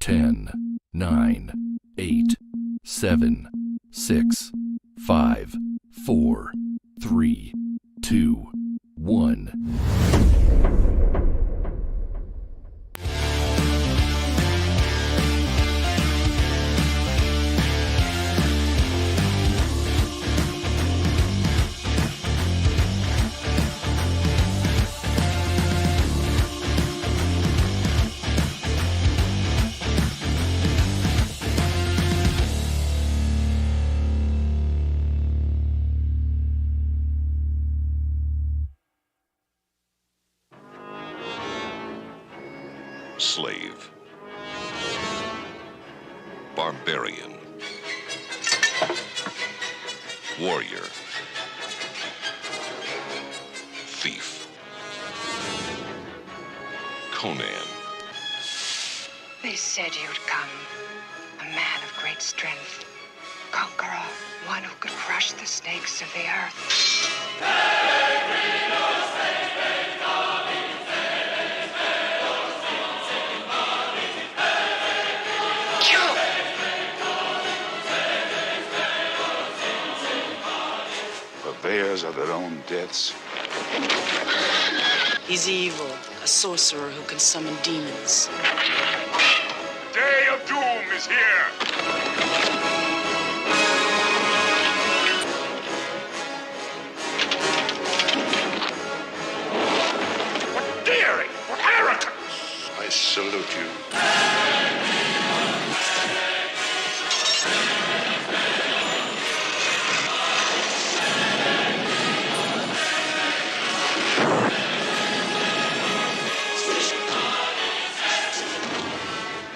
10, 9, 8, 7, 6, 5, 4, 3, 2, 1. Slave, barbarian, warrior, thief, Conan. They said you'd come, a man of great strength, conqueror, one who could crush the snakes of the earth. Purveyors of their own deaths. He's evil, a sorcerer who can summon demons. Day of Doom is here! What daring! What arrogance! I salute you.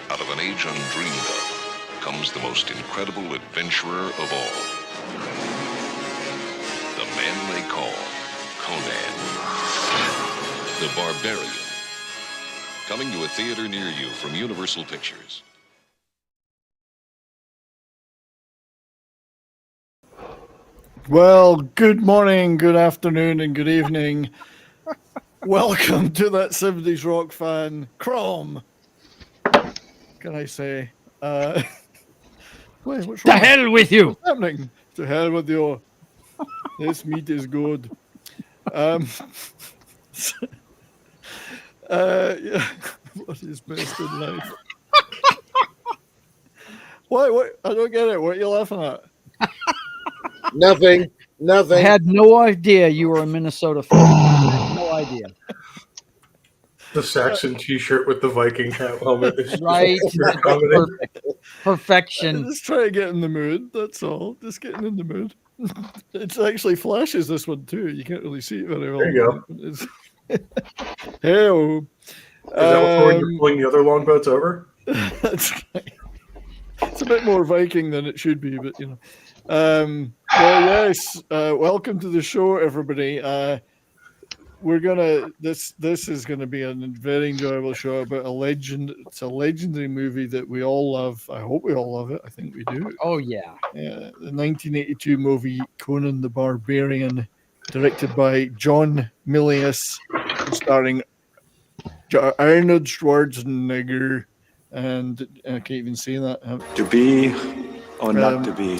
Out of an age undreamed of comes the most incredible adventurer of all. The man they call Conan the Barbarian. Coming to a theater near you from Universal Pictures. Well, good morning, good afternoon, and good evening. Welcome to that 70s rock fan, Crom. Can I say? Wait, what's To wrong? hell with you! What's happening? To hell with you. This meat is good. Yeah. What is best in life? What? I don't get it. What are you laughing at? Nothing. I had no idea you were a Minnesota fan. No idea. The Saxon T-shirt with the Viking hat helmet is Right. Perfect. Perfection. Just try to get in the mood. That's all. Just getting in the mood. It actually flashes this one too. You can't really see it very well. There you go. Hey-o. Is that when you're pulling the other longboats over? That's right. It's a bit more Viking than it should be, but you know. Well, yes. Welcome to the show, everybody. We're gonna this is gonna be a very enjoyable show about a legend. It's a legendary movie that we all love. I hope we all love it. I think we do. Oh yeah. Yeah, the 1982 movie Conan the Barbarian, directed by John Milius, starring Arnold Schwarzenegger, and I can't even say that. To be or not to be?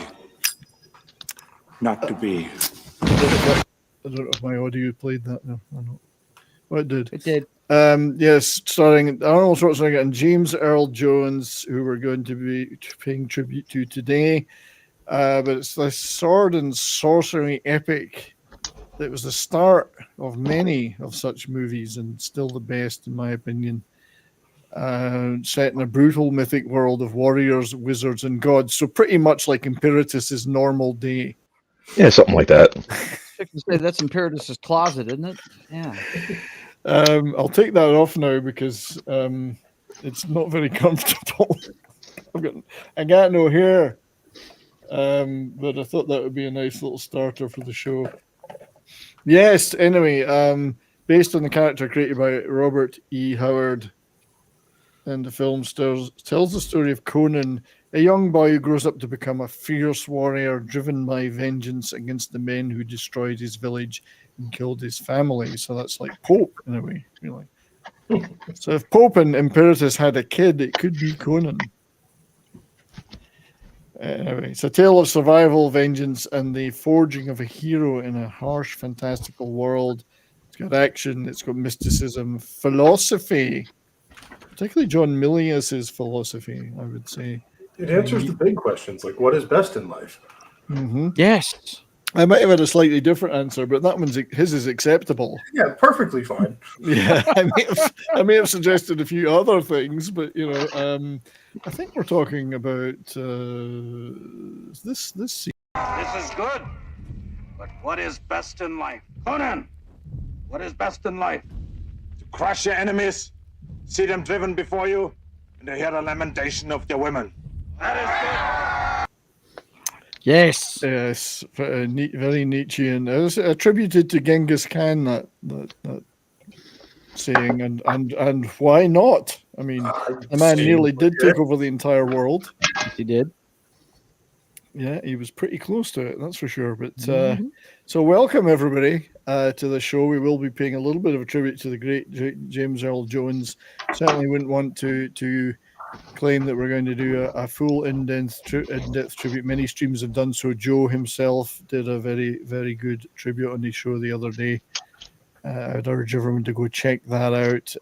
Not to be. I don't know if my audio played that now or not. Well, it did. It did. Yes, starring Arnold Schwarzenegger and James Earl Jones, who we're going to be paying tribute to today. But it's this sword and sorcery epic that was the start of many of such movies and still the best, in my opinion. Set in a brutal mythic world of warriors, wizards, and gods. So pretty much like Imperatus's normal day. Yeah, something like that. I can say that's Imperatus's closet, isn't it? Yeah. I'll take that off now because it's not very comfortable. I got no hair, but I thought that would be a nice little starter for the show. Yes. Anyway, based on the character created by Robert E. Howard, and the film tells the story of Conan, a young boy who grows up to become a fierce warrior driven by vengeance against the men who destroyed his village and killed his family. So that's like Pope in a way, really. So if Pope and Imperatus had a kid, it could be Conan. Anyway, it's a tale of survival, vengeance, and the forging of a hero in a harsh, fantastical world. It's got action, it's got mysticism, philosophy, particularly John Milius's philosophy, I would say. It answers the big questions, like what is best in life? Mm-hmm. Yes. I might have had a slightly different answer, but that one's his is acceptable. Yeah, perfectly fine. Yeah, I may have suggested a few other things, but I think we're talking about this. This is good. But what is best in life? Conan, what is best in life? To crush your enemies, see them driven before you, and to hear the lamentation of their women. That is good. Yes, very Nietzschean. It was attributed to Genghis Khan, that saying, and why not? I mean, the man nearly did take over the entire world. He did. Yeah, he was pretty close to it, that's for sure. But so welcome everybody to the show. We will be paying a little bit of a tribute to the great James Earl Jones. Certainly wouldn't want to claim that we're going to do a full in-depth tribute. Many streams have done so. Joe himself did a very, very good tribute on his show the other day. I'd urge everyone to go check that out.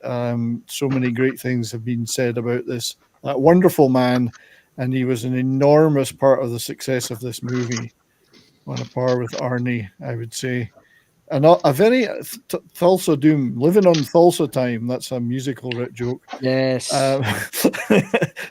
So many great things have been said about that wonderful man, and he was an enormous part of the success of this movie, on a par with Arnie, I would say. And a very Thulsa Doom, living on Thulsa time. That's a musical joke. Yes.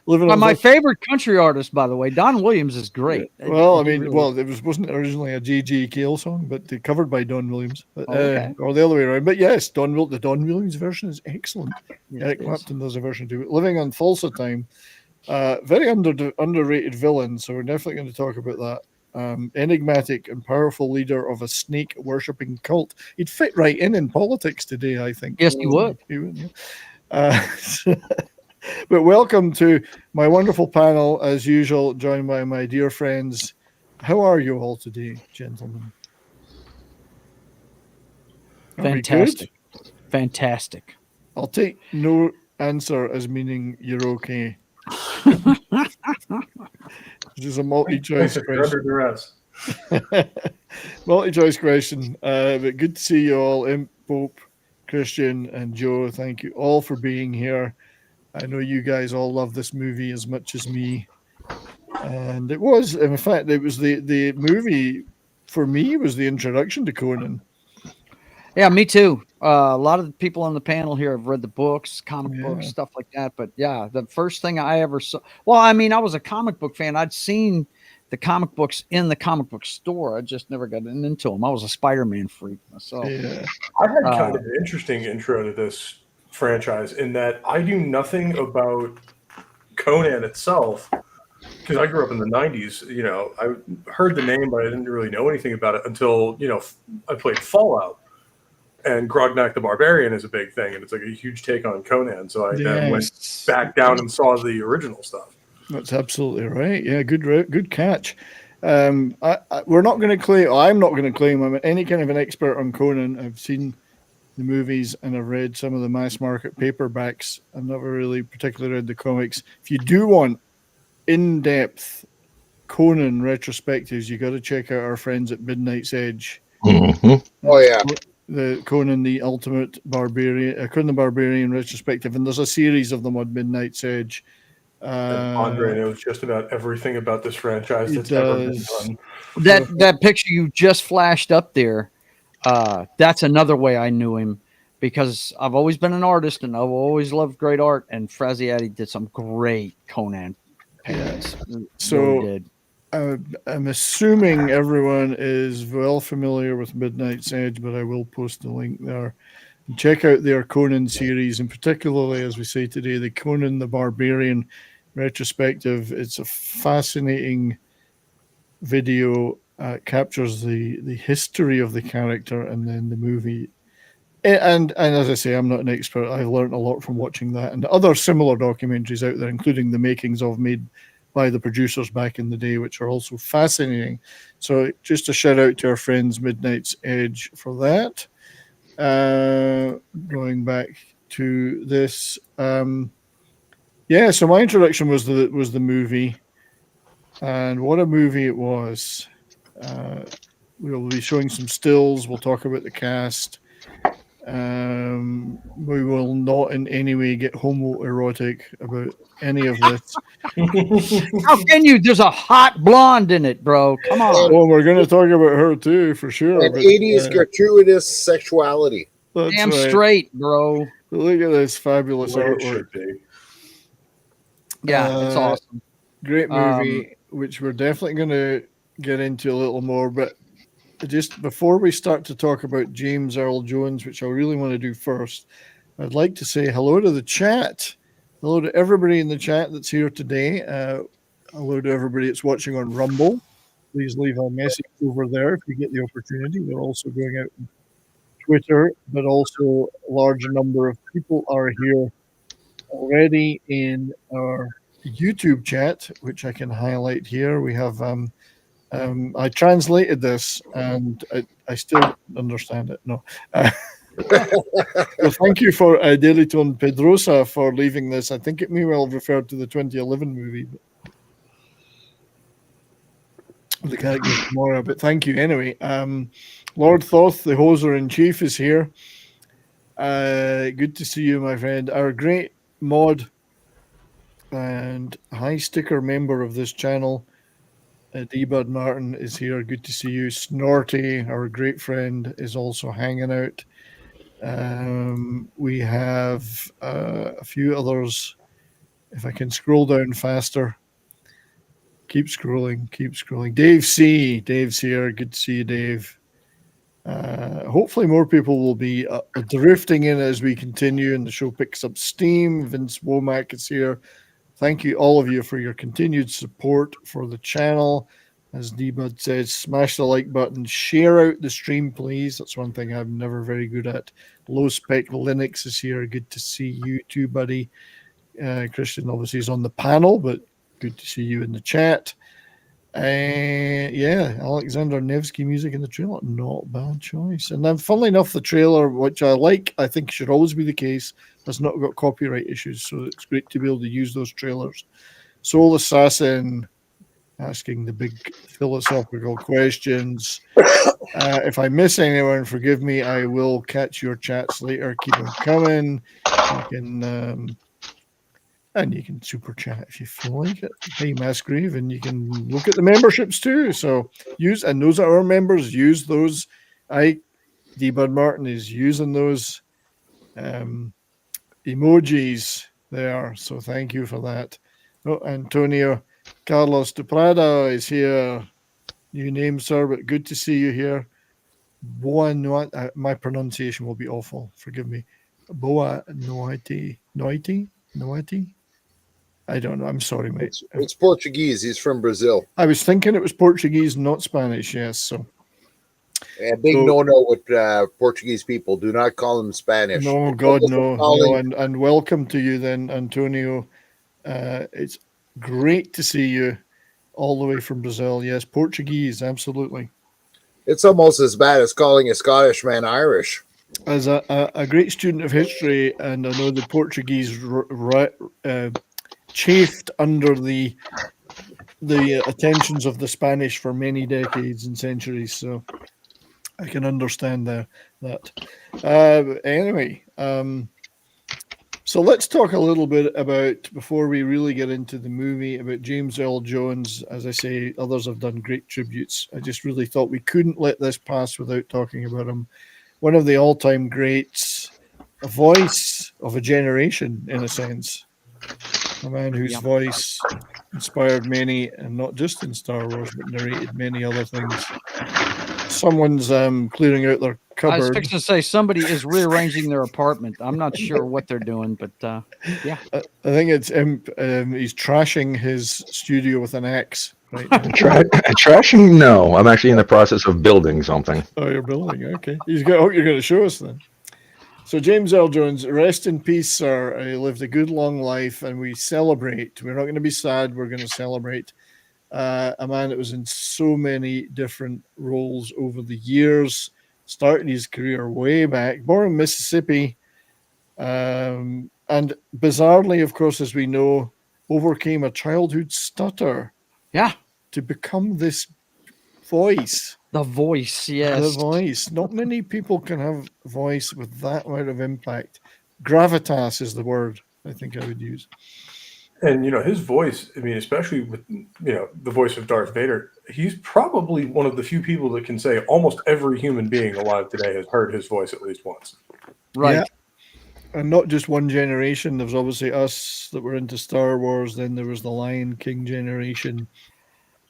Living on my favorite country artist, by the way, Don Williams, is great. Well, I mean, it wasn't originally a J.G. Cale song, but covered by Don Williams, or the other way around. But yes, the Don Williams version is excellent. Yes, Eric Clapton does a version too. Living on Thulsa time, very underrated villain. So we're definitely going to talk about that. Enigmatic and powerful leader of a snake worshipping cult. He'd fit right in politics today, I think. Yes, he would. He would, yeah. But welcome to my wonderful panel, as usual, joined by my dear friends. How are you all today, gentlemen? Fantastic. Fantastic. I'll take no answer as meaning you're okay. This is a multi-choice question. Multi-choice question. But good to see you all, Imp, Pope, Christian, and Joe. Thank you all for being here. I know you guys all love this movie as much as me. And it was, in fact, it was the movie, for me, was the introduction to Conan. Yeah, me too. A lot of the people on the panel here have read the books, comic books, stuff like that. But yeah, the first thing I ever saw, well, I mean, I was a comic book fan. I'd seen the comic books in the comic book store. I just never got into them. I was a Spider-Man freak myself. Yeah. I had kind of an interesting intro to this franchise in that I knew nothing about Conan itself because I grew up in the 90s. You know, I heard the name, but I didn't really know anything about it until, I played Fallout. And Grognak the Barbarian is a big thing, and it's like a huge take on Conan. So I then went back down and saw the original stuff. That's absolutely right. Yeah, good catch. We're not going to claim. I'm not going to claim I'm any kind of an expert on Conan. I've seen the movies and I've read some of the mass market paperbacks. I've never really particularly read the comics. If you do want in-depth Conan retrospectives, you got to check out our friends at Midnight's Edge. Mm-hmm. Oh yeah. The Conan the Ultimate Barbarian, Conan the Barbarian retrospective, and there's a series of them on Midnight's Edge. And Andre knows just about everything about this franchise that's ever been done. That picture you just flashed up there, that's another way I knew him, because I've always been an artist and I've always loved great art, and Fraziati did some great Conan paintings. So really did. I'm assuming everyone is well familiar with Midnight's Edge, but I will post the link there. And check out their Conan series, and particularly, as we say today, the Conan the Barbarian retrospective. It's a fascinating video. Captures the history of the character and then the movie. And as I say, I'm not an expert. I've learned a lot from watching that and other similar documentaries out there, including the makings of made by the producers back in the day, which are also fascinating. So just a shout out to our friends Midnight's Edge for that. Going back to this. So my introduction was the movie, and what a movie it was. We'll be showing some stills. We'll talk about the cast. We will not in any way get homoerotic about any of this. How can you? There's a hot blonde in it, bro. Come on. Well, we're going to talk about her too, for sure. And 80s gratuitous sexuality. Damn right. Straight, bro. Look at this fabulous artwork. Yeah, it's awesome. Great movie, which we're definitely going to get into a little more. But just before we start to talk about James Earl Jones, which I really want to do first, I'd like to say hello to the chat. Hello to everybody in the chat that's here today. Hello to everybody that's watching on Rumble. Please leave a message over there if you get the opportunity. We're also going out on Twitter, but also a large number of people are here already in our YouTube chat, which I can highlight here. We have I translated this and I still don't understand it. No. Well, thank you for Deliton Pedrosa for leaving this. I think it may well have referred to the 2011 movie. The character tomorrow, but thank you anyway. Lord Thoth, the hoser in chief, is here. Good to see you, my friend. Our great mod and high sticker member of this channel, D-Bud Martin, is here. Good to see you. Snorty, our great friend, is also hanging out. We have a few others. If I can scroll down faster. Keep scrolling. Dave C. Dave's here. Good to see you, Dave. Hopefully more people will be drifting in as we continue and the show picks up steam. Vince Womack is here. Thank you, all of you, for your continued support for the channel. As D-Bud says, smash the like button. Share out the stream, please. That's one thing I'm never very good at. Low Spec Linux is here. Good to see you too, buddy. Christian obviously is on the panel, but good to see you in the chat. Alexander Nevsky music in the trailer. Not a bad choice. And then, funnily enough, the trailer, which I like, I think should always be the case, has not got copyright issues, so it's great to be able to use those trailers. Soul Assassin asking the big philosophical questions. If I miss anyone, forgive me. I will catch your chats later. Keep them coming. You can and you can super chat if you feel like it. Hey, Masgrave, and you can look at the memberships too. So and those are our members. Use those. D-Bud Martin is using those emojis there. So thank you for that. Oh, Antonio Carlos de Prada is here. New name, sir, but good to see you here. My pronunciation will be awful. Forgive me. Boa Noite. I don't know. I'm sorry, mate. It's Portuguese. He's from Brazil. I was thinking it was Portuguese, not Spanish. Yes. So, no with Portuguese people. Do not call them Spanish. No, God, no. And welcome to you then, Antonio. It's great to see you all the way from Brazil. Yes, Portuguese, absolutely. It's almost as bad as calling a Scottish man Irish. As a great student of history, and I know the Portuguese chafed under the attentions of the Spanish for many decades and centuries, so I can understand that. Anyway, so let's talk a little bit about, before we really get into the movie, about James Earl Jones. As I say, others have done great tributes. I just really thought we couldn't let this pass without talking about him. One of the all-time greats, a voice of a generation, in a sense. A man whose voice inspired many, and not just in Star Wars, but narrated many other things. Someone's clearing out their cupboard. I was fixing to say somebody is rearranging their apartment. I'm not sure what they're doing, but yeah. I think it's he's trashing his studio with an axe. Right? Trashing? No, I'm actually in the process of building something. Oh, you're building? Okay. I hope you're going to show us then. So James Earl Jones, rest in peace, sir. He lived a good long life, and we celebrate. We're not going to be sad. We're going to celebrate a man that was in so many different roles over the years. Started his career way back. Born in Mississippi, And bizarrely, of course, as we know, overcame a childhood stutter. Yeah. To become this voice. The voice, yes. The voice. Not many people can have voice with that amount of impact. Gravitas is the word I think I would use. And, his voice, I mean, especially with, the voice of Darth Vader, he's probably one of the few people that can say almost every human being alive today has heard his voice at least once. Right. Yeah. And not just one generation. There was obviously us that were into Star Wars. Then there was the Lion King generation.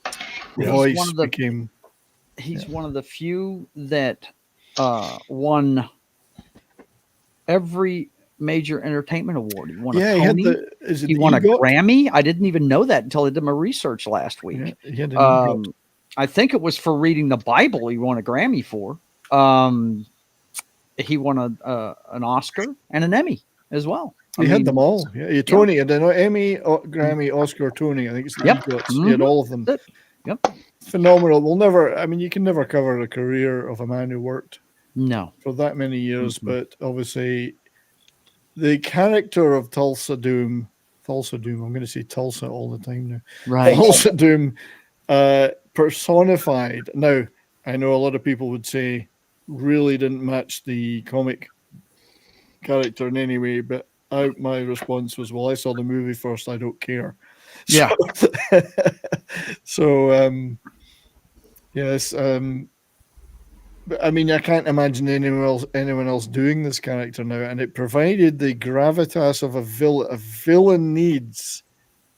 The voice became... He's one of the few that won every major entertainment award. He won a Tony. He won a Grammy. I didn't even know that until I did my research last week. Yeah, I think it was for reading the Bible. He won a Grammy for. He won an Oscar and an Emmy as well. He had them all. Yeah, Tony, and then Emmy, Grammy, Oscar, Tony. I think it's he had all of them. Yep. Phenomenal. You can never cover the career of a man who worked for that many years, but obviously the character of Thulsa Doom, I'm going to say Tulsa all the time now. Right. Thulsa Doom personified. Now, I know a lot of people would say really didn't match the comic character in any way, but my response was, well, I saw the movie first, I don't care. Yeah. Yes. But I can't imagine anyone else doing this character now, and it provided the gravitas of a villain needs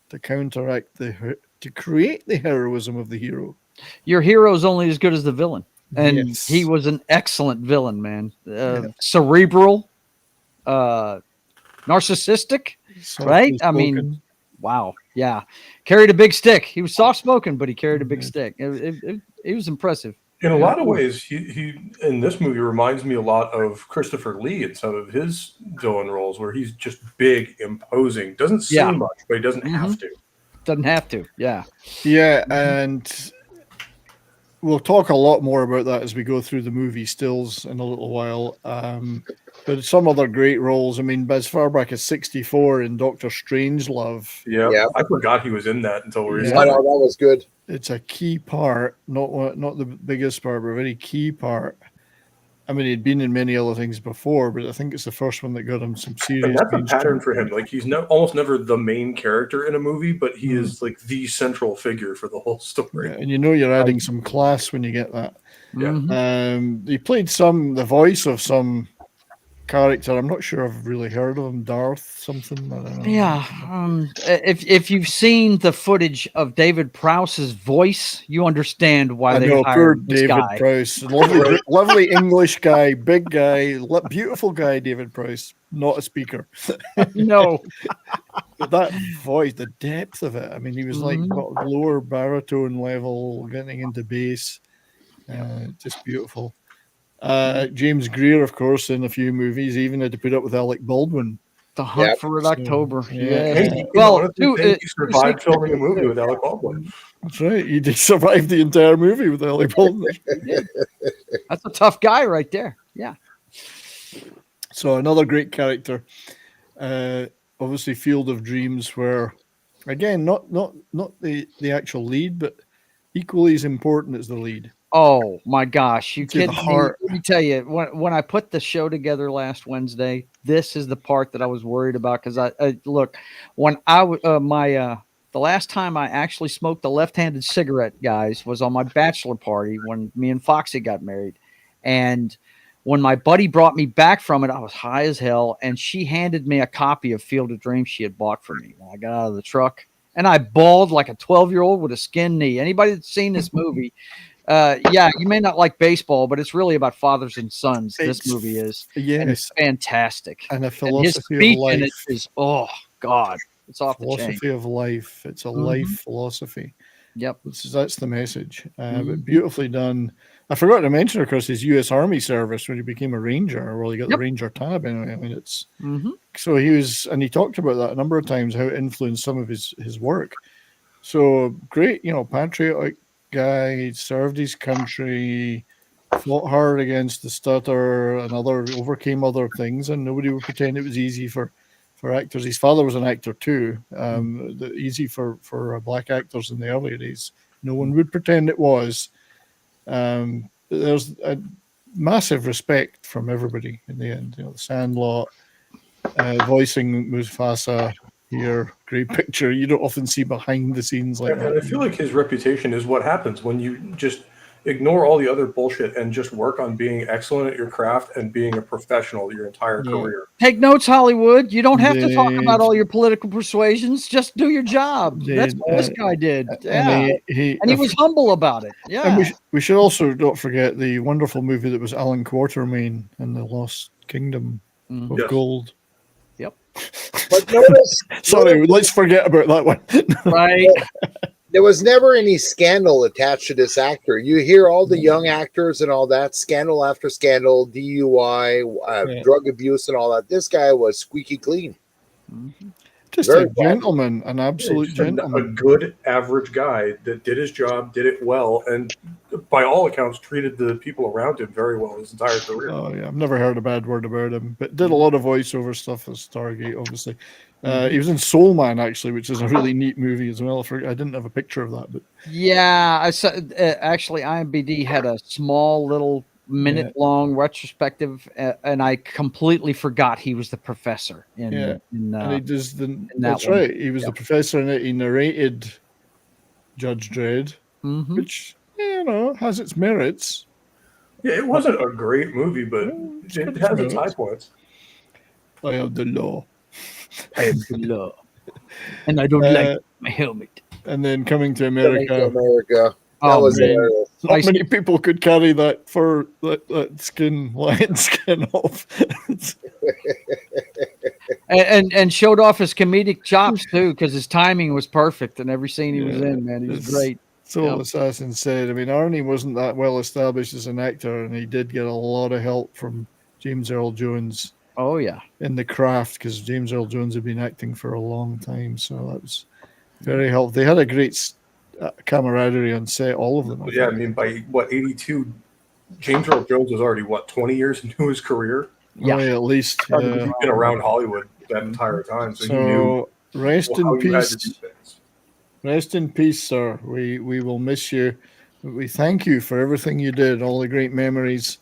to counteract to create the heroism of the hero. Your hero is only as good as the villain, and he was an excellent villain, man. Cerebral, narcissistic, right? Spoken. Wow. Yeah. Carried a big stick. He was soft spoken, but he carried a big stick. It was impressive. In a lot of ways, he in this movie reminds me a lot of Christopher Lee in some of his villain roles, where he's just big, imposing, doesn't seem much, but he doesn't have to. Doesn't have to. Yeah. Yeah. And we'll talk a lot more about that as we go through the movie stills in a little while. But some other great roles. As far back as 1964 in Doctor Strangelove. Yeah. I forgot he was in that until recently. I know, that was good. It's a key part, not the biggest part, but a very key part. He'd been in many other things before, but I think it's the first one that got him some serious. And that's a pattern for him. Like, he's almost never the main character in a movie, but he is like the central figure for the whole story. Yeah, and you're adding some class when you get that. Yeah. He played the voice of some character. I'm not sure I've really heard of him. Darth something. I don't know. Yeah. If you've seen the footage of David Prowse's voice, you understand why they hired this David guy. Prowse. Lovely English guy, big guy, beautiful guy, David Prowse. Not a speaker. No. But that voice, the depth of it. He was like lower baritone level, getting into bass. Just beautiful. James Greer, of course, in a few movies, even had to put up with Alec Baldwin. The Hunt for Red October. He survived filming a movie with Alec Baldwin. That's right. He did survive the entire movie with Alec Baldwin. That's a tough guy right there. Yeah. So another great character. Obviously, Field of Dreams, where again, not the actual lead, but equally as important as the lead. Oh my gosh, you kidding me? Let me tell you, when I put the show together last Wednesday, this is the part that I was worried about, because I look, when the last time I actually smoked a left-handed cigarette, guys, was on my bachelor party when me and Foxy got married, and when my buddy brought me back from it, I was high as hell, and she handed me a copy of Field of Dreams she had bought for me when I got out of the truck, and I bawled like a 12-year-old with a skinned knee. Anybody that's seen this movie. You may not like baseball, but it's really about fathers and sons. This movie is. Yes. And it's fantastic. And a philosophy of life. in it is, oh, God. It's off the chain. Philosophy of life. It's a life philosophy. Yep. That's the message. But beautifully done. I forgot to mention, of course, his U.S. Army service when he became a Ranger. Well, he got the Ranger tab anyway. It's so he was, and he talked about that a number of times, how it influenced some of his work. So great, patriotic guy, served his country, fought hard against the stutter and overcame other things, and nobody would pretend it was easy for actors. His father was an actor too. Easy for black actors in the early days. No one would pretend it was. There's a massive respect from everybody in the end. The Sandlot, voicing Mufasa here, great picture. You don't often see behind the scenes like that. And I feel like his reputation is what happens when you just ignore all the other bullshit and just work on being excellent at your craft and being a professional your entire career. Take notes, Hollywood. You don't have to talk about all your political persuasions. Just do your job. That's what this guy did. Yeah. And he was humble about it. Yeah. And we should also not forget the wonderful movie that was Alan Quatermain and the Lost Kingdom of Gold. Yep. But notice, sorry, let's forget about that one. Right. There was never any scandal attached to this actor. You hear all the young actors and all that, scandal after scandal, DUI, drug abuse and all that. This guy was squeaky clean. Just a gentleman, an absolute gentleman. A good average guy that did his job, did it well, and by all accounts treated the people around him very well his entire career. Oh yeah, I've never heard a bad word about him, but did a lot of voiceover stuff as Stargate, obviously. He was in Soul Man, actually, which is a really neat movie as well. I didn't have a picture of that, but yeah, I saw, actually IMDb had a small little minute-long retrospective, and I completely forgot he was the professor. And he does that's right. He was the professor in it. He narrated Judge Dredd, which has its merits. Yeah, it wasn't a great movie, but it has its high points. I am the law. I am the law, and I don't like my helmet. And then Coming to America. That was not many people could carry that fur, that lion skin off. and showed off his comedic chops too, because his timing was perfect in every scene he was in. Man, he was great. Soul Assassin said, I mean, Arnie wasn't that well established as an actor, and he did get a lot of help from James Earl Jones. Oh yeah, in the craft, because James Earl Jones had been acting for a long time, so that was very helpful. They had a great camaraderie on set, all of them. I mean, by 82, James Earl Jones was already 20 years into his career. Yeah, at least. He'd been around Hollywood that entire time, so he knew. Rest in peace. Rest in peace, sir. We will miss you. We thank you for everything you did, all the great memories.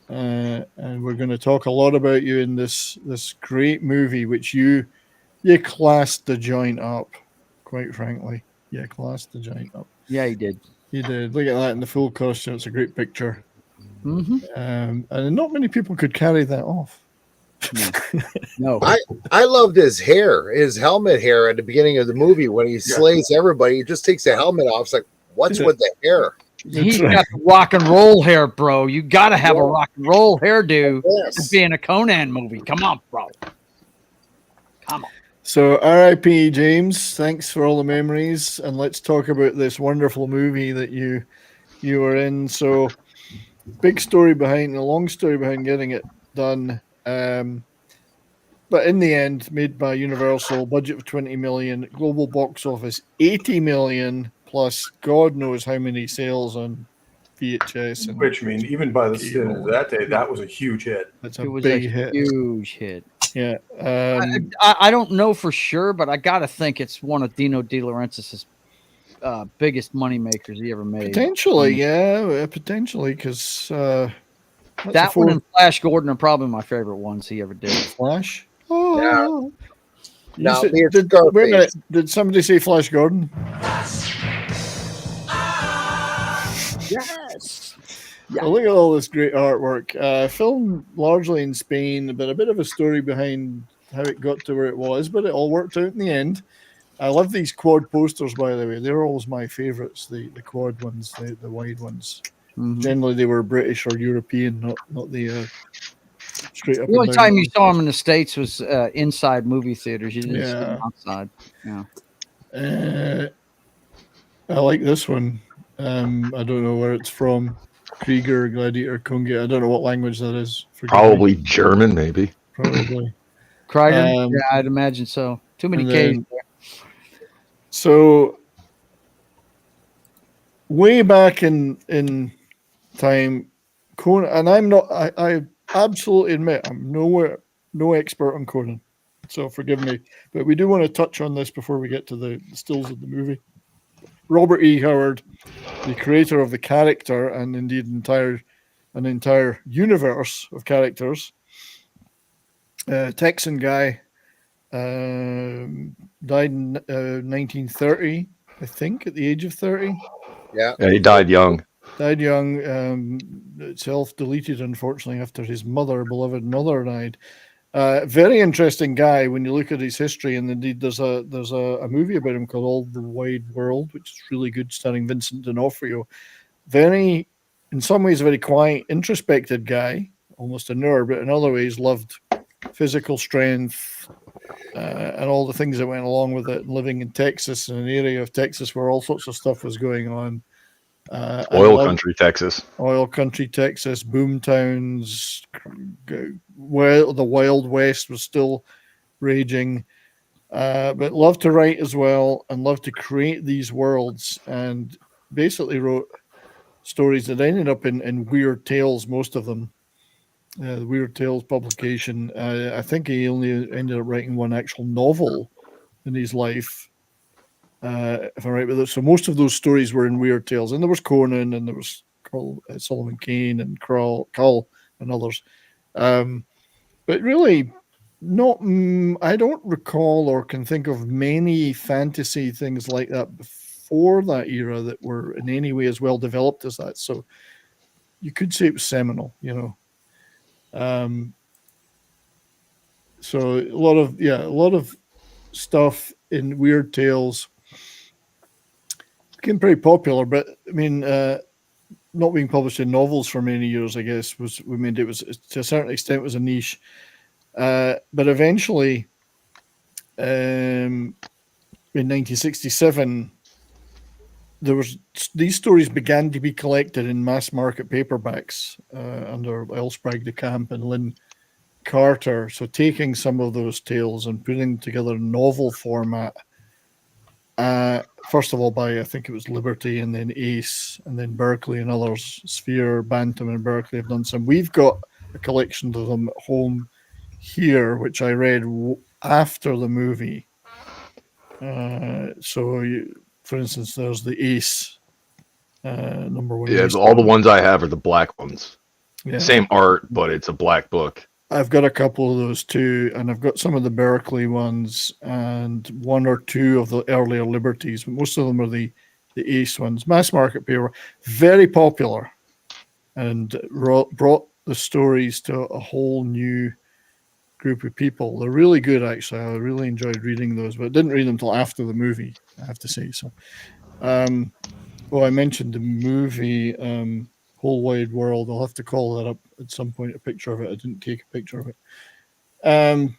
And we're going to talk a lot about you in this great movie, which you classed the joint up, quite frankly. Yeah, classed the joint up. Yeah, he did. He did. Look at that in the full costume. It's a great picture. And not many people could carry that off. No. I loved his hair, his helmet hair at the beginning of the movie when he slays everybody. He just takes the helmet off. It's like, what's with the hair? He's got the rock and roll hair, bro. You got to have a rock and roll hairdo to be in a Conan movie. Come on, bro. Come on. So, R.I.P. James. Thanks for all the memories, and let's talk about this wonderful movie that you were in. So, big story behind, a long story behind getting it done. But in the end, made by Universal, budget of 20 million, global box office 80 million. Plus, God knows how many sales on VHS. Which, I mean, even by the end of that day, that was a huge hit. That's a big hit. Huge hit. Yeah. I don't know for sure, but I got to think it's one of Dino De Laurentiis' biggest money makers he ever made. Potentially, potentially, because that one and Flash Gordon are probably my favorite ones he ever did. Flash? Oh. Yeah. Did somebody say Flash Gordon? Yes. Yeah. Well, look at all this great artwork. Filmed largely in Spain, but a bit of a story behind how it got to where it was, but it all worked out in the end. I love these quad posters, by the way. They're always my favorites, the quad ones, the wide ones. Generally, they were British or European, not the straight up. The only time you saw them in the States was inside movie theaters. You didn't see them outside. Yeah. I like this one. I don't know where it's from. Krieger, Gladiator, Kunge. I don't know what language that is. Probably German, maybe. Probably. Krieger? Yeah, I'd imagine so. Too many K's there. So, way back in time, Conan, and I'm not. I absolutely admit I'm no expert on Conan, so forgive me. But we do want to touch on this before we get to the stills of the movie. Robert E. Howard, the creator of the character and indeed an entire universe of characters, Texan guy, died in 1930, I think, at the age of 30. Yeah, he died young. Died young, self-deleted, unfortunately, after his beloved mother died. Very interesting guy when you look at his history, and indeed there's a movie about him called All the Wide World, which is really good, starring Vincent D'Onofrio. Very, in some ways, a very quiet, introspective guy, almost a nerd, but in other ways loved physical strength and all the things that went along with it. Living in Texas, in an area of Texas where all sorts of stuff was going on. Oil country, Texas. Oil country, Texas, boom towns. Well, the Wild West was still raging, but loved to write as well and loved to create these worlds, and basically wrote stories that ended up in Weird Tales, most of them. The Weird Tales publication. I think he only ended up writing one actual novel in his life. If I'm right with it. So most of those stories were in Weird Tales. And there was Conan, and there was Solomon Kane and Cull and others. But really, I don't recall or can think of many fantasy things like that before that era that were in any way as well developed as that. So you could say it was seminal, So a lot of stuff in Weird Tales became pretty popular, but I mean, not being published in novels for many years, I guess, it was to a certain extent was a niche. But eventually, in 1967, these stories began to be collected in mass market paperbacks under Elsbrag de Camp and Lynn Carter. So taking some of those tales and putting together a novel format. First of all, by I think it was Liberty, and then Ace, and then Berkeley and others. Sphere, Bantam, and Berkeley have done some. We've got a collection of them at home here, which I read after the movie. For instance, there's the Ace number one. Yeah, all the ones I have are the black ones. Yeah. Same art, but it's a black book. I've got a couple of those too, and I've got some of the Berkeley ones and one or two of the earlier Liberties, but most of them are the Ace ones. Mass market paper, very popular, and brought the stories to a whole new group of people. They're really good, actually. I really enjoyed reading those, but I didn't read them until after the movie, I have to say. So, I mentioned the movie Whole Wide World. I'll have to call that up at some point, a picture of it. I didn't take a picture of it. And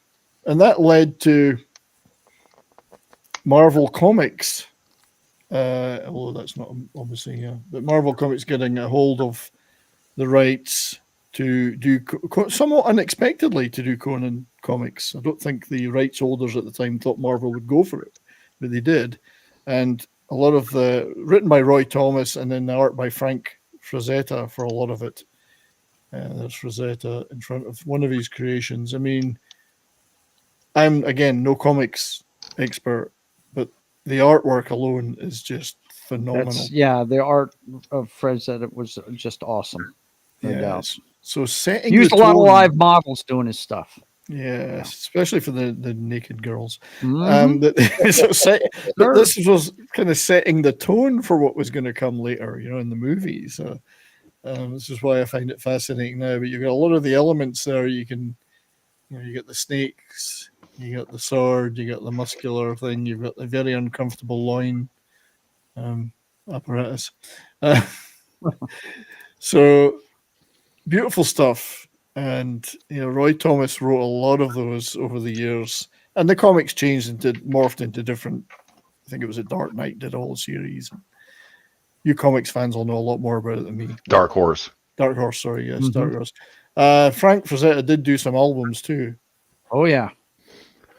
that led to Marvel Comics, although that's not obviously, but Marvel Comics getting a hold of the rights to do, somewhat unexpectedly, to do Conan comics. I don't think the rights holders at the time thought Marvel would go for it, but they did. And a lot of written by Roy Thomas, and then the art by Frank Frazetta for a lot of it. There's Frazetta in front of one of his creations. I mean, I'm, again, no comics expert, but the artwork alone is just phenomenal. The art of Frazetta was just awesome. No doubt. So setting used a lot of live models doing his stuff. Yeah, especially for the naked girls. Mm-hmm. This was kind of setting the tone for what was going to come later, in the movie. So this is why I find it fascinating now. But you've got a lot of the elements there. You can, you get the snakes, you got the sword, you got the muscular thing, you've got the very uncomfortable loin apparatus. So beautiful stuff. And Roy Thomas wrote a lot of those over the years, and the comics changed and morphed into different. I think it was a Dark Knight did a whole series. You comics fans will know a lot more about it than me. Dark Horse, sorry, yes, Dark Horse. Frank Frazetta did do some albums too. Oh yeah.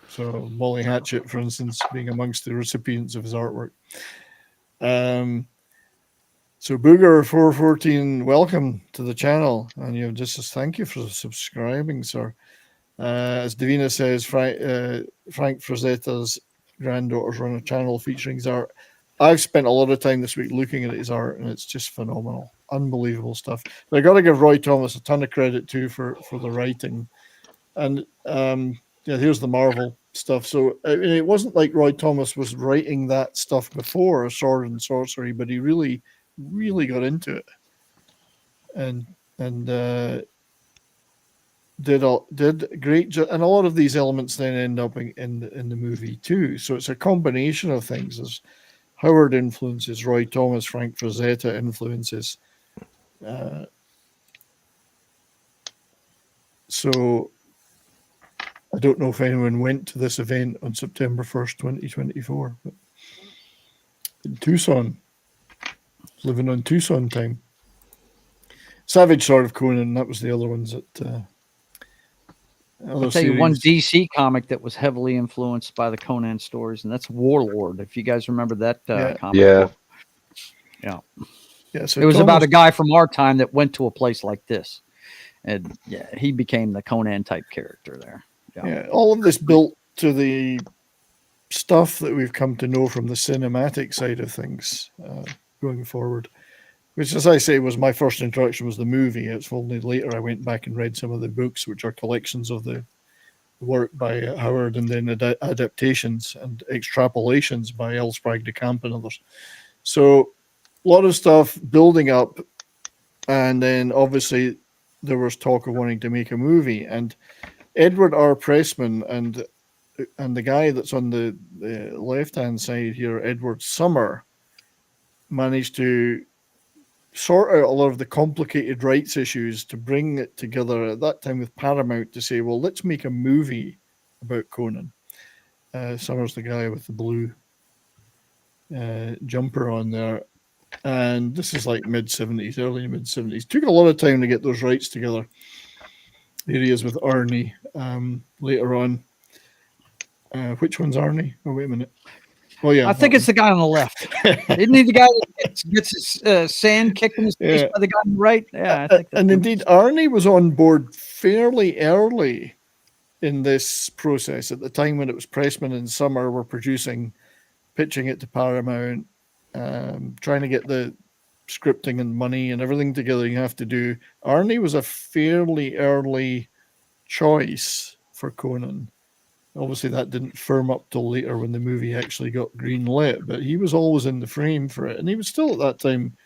So Molly Hatchet, for instance, being amongst the recipients of his artwork. So Booger414, welcome to the channel, and just says thank you for subscribing, sir. As Davina says, Frank Frazetta's granddaughters run a channel featuring his art. I've spent a lot of time this week looking at his art, and it's just phenomenal, unbelievable stuff. But I got to give Roy Thomas a ton of credit too for the writing, and here's the Marvel stuff. So it wasn't like Roy Thomas was writing that stuff before Sword and Sorcery, but he really got into it, and did great. And a lot of these elements then end up in the movie too. So it's a combination of things. There's Howard influences, Roy Thomas, Frank Frazetta influences. So I don't know if anyone went to this event on September 1st, 2024, but in Tucson, living on Tucson time. Savage Sword of Conan, that was the other ones that... I'll tell you one DC comic that was heavily influenced by the Conan stories, and that's Warlord. If you guys remember that comic. Yeah. Yeah. So it was about a guy from our time that went to a place like this, and he became the Conan type character there. Yeah. All of this built to the stuff that we've come to know from the cinematic side of things going forward. Which, as I say, was my first introduction was the movie. It's only later I went back and read some of the books, which are collections of the work by Howard, and then adaptations and extrapolations by L. Sprague de Camp and others. So a lot of stuff building up, and then obviously there was talk of wanting to make a movie. And Edward R. Pressman and the guy that's on the left-hand side here, Edward Summer, managed to sort out a lot of the complicated rights issues to bring it together at that time with Paramount to say, well, let's make a movie about Conan. Summer's the guy with the blue jumper on there. And this is like mid-70s, early mid-70s. Took a lot of time to get those rights together. Here he is with Arnie later on. Which one's Arnie? Oh, wait a minute. Oh, yeah. I think it's the guy on the left. Isn't he the guy that gets his sand kicked in his face by the guy on the right? Yeah. I think and indeed, Arnie was on board fairly early in this process. At the time when it was Pressman and Summer were producing, pitching it to Paramount, trying to get the scripting and money and everything together you have to do. Arnie was a fairly early choice for Conan. Obviously, that didn't firm up till later when the movie actually got green lit, but he was always in the frame for it. And he was still at that time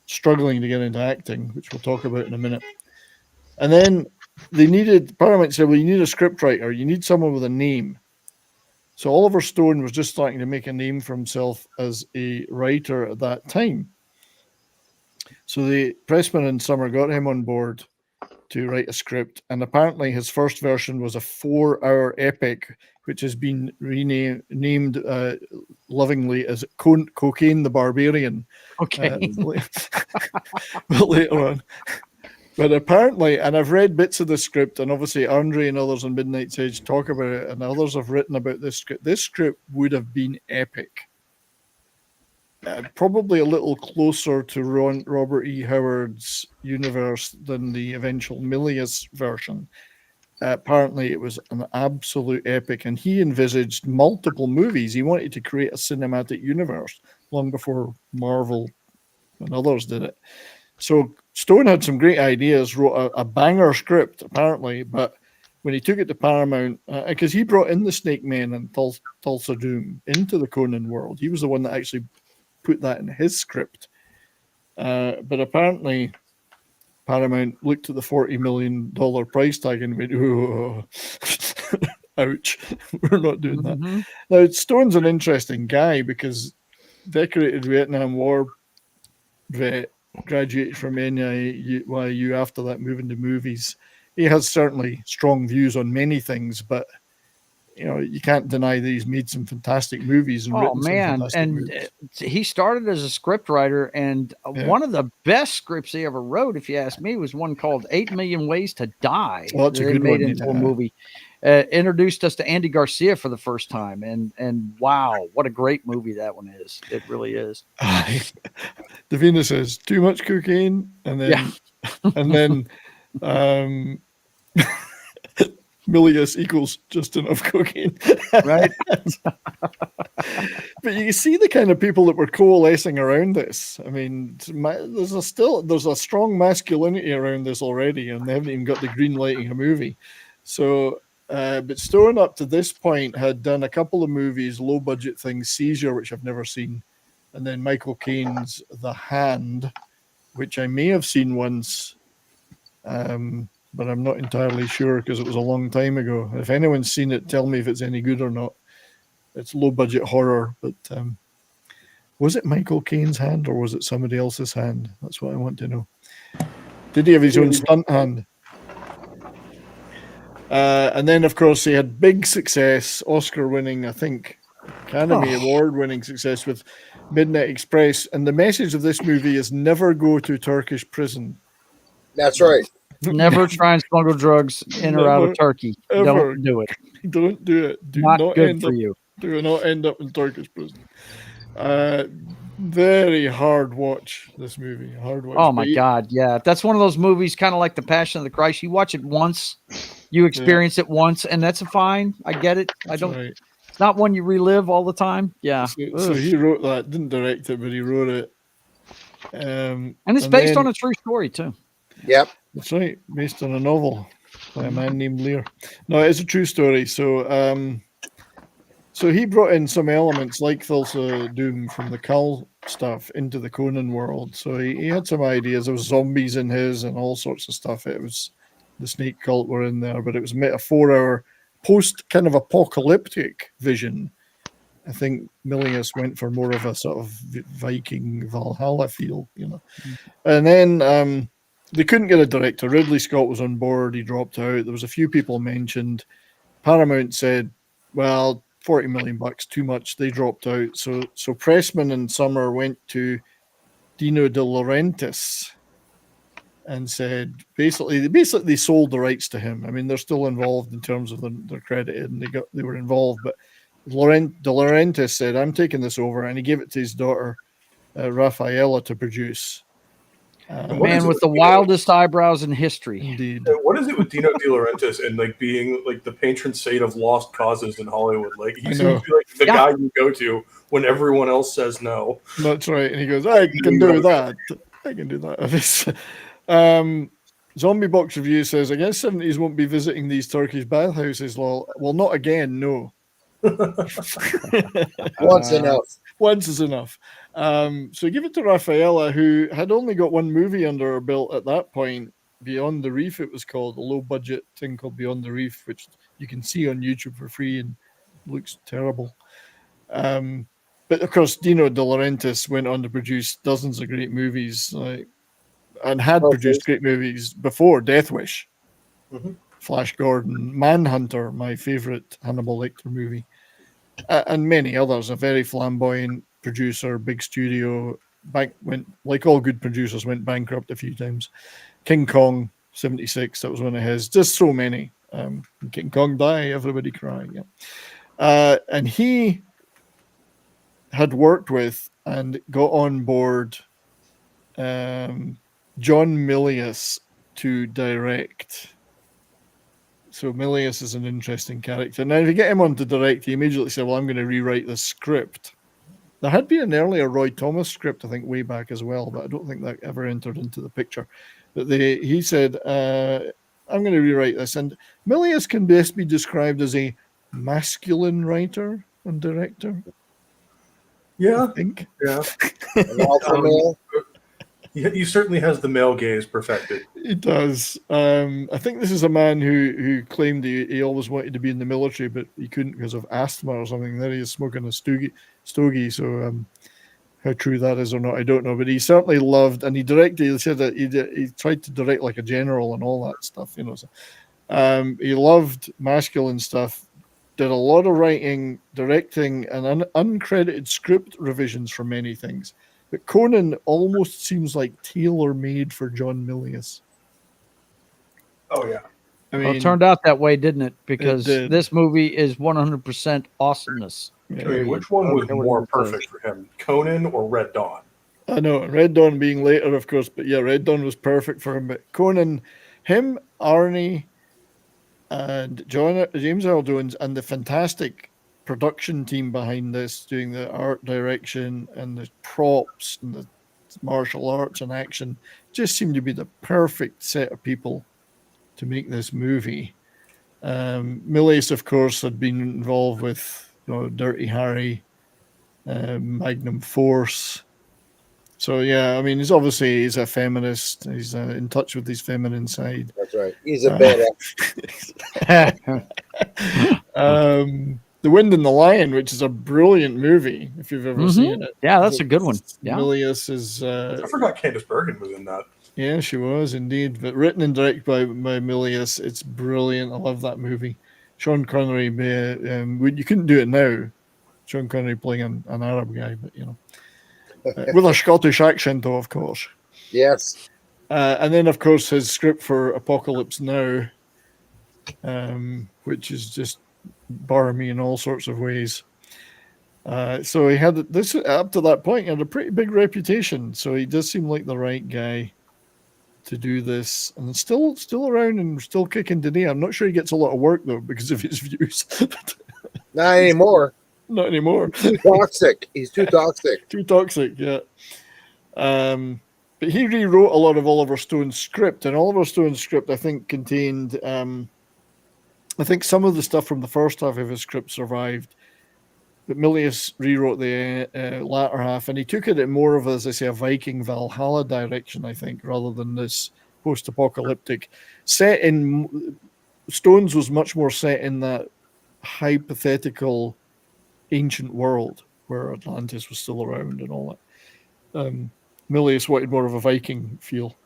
struggling to get into acting, which we'll talk about in a minute. And then Paramount said, well, you need a scriptwriter. You need someone with a name. So Oliver Stone was just starting to make a name for himself as a writer at that time. So the Pressman and Summer got him on board to write a script, and apparently his first version was a 4-hour epic, which has been named lovingly as Cocaine the Barbarian. Okay. Later on. But apparently, and I've read bits of the script, and obviously Andre and others on Midnight's Edge talk about it, and others have written about this script. This script would have been epic. Probably a little closer to Robert E. Howard's universe than the eventual Milius version. Apparently, it was an absolute epic, and he envisaged multiple movies. He wanted to create a cinematic universe long before Marvel and others did it. So Stone had some great ideas, wrote a banger script, apparently, but when he took it to Paramount, because he brought in the Snake Men and Thulsa Doom into the Conan world. He was the one that actually put that in his script. But apparently Paramount looked at the $40 million price tag and went, oh, ouch, we're not doing that. Now, Stone's an interesting guy because decorated Vietnam War vet, graduated from NYU after that, moving to movies. He has certainly strong views on many things, but you can't deny that he's made some fantastic movies and written some fantastic movies. He started as a scriptwriter, and one of the best scripts he ever wrote, if you ask me, was one called 8 Million Ways to Die. Well, that's a good made one. into a movie. introduced us to Andy Garcia for the first time, and wow, what a great movie that one is. It really is. Davina says too much cocaine, and then Milius equals just enough cocaine, right? But you see the kind of people that were coalescing around this. I mean, there's a strong masculinity around this already, and they haven't even got the green lighting a movie. So, but Stone up to this point had done a couple of movies, low budget things, Seizure, which I've never seen, and then Michael Caine's The Hand, which I may have seen once, but I'm not entirely sure because it was a long time ago. If anyone's seen it, tell me if it's any good or not. It's low budget horror, but was it Michael Caine's hand or was it somebody else's hand? That's what I want to know. Did he have his own stunt hand? And then, of course, he had big success, Oscar-winning, I think, Academy Award-winning success with Midnight Express. And the message of this movie is never go to Turkish prison. That's right. Never try and smuggle drugs in or out of Turkey. Ever. Don't do it. Don't do it. Do not good end for up, you. Do not end up in Turkish prison. Very hard watch, this movie. Hard watch. Oh my God, yeah. That's one of those movies, kind of like The Passion of the Christ. You watch it once, you experience it once, and that's fine. I get it. It's not one you relive all the time. Yeah. So he wrote that, didn't direct it, but he wrote it. And it's based on a true story too. Yep. That's right. Based on a novel by a man named Lear. No, it's a true story. So so he brought in some elements like Thulsa Doom from the Cull stuff into the Conan world. So he had some ideas. There was zombies in his and all sorts of stuff. It was the snake cult were in there, but it was a 4-hour post kind of apocalyptic vision. I think Milius went for more of a sort of Viking Valhalla feel, you know. And then they couldn't get a director. Ridley Scott was on board. He dropped out. There was a few people mentioned. Paramount said, well, $40 million, too much. They dropped out. So Pressman and Summer went to Dino De Laurentiis and said, basically they sold the rights to him. I mean, they're still involved in terms of they're credited and they were involved, but De Laurentiis said, I'm taking this over, and he gave it to his daughter, Raffaella, to produce. Man with the wildest eyebrows in history. Indeed. What is it with Dino De Laurentiis and like being like the patron saint of lost causes in Hollywood? Like he seems to be like the guy you go to when everyone else says no. That's right. And he goes, I can do that. I can do that. Zombie Box Review says, I guess 70s won't be visiting these Turkish bathhouses. Well, not again, no. Once enough. Once is enough. So give it to Raffaella, who had only got one movie under her belt at that point. Beyond the Reef, it was called, a low-budget thing called Beyond the Reef, which you can see on YouTube for free and looks terrible. But of course, Dino De Laurentiis went on to produce dozens of great movies, and had produced great movies before Death Wish, Flash Gordon, Manhunter, my favorite Hannibal Lecter movie, and many others. A very flamboyant producer, big studio, went like all good producers, went bankrupt a few times. King Kong 76, that was one of his. Just so many. King Kong die, everybody cry. Yeah. And he had worked with and got on board John Milius to direct. So Milius is an interesting character. Now, if you get him on to direct, he immediately said, well, I'm going to rewrite the script. There had been an earlier Roy Thomas script, I think, way back as well, but I don't think that ever entered into the picture. But he said, I'm going to rewrite this. And Milius can best be described as a masculine writer and director. Yeah. I think. Yeah. He certainly has the male gaze perfected. He does. I think this is a man who claimed he always wanted to be in the military, but he couldn't because of asthma or something. There he is smoking a stogie. So how true that is or not, I don't know. But he certainly loved, and he directed. He said that he tried to direct like a general and all that stuff. You know, so, he loved masculine stuff. Did a lot of writing, directing, and uncredited script revisions for many things. But Conan almost seems like tailor-made for John Milius. Oh, yeah. I mean, Well, it turned out that way, didn't it? Because did. this movie is 100% awesomeness. I mean, Period. which one I don't was care what more anyone says. perfect for him, Conan or Red Dawn? I know Red Dawn being later, of course, but yeah, Red Dawn was perfect for him. But Conan, him, Arnie, and James Earl Jones, and the fantastic production team behind this, doing the art direction and the props and the martial arts and action, just seemed to be the perfect set of people to make this movie. Milius, of course, had been involved with Dirty Harry, Magnum Force. So yeah, I mean, he's a feminist. He's in touch with his feminine side. That's right. He's a badass. The Wind and the Lion, which is a brilliant movie, if you've ever seen it. Yeah, that's a good one. Yeah. Milius is. I forgot Candice Bergen was in that. Yeah, she was indeed. But written and directed by Milius, it's brilliant. I love that movie. Sean Connery, you couldn't do it now. Sean Connery playing an Arab guy, but with a Scottish accent, though, of course. Yes. And then, of course, his script for Apocalypse Now, which is just barmy in all sorts of ways. So he had this up to that point. He had a pretty big reputation. So he does seem like the right guy to do this, and still around and still kicking today. I'm not sure he gets a lot of work though because of his views. Not anymore. Not anymore. Too toxic. He's too toxic. Too toxic. Yeah. But he rewrote a lot of Oliver Stone's script, and Oliver Stone's script, I think, contained. I think some of the stuff from the first half of his script survived, but Milius rewrote the latter half, and he took it in more of, as I say, a Viking Valhalla direction, I think, rather than this post-apocalyptic. Set in Stone's was much more set in that hypothetical ancient world where Atlantis was still around and all that. Milius wanted more of a Viking feel.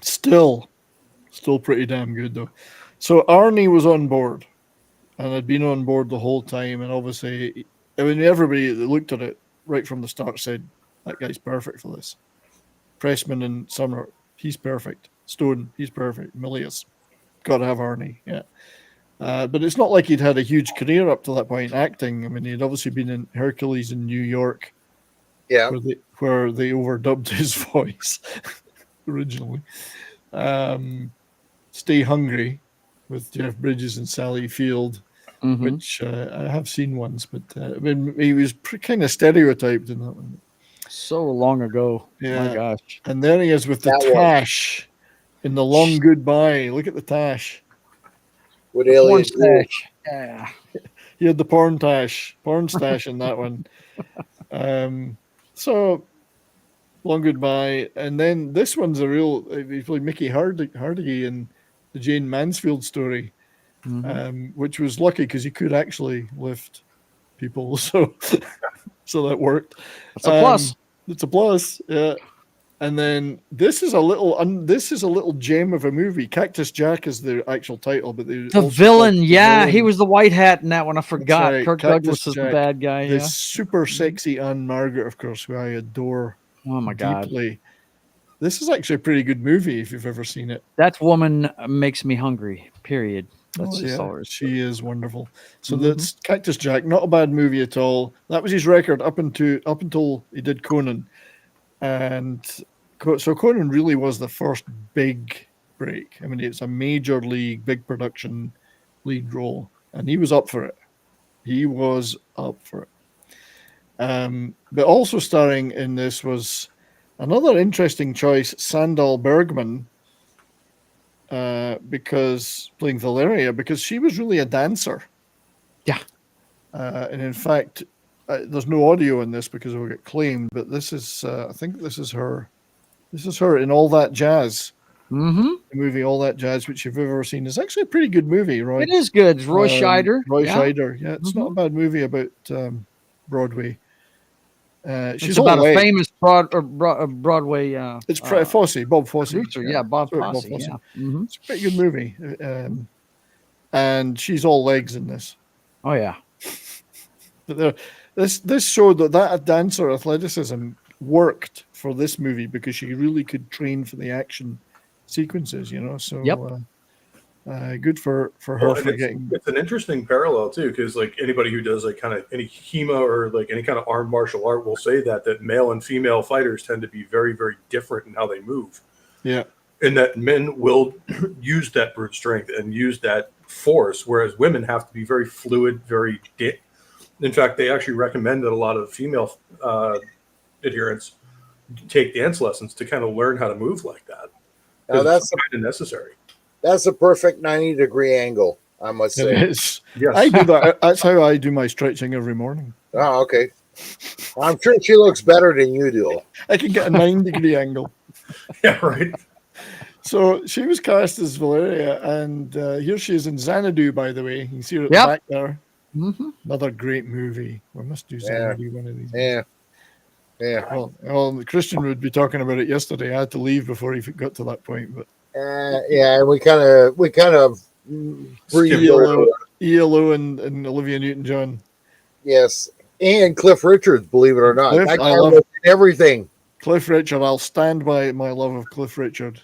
Still pretty damn good though. So Arnie was on board and had been on board the whole time, and obviously, I mean, everybody that looked at it right from the start said that guy's perfect for this. Pressman and Sumner, he's perfect. Stone, he's perfect. Milius, got to have Arnie, yeah. But it's not like he'd had a huge career up to that point acting. I mean, he'd obviously been in Hercules in New York, yeah, where they overdubbed his voice originally. Stay Hungry with Jeff Bridges and Sally Field, which I have seen once, but I mean, he was kind of stereotyped in that one. So long ago. Yeah. My gosh. And there he is with the tash in The Long Goodbye. Look at the tash. With alien stash. Yeah. He had the porn stash in that one. So Long Goodbye, and then this one's a real. He played Mickey Hardy in the Jane Mansfield story, which was lucky because he could actually lift people, so that worked. It's a plus. It's a plus, yeah. And then this is a little gem of a movie. Cactus Jack is the actual title, but the villain, he was the white hat in that one. I forgot. Right. Kirk Cactus Douglas was Jack, the bad guy. the super sexy Anne Margaret, of course, who I adore. Oh my god! Deeply. This is actually a pretty good movie if you've ever seen it. That woman makes me hungry. Period. That's just all. She is wonderful. So that's Cactus Jack. Not a bad movie at all. That was his record up until he did Conan, and so Conan really was the first big break. I mean, it's a major league, big production lead role, and he was up for it. But also starring in this was another interesting choice, Sandal Bergman, because playing Valeria, because she was really a dancer. Yeah. And in fact, there's no audio in this because it will get claimed, but this is, I think this is her. This is her in All That Jazz. The movie All That Jazz, which you've ever seen, is actually a pretty good movie, Roy. It is good. It's Roy Scheider. Scheider. Yeah, it's not a bad movie about Broadway. She's about all a famous Broadway. It's Fosse, Bob Fosse. Producer, Bob Fosse. Yeah. It's a pretty good movie, and she's all legs in this. Oh yeah. But this showed that dancer athleticism worked for this movie because she really could train for the action sequences. So Good for her Well, for and getting. it's an interesting parallel too, because like anybody who does like kind of any HEMA or like any kind of armed martial art will say that male and female fighters tend to be very, very different in how they move. Yeah. And that men will use that brute strength and use that force, whereas women have to be very fluid, very. In fact, they actually recommend that a lot of female adherents take dance lessons to kind of learn how to move like that. Now that's kind of necessary. That's a perfect 90-degree angle, I must say. It is. Yes. I do that. That's how I do my stretching every morning. Oh, okay. I'm sure she looks better than you do. I can get a 9-degree angle. Yeah, right. So she was cast as Valeria, and here she is in Xanadu, by the way. You can see her at Yep. the back there. Mm-hmm. Another great movie. We must do Xanadu one of these. Yeah. Yeah. Well, Christian would be talking about it yesterday. I had to leave before he got to that point, but Yeah, we kind of breezed over. ELO and Olivia Newton-John. Yes, and Cliff Richards, believe it or not, Cliff, that I guy love was in everything. Cliff Richard. I'll stand by my love of Cliff Richard.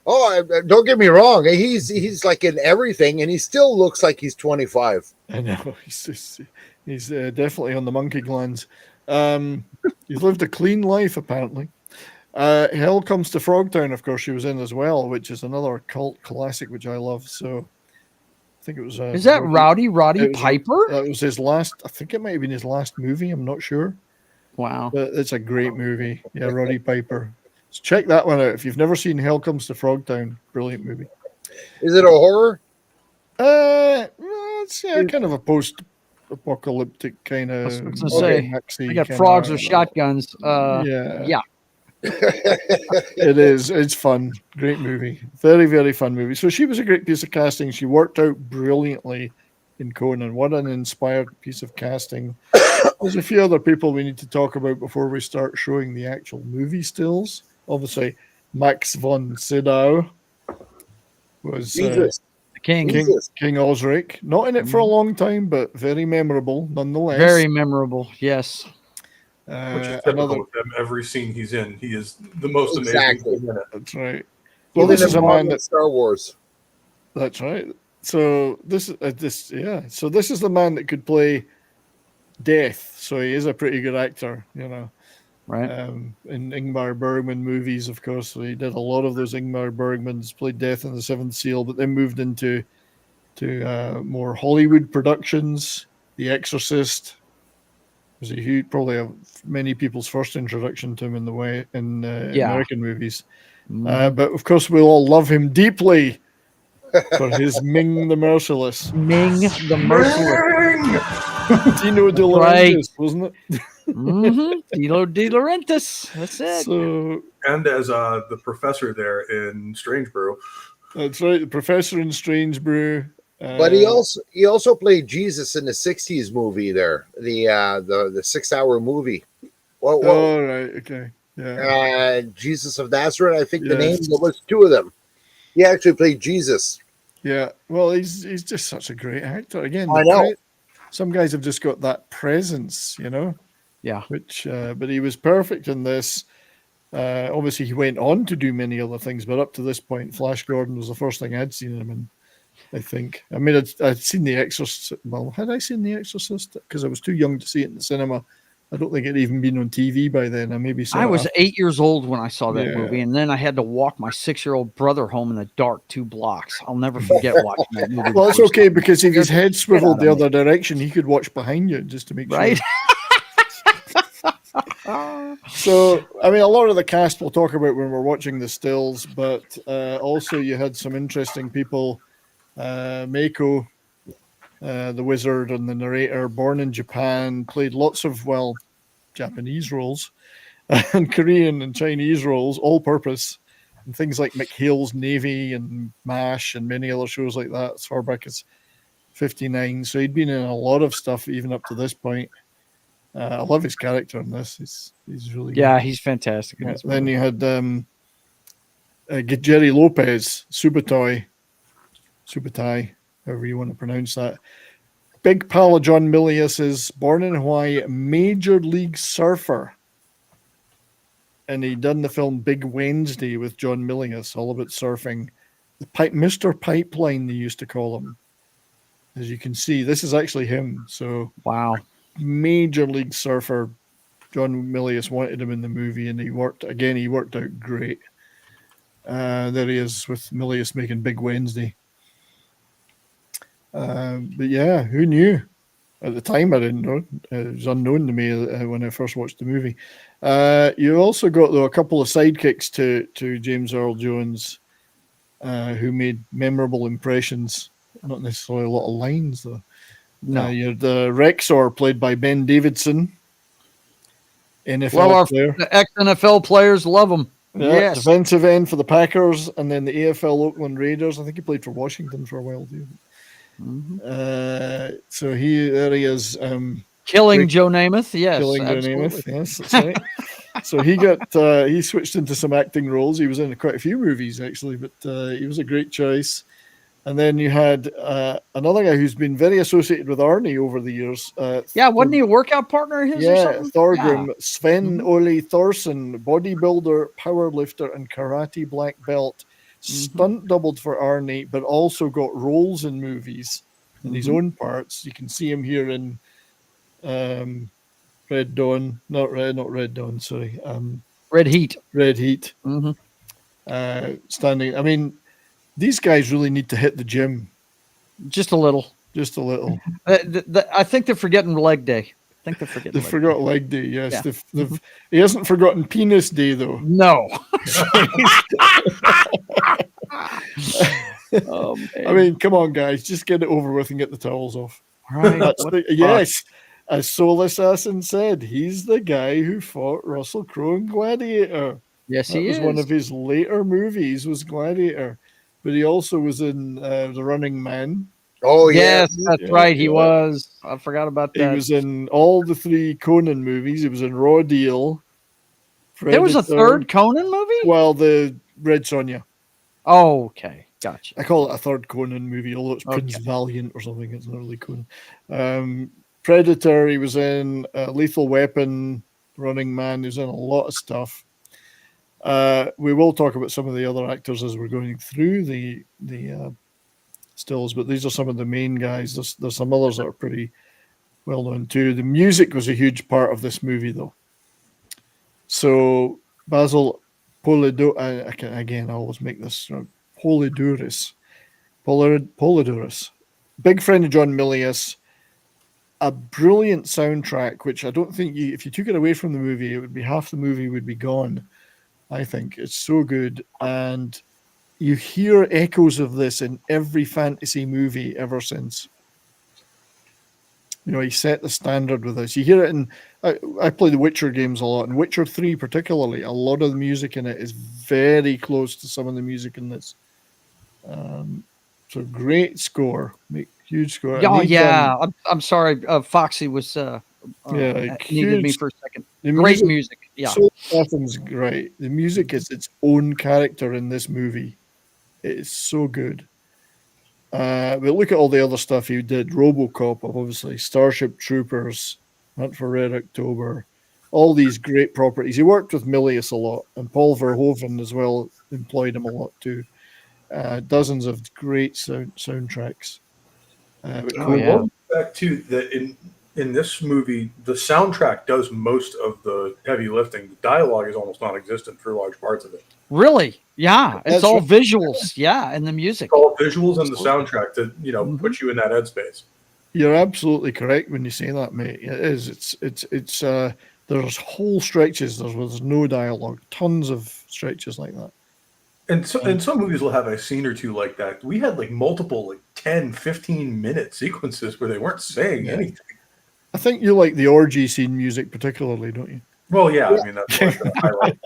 Oh, don't get me wrong. He's like in everything, and he still looks like he's 25. I know he's definitely on the monkey glands. He's lived a clean life, apparently. Hell Comes to Frogtown, of course, she was in as well, which is another cult classic, which I love. So I think it was. Is that Roddy Piper? It was his last. I think it might have been his last movie. I'm not sure. Wow, but it's a great movie. Yeah, Roddy Piper. So check that one out if you've never seen Hell Comes to Frogtown. Brilliant movie. Is it a horror? It's kind of a post-apocalyptic kind of. I was gonna say, they got frogs with shotguns. Yeah. It is. It's fun. Great movie. Very, very fun movie. So she was a great piece of casting. She worked out brilliantly in Conan. What an inspired piece of casting. There's a few other people we need to talk about before we start showing the actual movie stills. Obviously, Max von Sydow was King Osric. Not in it for a long time, but very memorable nonetheless. Very memorable, yes. Which is typical of him. Every scene he's in, he is the most amazing thing in it. That's right. Well, this is a man that Star Wars. That's right. So this is So this is the man that could play Death. So he is a pretty good actor, you know. Right. In Ingmar Bergman movies, of course. So he did a lot of those Ingmar Bergmans, played Death in the Seventh Seal, but then moved into more Hollywood productions. The Exorcist was a huge, probably many people's first introduction to him in the way in American movies. But of course, we'll all love him deeply for his Ming the Merciless. Ming the Merciless. Dino De Laurentiis, wasn't it? Dino De Laurentiis. That's it. So, and as the professor there in Strange Brew. That's right, the professor in Strange Brew. But he also played Jesus in the 60s movie there, the 6-hour movie. Whoa. Oh, right, okay. Yeah. Jesus of Nazareth, I think the name was 2 of them. He actually played Jesus. Yeah, well, he's just such a great actor. Again, I know. Some guys have just got that presence, you know. Yeah. Which, but he was perfect in this. Obviously, he went on to do many other things, but up to this point, Flash Gordon was the first thing I'd seen him in. I think. I mean, I'd seen The Exorcist. Well, had I seen The Exorcist? Because I was too young to see it in the cinema. I don't think it'd even been on TV by then. I was 8 years old when I saw that movie, and then I had to walk my 6-year-old brother home in the dark 2 blocks. I'll never forget watching that movie. Well, it's okay because if his head swiveled the other direction, he could watch behind you just to make sure. Right. So, I mean, a lot of the cast we'll talk about when we're watching the stills, but also you had some interesting people. Mako, the wizard and the narrator, born in Japan, played lots of, Japanese roles and Korean and Chinese roles, all purpose, and things like McHale's Navy and MASH and many other shows like that as far back as 59. So he'd been in a lot of stuff even up to this point. I love his character in this. He's really good. He's fantastic. Then you had Jerry Lopez, Subotai, however you want to pronounce that. Big pal of John Milius is born in Hawaii, Major League Surfer. And he done the film Big Wednesday with John Milius, all about surfing. Mr. Pipeline, they used to call him. As you can see, this is actually him. So wow, Major League Surfer. John Milius wanted him in the movie, and he worked out great. There he is with Milius making Big Wednesday. But yeah, who knew? At the time, I didn't know. It was unknown to me when I first watched the movie. You also got, though, a couple of sidekicks to James Earl Jones, who made memorable impressions. Not necessarily a lot of lines, though. No. You had Rexor, played by Ben Davidson. NFL Well, our player. ex-NFL players love him. Yeah, Yes. defensive end for the Packers, and then the AFL Oakland Raiders. I think he played for Washington for a while too. So there he is. Killing Joe Namath. Yes, killing Joe absolutely. Namath. Yes, that's right. So he switched into some acting roles. He was in quite a few movies actually, but he was a great choice. And then you had another guy who's been very associated with Arnie over the years. Wasn't he a workout partner of his or Yeah, something? Thorgrim, Yeah. Sven Ole Thorson, bodybuilder, powerlifter, and karate black belt. Stunt doubled for Arnie, but also got roles in movies in his own parts. You can see him here in Red Dawn, not Red Dawn, sorry. Red Heat. Red Heat. Mm-hmm. I mean, these guys really need to hit the gym. Just a little. Just a little. I think they're forgetting leg day. They forgot leg day, yes. Yeah. He hasn't forgotten penis day, though. No. Oh, man. I mean, come on, guys. Just get it over with and get the towels off. Right. Yes. As Soul Assassin said, he's the guy who fought Russell Crowe in Gladiator. Yes, that was one of his later movies, was Gladiator. But he also was in The Running Man. Oh, yeah. Yes, that's right. He was. I forgot about that. He was in all the 3 Conan movies. He was in Raw Deal. There was a third Conan movie? Well, the Red Sonja. Oh, okay. Gotcha. I call it a third Conan movie, although it's Prince Valiant or something. It's not really Conan. Predator, he was in Lethal Weapon, Running Man. He was in a lot of stuff. We will talk about some of the other actors as we're going through the stills, but these are some of the main guys. There's some others that are pretty well known too. The music was a huge part of this movie, though. So Basil Poledouris, I always make this Poledouris, big friend of John Milius. A brilliant soundtrack, which I don't think if you took it away from the movie, it would be half the movie would be gone. I think it's so good, and you hear echoes of this in every fantasy movie ever since. You know, he set the standard with this. You hear it in. I play the Witcher games a lot, and Witcher 3 particularly. A lot of the music in it is very close to some of the music in this. So great score, huge score. Oh yeah, I'm sorry. Foxy was needed me for a second. Great music. Yeah, Soul Assassin's great. The music is its own character in this movie. It is so good. But look at all the other stuff he did. RoboCop, obviously, Starship Troopers, Hunt for Red October, all these great properties. He worked with Milius a lot, and Paul Verhoeven as well employed him a lot too. Dozens of great soundtracks. Back to that in this movie, the soundtrack does most of the heavy lifting. The dialogue is almost non-existent for large parts of it. Really? Yeah, it's all visuals. Yeah, and the music. It's all visuals and the soundtrack to put you in that headspace. You're absolutely correct when you say that, mate. It is. It's there's whole stretches. There's no dialogue. Tons of stretches like that. And some movies will have a scene or two like that. We had like multiple 10, 15-minute sequences where they weren't saying anything. I think you like the orgy scene music particularly, don't you? Well, yeah. I mean, that's what the highlight.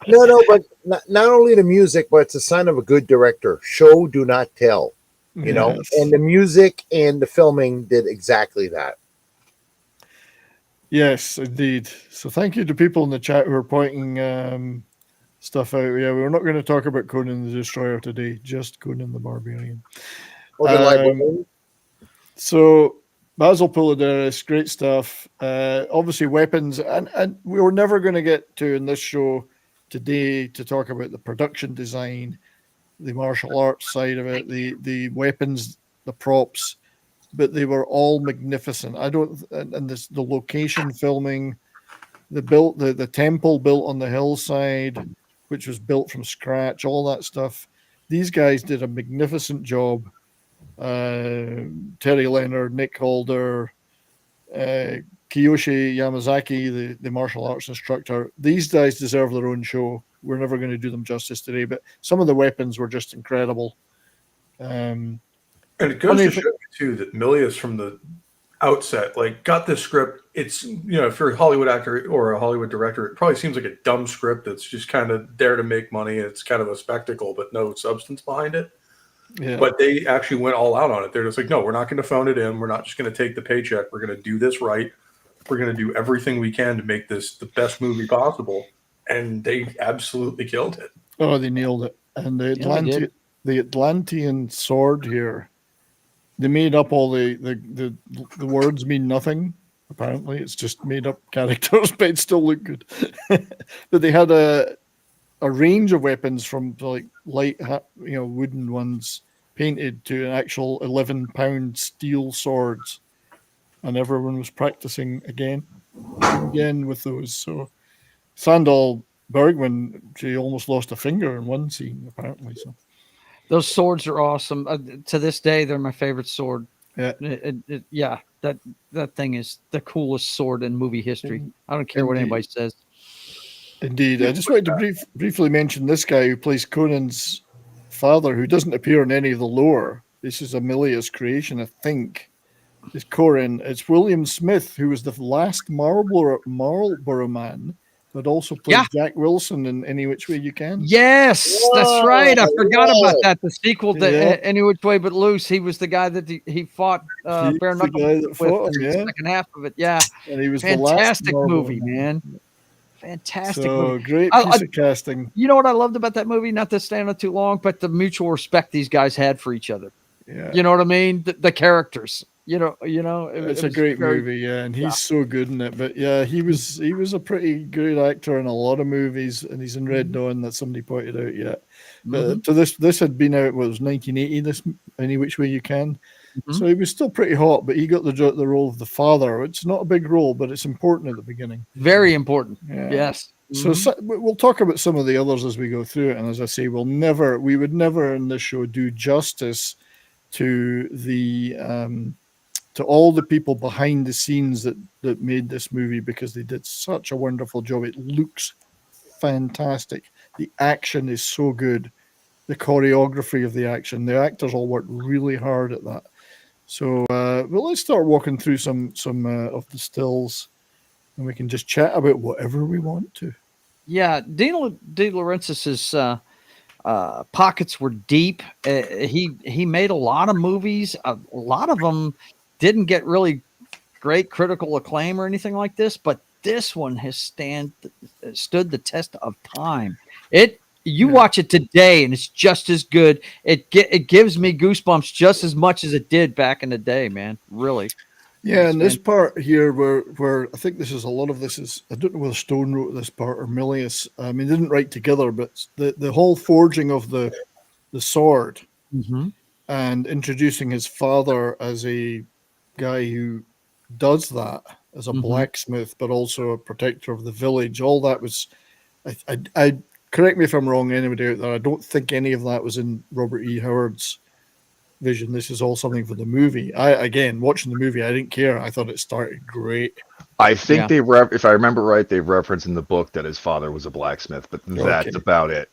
No, but not only the music, but it's a sign of a good director. Show, do not tell. You know, and the music and the filming did exactly that. Yes, indeed. So thank you to people in the chat who are pointing stuff out. Yeah, we're not going to talk about Conan the Destroyer today, just Conan the Barbarian. So Basil Poledouris, great stuff. Obviously weapons, and we were never going to get to in this show today to talk about the production design, the martial arts side of it, the weapons, the props, but they were all magnificent. The location filming, the temple built on the hillside, which was built from scratch, all that stuff. These guys did a magnificent job. Terry Leonard, Nick Holder, Kiyoshi Yamazaki, the martial arts instructor. These guys deserve their own show. We're never going to do them justice today, but some of the weapons were just incredible. And it goes to show you too that Milius from the outset got this script. It's, if you're a Hollywood actor or a Hollywood director, it probably seems like a dumb script that's just kind of there to make money. It's kind of a spectacle, but no substance behind it. Yeah. But they actually went all out on it. They're just like, no, we're not going to phone it in. We're not just going to take the paycheck. We're going to do this right. We're going to do everything we can to make this the best movie possible. And they absolutely killed it. Oh, they nailed it. And the Atlantean sword here, they made up all the words mean nothing. Apparently, it's just made up characters, but it still look good. But they had a range of weapons from light, wooden ones painted to an actual 11-pound steel swords, and everyone was practicing again with those. So Sandal Bergman, she almost lost a finger in one scene, apparently. So those swords are awesome. To this day, they're my favorite sword. Yeah, that thing is the coolest sword in movie history. I don't care what anybody says. Indeed. I just wanted to briefly mention this guy who plays Conan's father, who doesn't appear in any of the lore. This is a Milius creation, I think. It's Corin. It's William Smith, who was the last Marlborough man, but also played Jack Wilson in Any Which Way You Can. Yes, that's right. I forgot about that. The sequel to Any Which Way But Loose. He was the guy that he fought bare knuckle with the second half of it. Yeah, and he was fantastic movie, man. Fantastic movie. Great piece of casting. You know what I loved about that movie? Not to stand on too long, but the mutual respect these guys had for each other. Yeah, you know what I mean. The characters. It's a great movie, and he's so good in it. But yeah, he was a pretty good actor in a lot of movies, and he's in Red Dawn that somebody pointed out. Yeah, but to this had been out. What was 1980? This Any Which Way You Can. So he was still pretty hot, but he got the role of the father. It's not a big role, but it's important at the beginning. Very important. Yeah. Yes. So we'll talk about some of the others as we go through it. And as I say, we would never in this show do justice to to all the people behind the scenes that made this movie, because they did such a wonderful job. It looks fantastic. The action is so good. The choreography of the action, the actors all worked really hard at that. So, let's start walking through some of the stills, and we can just chat about whatever we want to. Yeah, De Laurentiis's pockets were deep. He made a lot of movies. A lot of them didn't get really great critical acclaim or anything like this, but this one has stood the test of time. You watch it today, and it's just as good. It gives me goosebumps just as much as it did back in the day, man. Really. Yeah, and this part here, where I think this is a lot of this is, I don't know whether Stone wrote this part or Milius. I mean, they didn't write together, but the whole forging of the sword and introducing his father as a guy who does that as a blacksmith, but also a protector of the village. All that was, I correct me if I'm wrong, anybody out there, I don't think any of that was in Robert E. Howard's vision. This is all something for the movie. Again, watching the movie, I didn't care. I thought it started great. I think if I remember right, they reference in the book that his father was a blacksmith, but that's about it.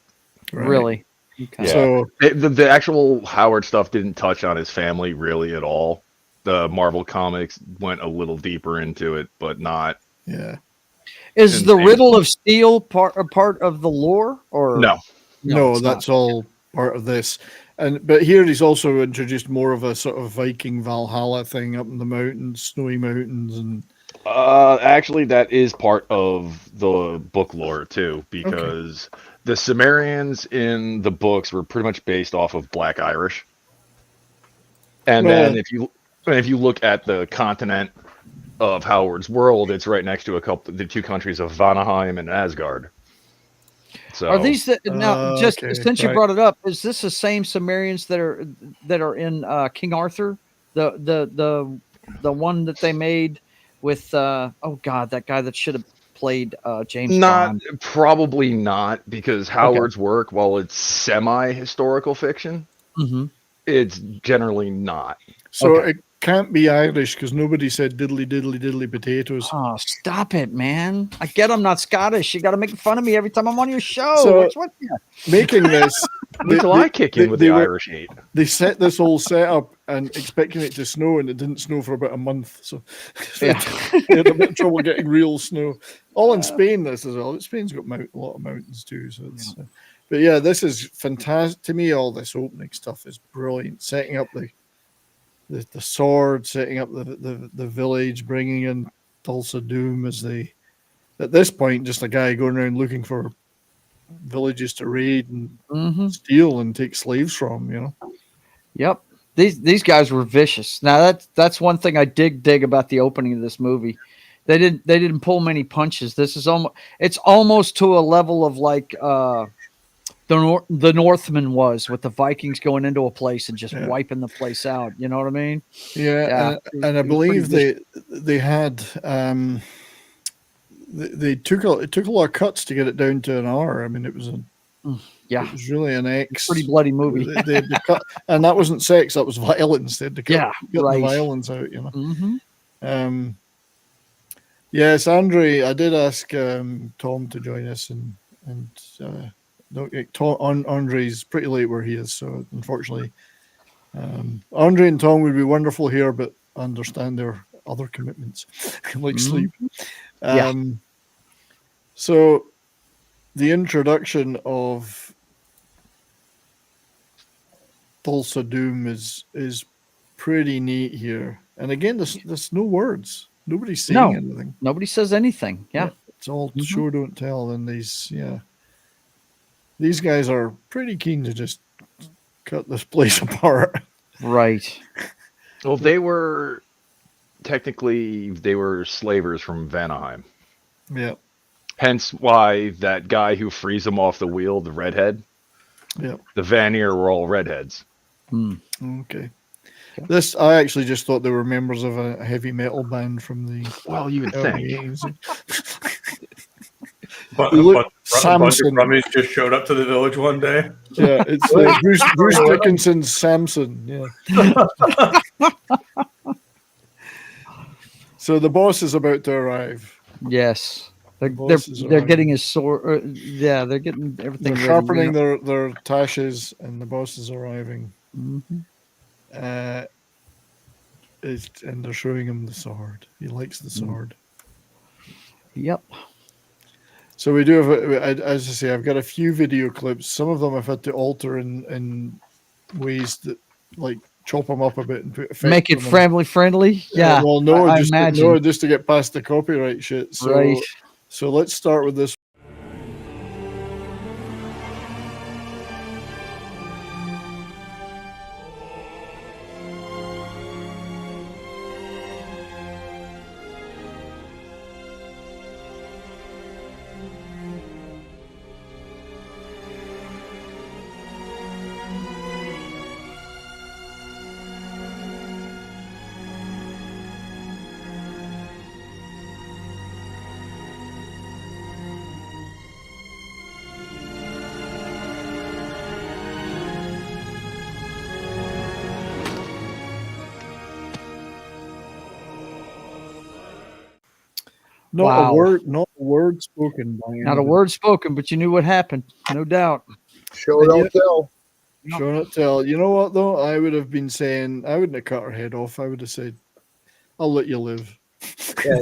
Right. Really? Okay. Yeah. So the actual Howard stuff didn't touch on his family really at all. The Marvel comics went a little deeper into it, but not. Yeah. Is the Riddle of Steel part of the lore, or no? That's all part of this. But here he's also introduced more of a sort of Viking Valhalla thing up in the mountains, snowy mountains, and. Actually, that is part of the book lore too, because the Sumerians in the books were pretty much based off of Black Irish, and then if you look at the continent of Howard's world, it's right next to the two countries of Vanaheim and Asgard. So Are these now? Just Okay, since you right. brought it up, is this the same Sumerians that are in King Arthur? The one that they made with oh god, that guy that should have played James not Bond. probably not, because Howard's work, while it's semi-historical fiction, it's generally not. So it can't be Irish because nobody said diddly diddly diddly potatoes. Oh, stop it, man! I get I'm not Scottish. You got to make fun of me every time I'm on your show. So- What's with you? Making this, Wait till I kick in with the Irish hate. They set this whole setup and expecting it to snow, and it didn't snow for about a month. So they had a bit of trouble getting real snow. All in Spain, this as well. Spain's got a lot of mountains too. So it's, but yeah, this is fantastic to me. All this opening stuff is brilliant. Setting up the sword, setting up the village, bringing in Thulsa Doom as at this point just a guy going around looking for villages to raid and steal and take slaves from, you know. Yep. These guys were vicious. Now that's one thing I dig about the opening of this movie. They didn't pull many punches. This is almost to a level of like the Northman was with the Vikings going into a place and just wiping the place out. You know what I mean? Yeah. And I believe they had it took a lot of cuts to get it down to an hour. I mean, it was it was really an pretty bloody movie. They had to cut, and that wasn't sex; that was violence. They had to cut, get the violence out, you know. Yes, Andre, I did ask Tom to join us, and Andre's pretty late where he is, so unfortunately, Andre and Tom would be wonderful here, but I understand their other commitments, like sleep. So the introduction of Thulsa Doom is pretty neat here, and again, there's no words. Nobody's saying anything. Nobody says anything. Yeah, it's all show don't tell. And these guys are pretty keen to just cut this place apart. Right. Well, technically they were slavers from Vanaheim. Yeah. Hence why that guy who frees them off the wheel, the redhead. Yeah. The Vanir were all redheads. Okay. This, I actually just thought they were members of a heavy metal band from the. Well, you would think. But a bunch of rummies just showed up to the village one day. Yeah, it's Bruce Dickinson's Samson. Yeah. So the boss is about to arrive. Yes. They're getting his sword. They're getting everything. They're sharpening their tashes, and the boss is arriving. And they're showing him the sword. He likes the sword. Yep. So we do have, as I say, I've got a few video clips. Some of them I've had to alter in ways that, like, chop them up a bit and put effects. Make it family friendly. Yeah. Well, no, I just to get past the copyright shit. So, right. So let's start with this. Not a word spoken. Not a word spoken, but you knew what happened, no doubt. Show don't tell. Show don't tell. You know what though? I would have been saying I wouldn't have cut her head off. I would have said, "I'll let you live." Yeah,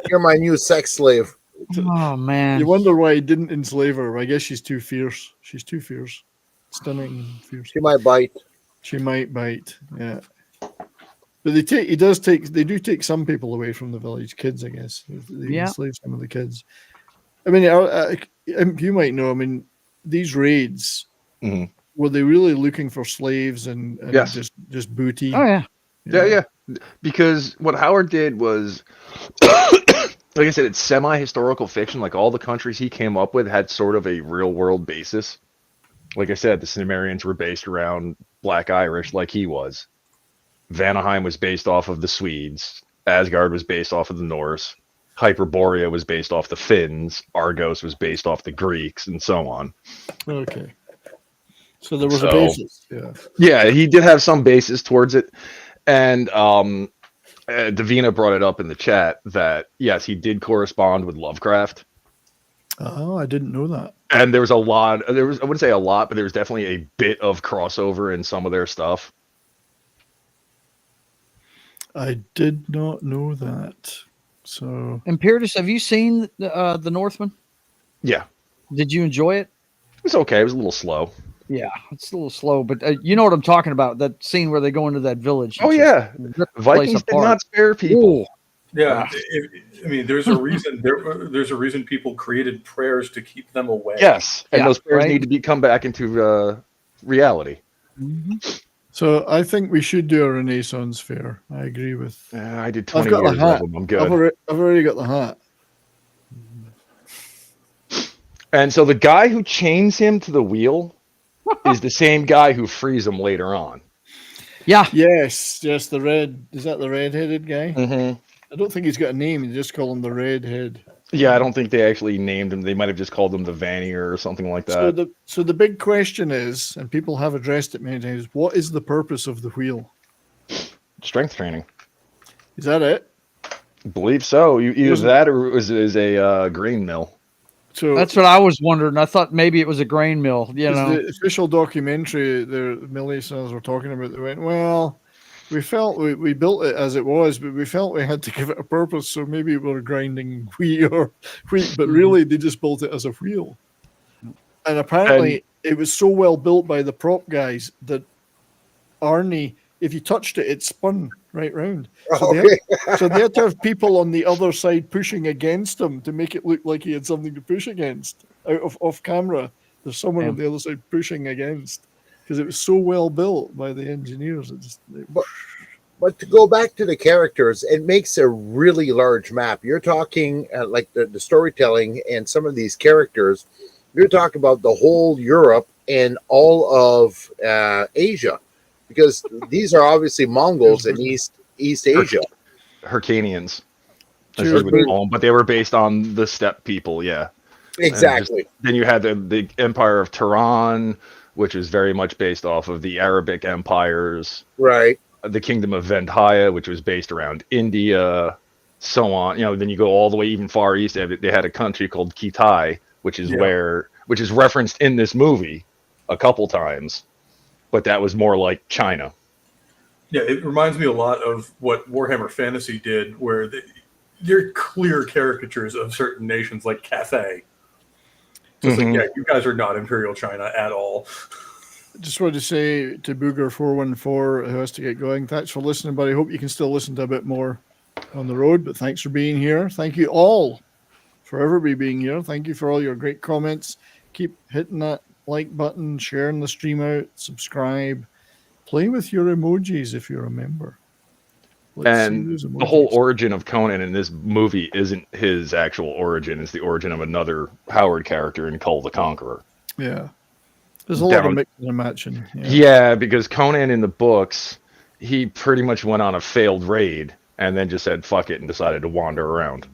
you're my new sex slave. Oh man! You wonder why he didn't enslave her. I guess she's too fierce. She's too fierce, stunning and fierce. She might bite. She might bite. Yeah. But they do take some people away from the village, kids, I guess. They enslave some of the kids. I mean, you might know, I mean, these raids, were they really looking for slaves and just booty? Oh, yeah. Yeah. Because what Howard did was like I said, it's semi-historical fiction. Like all the countries he came up with had sort of a real-world basis. Like I said, the Cimmerians were based around Black Irish, like he was. Vanaheim was based off of the Swedes. Asgard was based off of the Norse. Hyperborea was based off the Finns. Argos was based off the Greeks, and so on. Okay. So there was a basis. Yeah. Yeah, he did have some basis towards it. And Davina brought it up in the chat that, yes, he did correspond with Lovecraft. Oh, I didn't know that. And there was a lot, I wouldn't say a lot, but there was definitely a bit of crossover in some of their stuff. I did not know that. So, Imperius, have you seen the Northman? Yeah. Did you enjoy it? It was okay. It was a little slow. Yeah, it's a little slow, but you know what I'm talking about. That scene where they go into that village. Oh, yeah. Vikings did not spare people. Ooh. Yeah, I mean, there's a reason. There's a reason people created prayers to keep them away. Yes, and those prayers need to come back into reality. Mm-hmm. So I think we should do a Renaissance fair. I agree with. I did 20 I've got years the hat. of them. I'm good. I've already got the hat. And so the guy who chains him to the wheel is the same guy who frees him later on. Yeah. Yes. The red. Is that the red-headed guy? Mm-hmm. I don't think he's got a name. They just call him the Redhead. Yeah, I don't think they actually named him. They might have just called him the Vannier or something like that. So the big question is, and people have addressed it many times, what is the purpose of the wheel? Strength training. Is that it? I believe so. Either that or it is a grain mill. So that's what I was wondering. I thought maybe it was a grain mill. You know, the official documentary the Milius and us were talking about, they went, well, we felt we built it as it was, but we felt we had to give it a purpose. So maybe we're grinding wheat, but really they just built it as a wheel. And apparently it was so well built by the prop guys that Arnie, if you touched it, it spun right round. So, they had to have people on the other side pushing against him to make it look like he had something to push against. Off camera, there's someone on the other side pushing against. Because it was so well built by the engineers. But to go back to the characters, it makes a really large map. You're talking like the storytelling and some of these characters. You're talking about the whole Europe and all of Asia, because these are obviously Mongols in East Asia. Hyrcanians, but they were based on the steppe people. Yeah, exactly. Then you had the Empire of Tehran, which is very much based off of the Arabic empires. Right. The Kingdom of Vendhaya, which was based around India, so on. Then you go all the way even far east. They had a country called Kitai, which is which is referenced in this movie a couple times, but that was more like China. Yeah, it reminds me a lot of what Warhammer Fantasy did, where they're clear caricatures of certain nations, like Cathay. So it's like, yeah, you guys are not Imperial China at all. I just wanted to say to Booger414, who has to get going, thanks for listening, buddy. Hope you can still listen to a bit more on the road, but thanks for being here. Thank you all for everybody being here. Thank you for all your great comments. Keep hitting that like button, sharing the stream out, subscribe, play with your emojis if you're a member. And the whole origin of Conan in this movie isn't his actual origin. It's the origin of another Howard character in Kull the Conqueror. Yeah. There's a lot of mixing and matching. Yeah, because Conan in the books, he pretty much went on a failed raid and then just said, fuck it, and decided to wander around.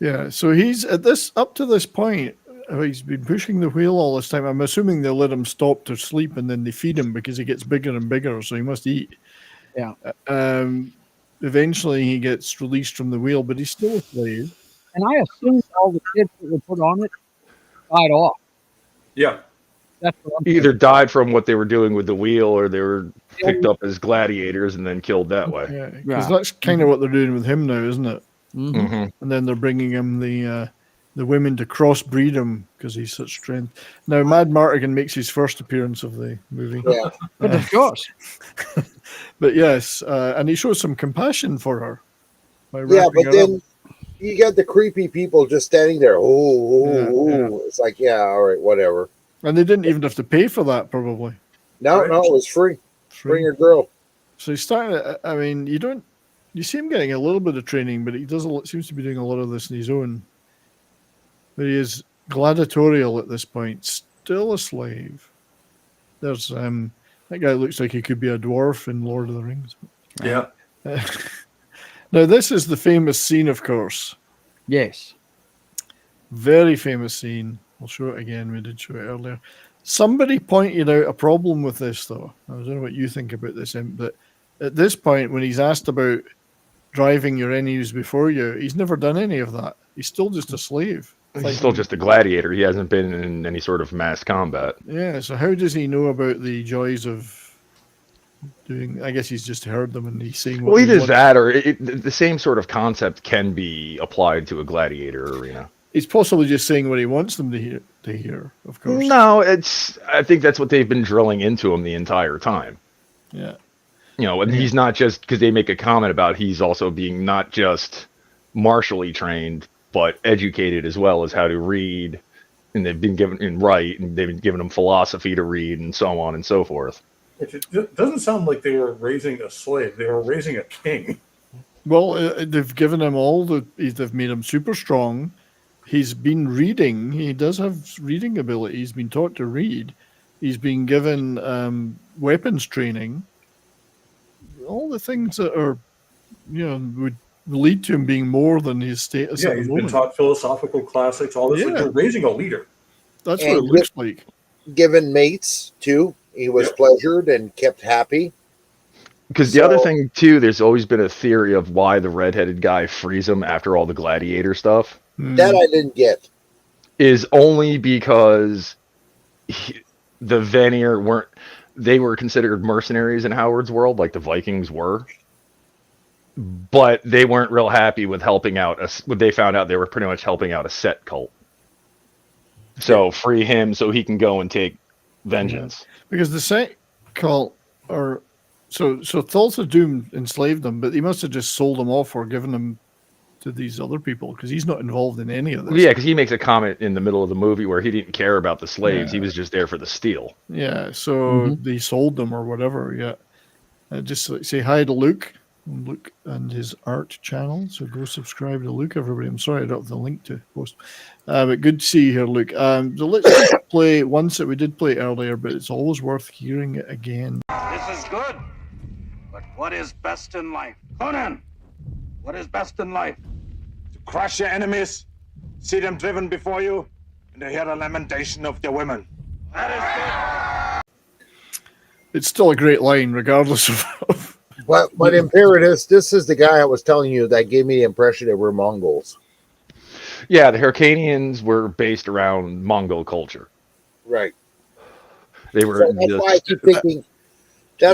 Yeah, so he's up to this point, he's been pushing the wheel all this time. I'm assuming they'll let him stop to sleep and then they feed him because he gets bigger and bigger, so he must eat. Yeah. Eventually he gets released from the wheel, but he's still a slave. And I assume all the kids that were put on it died off. Yeah. That's what Either died from what they were doing with the wheel or they were picked up as gladiators and then killed that way. Yeah, because that's kind of what they're doing with him now, isn't it? Mm-hmm. And then they're bringing him the women to crossbreed him because he's such strength. Now, Mad Martigan makes his first appearance of the movie. Yeah. But of course. But yes, and he shows some compassion for her. Yeah, but then you got the creepy people just standing there. Oh. It's like, yeah, all right, whatever. And they didn't even have to pay for that, probably. No, it was free. Bring your girl. So he's starting to, I mean, you don't You see him getting a little bit of training, but he seems to be doing a lot of this on his own. But he is gladiatorial at this point, still a slave. There's that guy looks like he could be a dwarf in Lord of the Rings. Yeah. Now, this is the famous scene, of course. Yes. Very famous scene. I'll show it again. We did show it earlier. Somebody pointed out a problem with this, though. I don't know what you think about this, but at this point, when he's asked about driving your enemies before you, he's never done any of that. He's still just a slave. He's still just a gladiator. He hasn't been in any sort of mass combat. Yeah, so how does he know about the joys of doing? I guess he's just heard them and he's saying. Well, either that or the same sort of concept can be applied to a gladiator arena. He's possibly just saying what he wants them to hear, of course. No, I think that's what they've been drilling into him the entire time. Yeah. And he's not just, because they make a comment about he's also being not just martially trained, but educated as well as how to read, and they've been given and write, and they've been giving him philosophy to read, and so on and so forth. It doesn't sound like they are raising a slave; they are raising a king. Well, they've given him they've made him super strong. He's been reading. He does have reading ability. He's been taught to read. He's been given weapons training. All the things that are, would lead to him being more than his status. Yeah, he's been taught philosophical classics. All this, like they're raising a leader. That's what it looks like. Given mates too, he was pleasured and kept happy. Because the other thing too, there's always been a theory of why the redheaded guy frees him after all the gladiator stuff. That I didn't get. Is only because the Vanir were considered mercenaries in Howard's world, like the Vikings were. But they weren't real happy with helping out. They found out they were pretty much helping out a set cult. So free him so he can go and take vengeance. Because the set cult so Thulsa Doom enslaved them, but he must have just sold them off or given them to these other people because he's not involved in any of this. Yeah, because he makes a comment in the middle of the movie where he didn't care about the slaves. He was just there for the steel. Yeah, so they sold them or whatever. Yeah. Just say hi to Luke and his art channel. So go subscribe to Luke, everybody. I'm sorry I don't have the link to post. But good to see you here, Luke. So let's just play once that we did play earlier, but it's always worth hearing it again. This is good. But what is best in life? Conan! What is best in life? To crush your enemies, see them driven before you, and to hear the lamentation of their women. That is good. It's still a great line, regardless of. But Imperatus, this is the guy I was telling you that gave me the impression they were Mongols. Yeah, the Hyrcanians were based around Mongol culture. Right. They were. So that's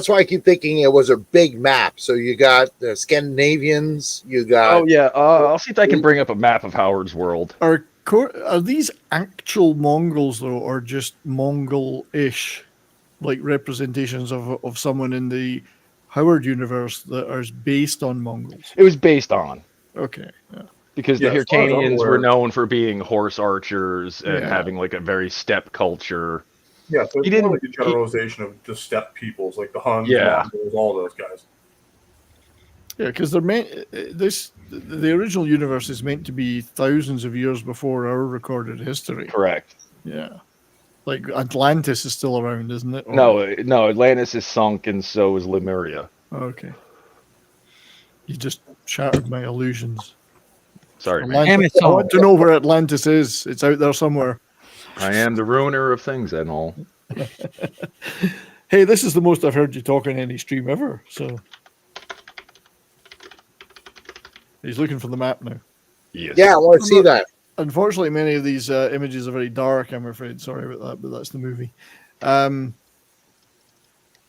why I keep thinking it was a big map. So you got the Scandinavians, you got. Oh yeah, I'll see if I can bring up a map of Howard's world. Are these actual Mongols though, or just Mongol-ish, like representations of someone in the Howard universe that are based on Mongols? It was based on. Okay. Yeah. Because the Hyrcanians were known for being horse archers and having like a very steppe culture. Yeah, so it's more like a generalization of the steppe peoples, like the Huns, Mongols, all those guys. Yeah, because they're the original universe is meant to be thousands of years before our recorded history. Correct. Yeah. Like Atlantis is still around, isn't it? No, Atlantis is sunk and so is Lemuria. Okay. You just shattered my illusions. Sorry, Atlantis, I want to know where Atlantis is. It's out there somewhere. I am the ruiner of things and all. Hey, this is the most I've heard you talk on any stream ever. So he's looking for the map now. Yes. Yeah, I want to see that. Unfortunately, many of these images are very dark, I'm afraid. Sorry about that, but that's the movie.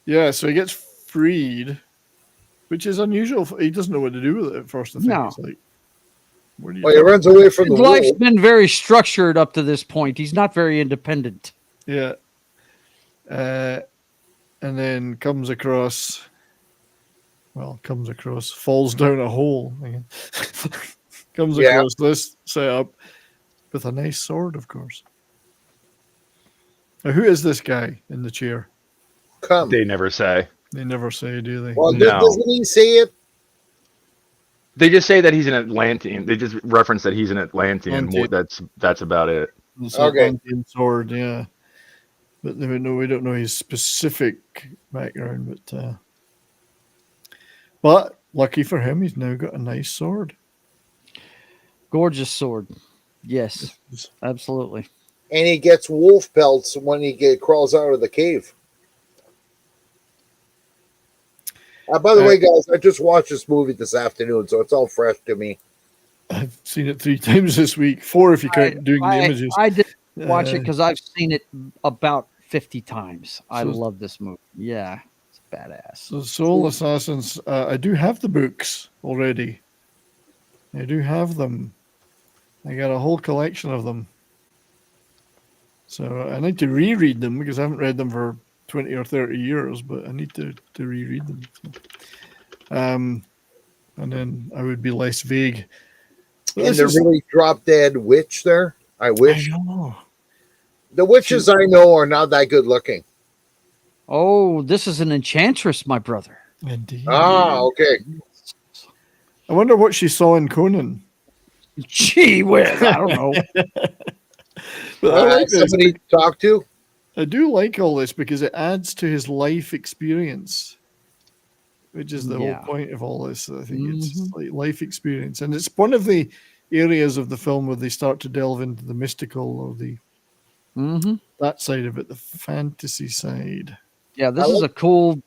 Yeah, so he gets freed, which is unusual. He doesn't know what to do with it at first. I think it's like, he runs away from the His life's been very structured up to this point. He's not very independent. Yeah. And then falls down a hole. Comes across this setup with a nice sword, of course. Now, who is this guy in the chair? Come. They never say. They never say, do they? Well, doesn't he say it? They just say that he's an Atlantean. They just reference that he's an Atlantean. More, Atlantean. that's about it. It's Okay. Atlantean sword, yeah. But we don't know his specific background. But lucky for him, he's now got a nice sword. Gorgeous sword. Yes, absolutely. And he gets wolf pelts when he crawls out of the cave. By the way, guys, I just watched this movie this afternoon, so it's all fresh to me. I've seen it 3 times this week, 4 if you count doing the images. I did watch it because I've seen it about 50 times. I So- love this movie. Yeah, it's badass. So Soul Assassins, I do have the books already. I do have them. I got a whole collection of them. So I need to reread them because I haven't read them for 20 or 30 years, but I need to reread them. And then I would be less vague. But And this the is- really drop dead witch there. I wish. I know. The witches I know are not that good looking. Oh, this is an enchantress, my brother. Indeed. Ah, okay. I wonder what she saw in Conan. Gee whiz, I don't know. But I like this. Somebody to talk to? I do like all this because it adds to his life experience, which is the whole Yeah. point of all this. I think it's like life experience, and it's one of the areas of the film where they start to delve into the mystical or the that side of it, the fantasy side. Yeah, this is a cool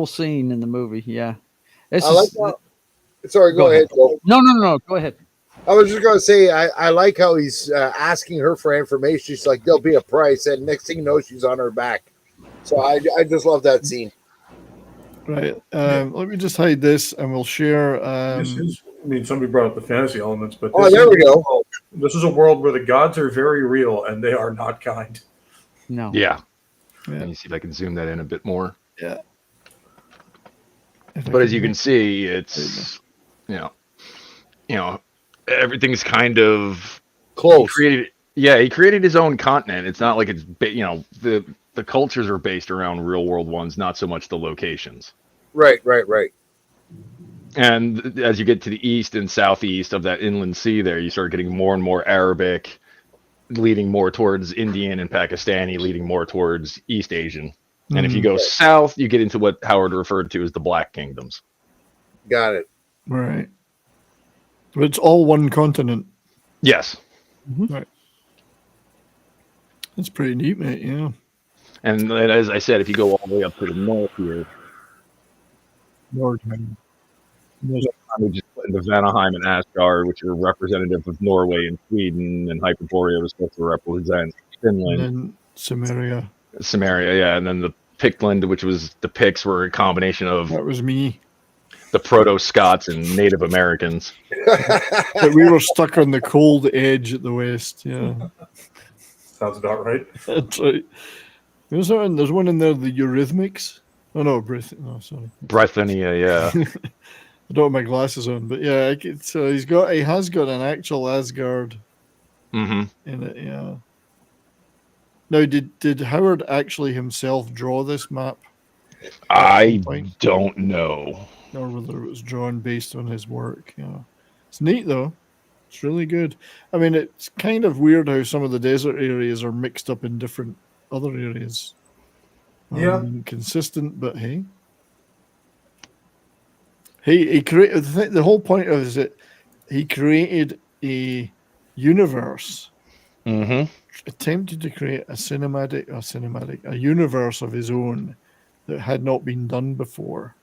scene in the movie. Yeah. This I like is, how, sorry, go ahead. Joe. No. Go ahead. I was just going to say, I like how he's asking her for information. She's like, there'll be a price. And next thing you know, she's on her back. So I just love that scene. Right. Let me just hide this and we'll share. This is, I mean, somebody brought up the fantasy elements, but Oh, there we go. This is a world where the gods are very real and they are not kind. No. Yeah. Yeah. Let me see if I can zoom that in a bit more. Yeah. But as you can see, it's you know, everything's kind of close. He created his own continent. It's not like it's the cultures are based around real world ones, not so much the locations. Right. And as you get to the east and southeast of that inland sea there, you start getting more and more Arabic, leading more towards Indian and Pakistani, leading more towards East Asian. And if you go south, you get into what Howard referred to as the Black Kingdoms. Got it. Right. But it's all one continent. Yes. Right. That's pretty neat, mate. Yeah. And then, as I said, if you go all the way up to the north here, Nordheim. we just put into Vanaheim and Asgard, which are representative of Norway and Sweden, and Hyperborea was supposed to represent Finland. And then Samaria. Samaria, yeah, and then the Pictland, which was the Picts, were a combination of That was me. the Proto-Scots and Native Americans. But we were stuck on the cold edge at the west. Yeah. Sounds about right. That's right. There's one in there, the Eurythmics. Oh no, sorry. Brethania, yeah. I don't have my glasses on, but yeah, so he has got an actual Asgard in it. Yeah. Now, did Howard actually himself draw this map? I don't know. Or whether it was drawn based on his work. Yeah. It's neat though. It's really good. I mean, it's kind of weird how some of the desert areas are mixed up in different other areas. Yeah. Consistent, but hey. He created the whole point of it is that he created a universe. Attempted to create a universe of his own that had not been done before,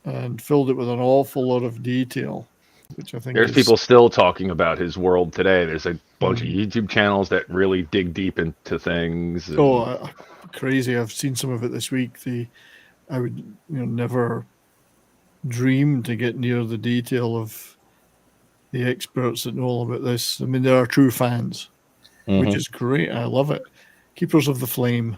and filled it with an awful lot of detail, which I think There's people still talking about his world today. There's a bunch of YouTube channels that really dig deep into things. and- Crazy! I've seen some of it this week. I would never dream to get near the detail of the experts that know all about this. I mean, there are true fans. Which is great. I love it. Keepers of the Flame.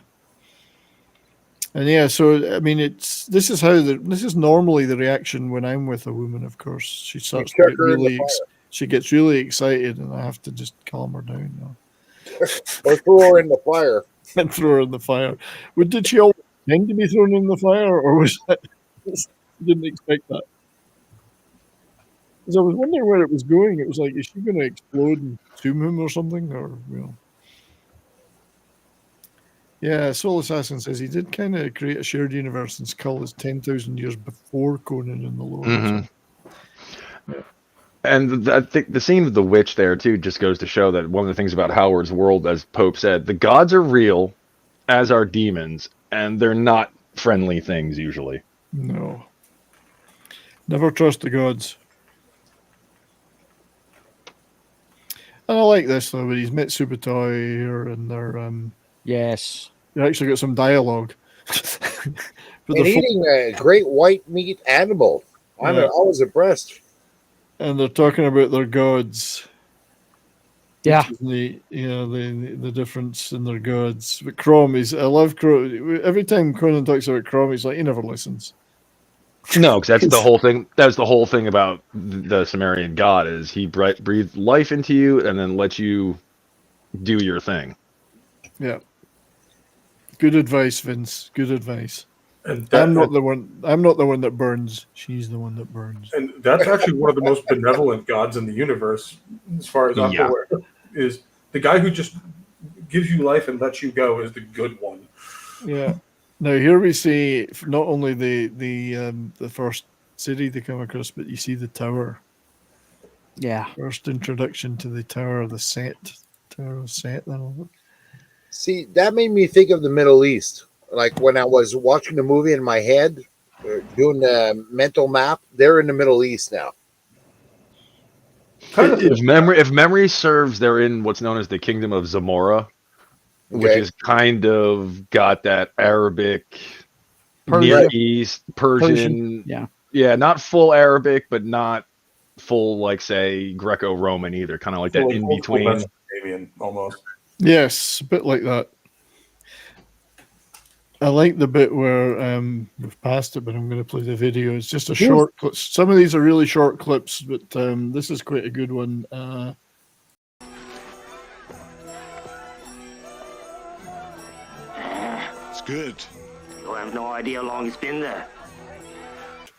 And yeah, so I mean, this is normally the reaction when I'm with a woman. Of course, she starts to get she gets really excited, and I have to just calm her down. Or throw her in the fire. And throw her in the fire. Did she always intend to be thrown in the fire, or was that? Didn't expect that. Because I was wondering where it was going. It was like, is she going to explode and consume him or something? Or, you know. Yeah, Soul Assassin says he did kind of create a shared universe, and Skull is 10,000 years before Conan in the lore. Mm-hmm. So, yeah. And I think the scene with the witch there, too, just goes to show that one of the things about Howard's world, as Pope said, the gods are real, as are demons, and they're not friendly things usually. No. Never trust the gods. And I like this, though, but he's met Subutai here, and they're... Yes. They actually got some dialogue. And eating a great white meat animal. I'm always impressed. And they're talking about their gods. Yeah. The difference in their gods. But Crom I love Crom. Every time Conan talks about Crom, he's like, he never listens. No, because that's the whole thing. That's the whole thing about the Sumerian god is he breathed life into you and then let you do your thing. Yeah. Good advice, Vince. Good advice. And I'm not the one that burns. She's the one that burns. And that's actually one of the most benevolent gods in the universe, as far as I'm aware. Is the guy who just gives you life and lets you go is the good one. Yeah. Now here we see not only the first city they come across, but you see the tower. Yeah. First introduction to the Tower of the Set. Tower of Set. See, that made me think of the Middle East. Like when I was watching the movie in my head, doing the mental map, they're in the Middle East now. If memory serves, they're in what's known as the Kingdom of Zamora, which is kind of got that Arabic, Near East, Persian. Yeah, not full Arabic, but not full, like, say, Greco-Roman either. Kind of like that in between. Almost. Yes, a bit like that. I like the bit where we've passed it, but I'm going to play the video. It's just a short clip. Some of these are really short clips, but this is quite a good one. It's good. You have no idea how long it's been there.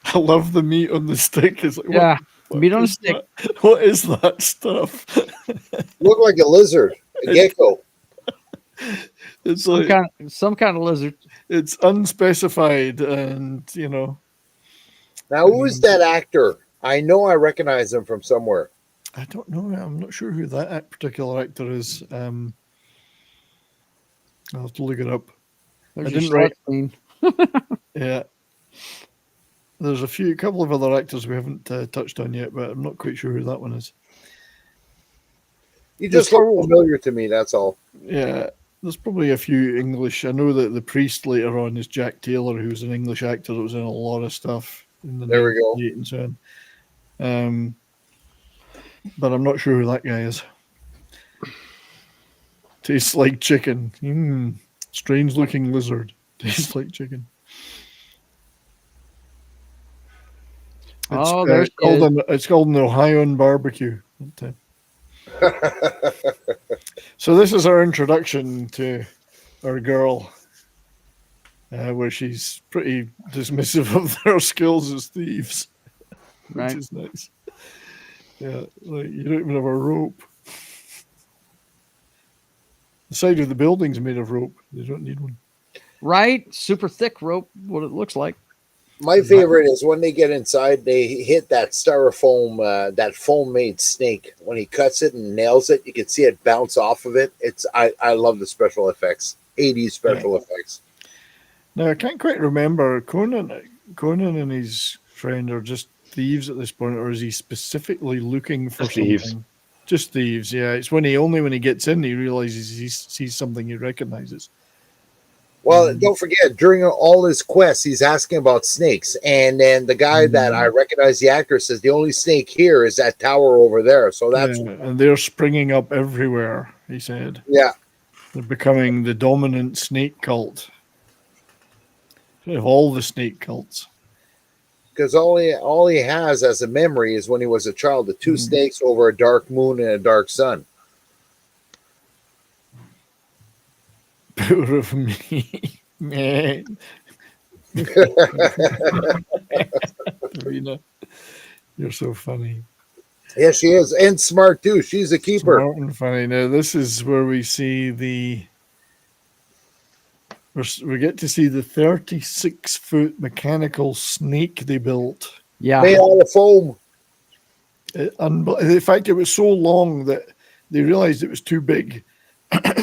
I love the meat on the stick. It's like, meat on a stick. What is that stuff? Look like a lizard, a gecko. It's some kind of lizard. It's unspecified, and Now, who is that actor? I know I recognize him from somewhere. I don't know. I'm not sure who that particular actor is. I'll have to look it up. I didn't write. Yeah. There's a couple of other actors we haven't touched on yet, but I'm not quite sure who that one is. You just look familiar to me, that's all. Yeah. There's probably a few English. I know that the priest later on is Jack Taylor, who's an English actor that was in a lot of stuff. There we go. And so on. But I'm not sure who that guy is. Tastes like chicken. Strange looking lizard. Tastes like chicken. It's called an Ohioan barbecue. So this is our introduction to our girl, where she's pretty dismissive of their skills as thieves, which is nice. Yeah, like you don't even have a rope. The side of the building's made of rope. They don't need one. Right, super thick rope. What it looks like. My favorite is when they get inside, they hit that styrofoam, that foam-made snake. When he cuts it and nails it, you can see it bounce off of it. I love the special effects, 80s special effects. Now, I can't quite remember. Conan and his friend are just thieves at this point, or is he specifically looking for something? Thieves. Just thieves, yeah. It's when he gets in, he realizes he sees something he recognizes. Well, don't forget, during all his quests, he's asking about snakes. And then the guy that I recognize, the actor, says the only snake here is that tower over there. So that's... and they're springing up everywhere, he said. Yeah. They're becoming the dominant snake cult. Of all the snake cults. Because all he has as a memory is when he was a child, the two snakes over a dark moon and a dark sun. Poor of me, man. Rena, you're so funny. Yeah, she is, and smart too. She's a keeper. Smart and funny. Now this is where we see we get to see the 36-foot mechanical snake they built. Yeah, made out of foam. In fact, it was so long that they realized it was too big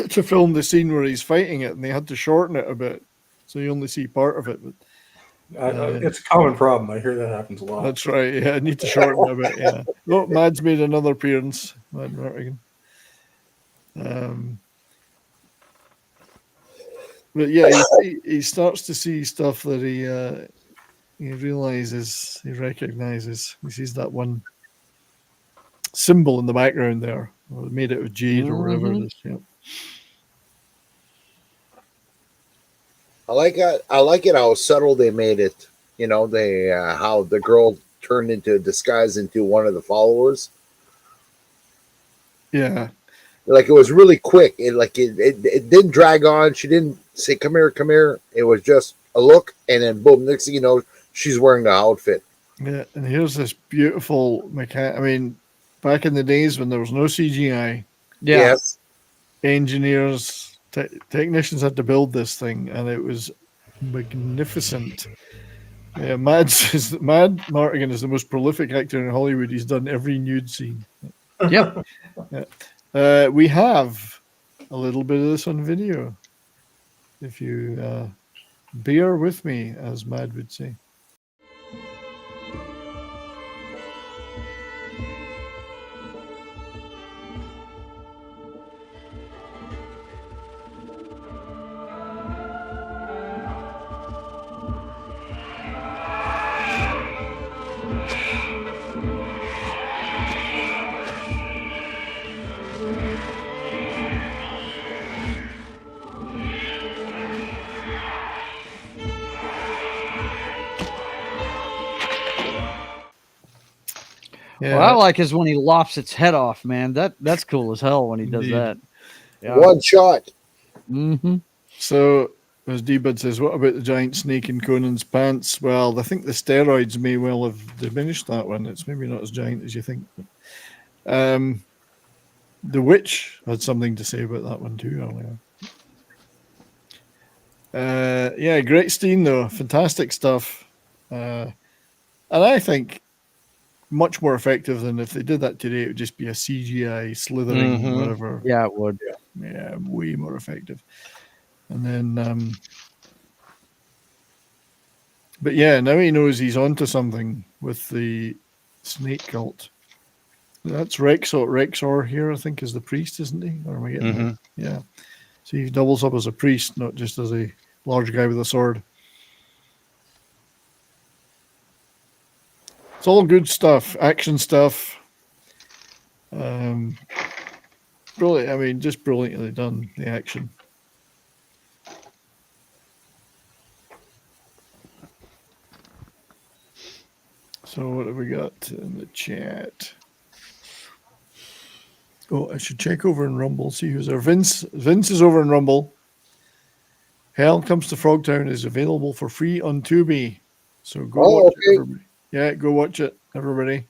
to film the scene where he's fighting it, and they had to shorten it a bit, so you only see part of it. But it's a common problem. I hear that happens a lot. that's right. Yeah, I need to shorten it a bit. Yeah. Look, Mad's made another appearance. Mad Martigan. But yeah, he starts to see stuff that he realizes, he recognizes. He sees that one symbol in the background there, made out of jade or whatever it is. Yeah. I like it how subtle they made it. You know, they how the girl turned into a disguise into one of the followers. Yeah. Like it was really quick. It didn't drag on. She didn't say, come here, come here. It was just a look, and then boom, next thing you know, she's wearing the outfit. Yeah, and here's this beautiful I mean, back in the days when there was no CGI, Yes. engineers, technicians had to build this thing, and it was magnificent. Yeah, Mad Martigan is the most prolific actor in Hollywood. He's done every nude scene. Yep. Yeah. We have a little bit of this on video. If you bear with me, as Mad would say. Yeah. What I like is when he lops its head off, man. That's cool as hell when he does that. Yeah. One shot. Mm-hmm. So, as D-Bud says, what about the giant snake in Conan's pants? Well, I think the steroids may well have diminished that one. It's maybe not as giant as you think. The Witch had something to say about that one too earlier. Yeah, great scene though. Fantastic stuff. And I think much more effective than if they did that today. It would just be a CGI slithering, whatever. Yeah, it would. Yeah, way more effective. And then, but yeah, now he knows he's onto something with the snake cult. That's Rexor here, I think, is the priest, isn't he? Or am I getting that? Yeah. So he doubles up as a priest, not just as a large guy with a sword. It's all good stuff, action stuff. Brilliant. I mean, just brilliantly done, the action. So what have we got in the chat? Oh, I should check over in Rumble, see who's there. Vince is over in Rumble. Hell Comes to Frogtown is available for free on Tubi. So go watch it, everybody. Yeah, go watch it, everybody.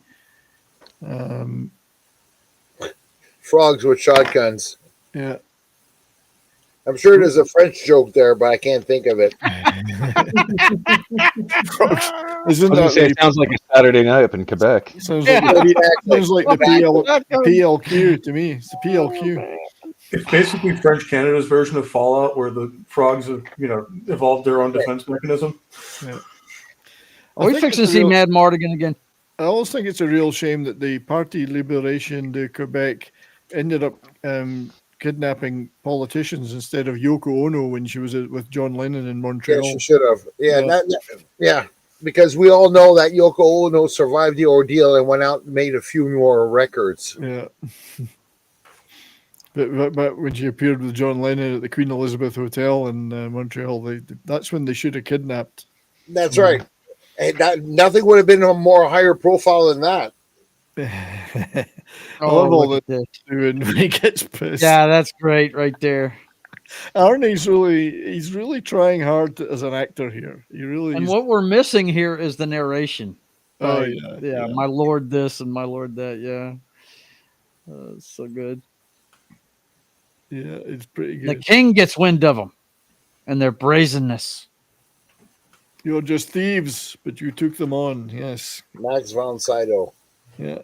Frogs with shotguns. Yeah. I'm sure there's a French joke there, but I can't think of it. Isn't that it sounds like a Saturday night up in Quebec. Sounds like the PLQ to me. It's the PLQ. It's basically French Canada's version of Fallout, where the frogs have, evolved their own defense mechanism. Yeah. Are we fixing to see Mad Martigan again? I always think it's a real shame that the Parti Libération de Quebec ended up kidnapping politicians instead of Yoko Ono when she was with John Lennon in Montreal. Yeah, she should have. Yeah, because we all know that Yoko Ono survived the ordeal and went out and made a few more records. Yeah. But when she appeared with John Lennon at the Queen Elizabeth Hotel in Montreal, that's when they should have kidnapped. That's right. And nothing would have been a more higher profile than that. I love all that doing when he gets pissed. Yeah, that's great right there. Arnie's he's really trying hard as an actor here. He really And what we're missing here is the narration. Oh yeah, my lord this and my lord that. Yeah, it's so good. Yeah, it's pretty The good. king gets wind of them and their brazenness. You're just thieves, but you took them on. Yes. Max von Sydow. Yeah.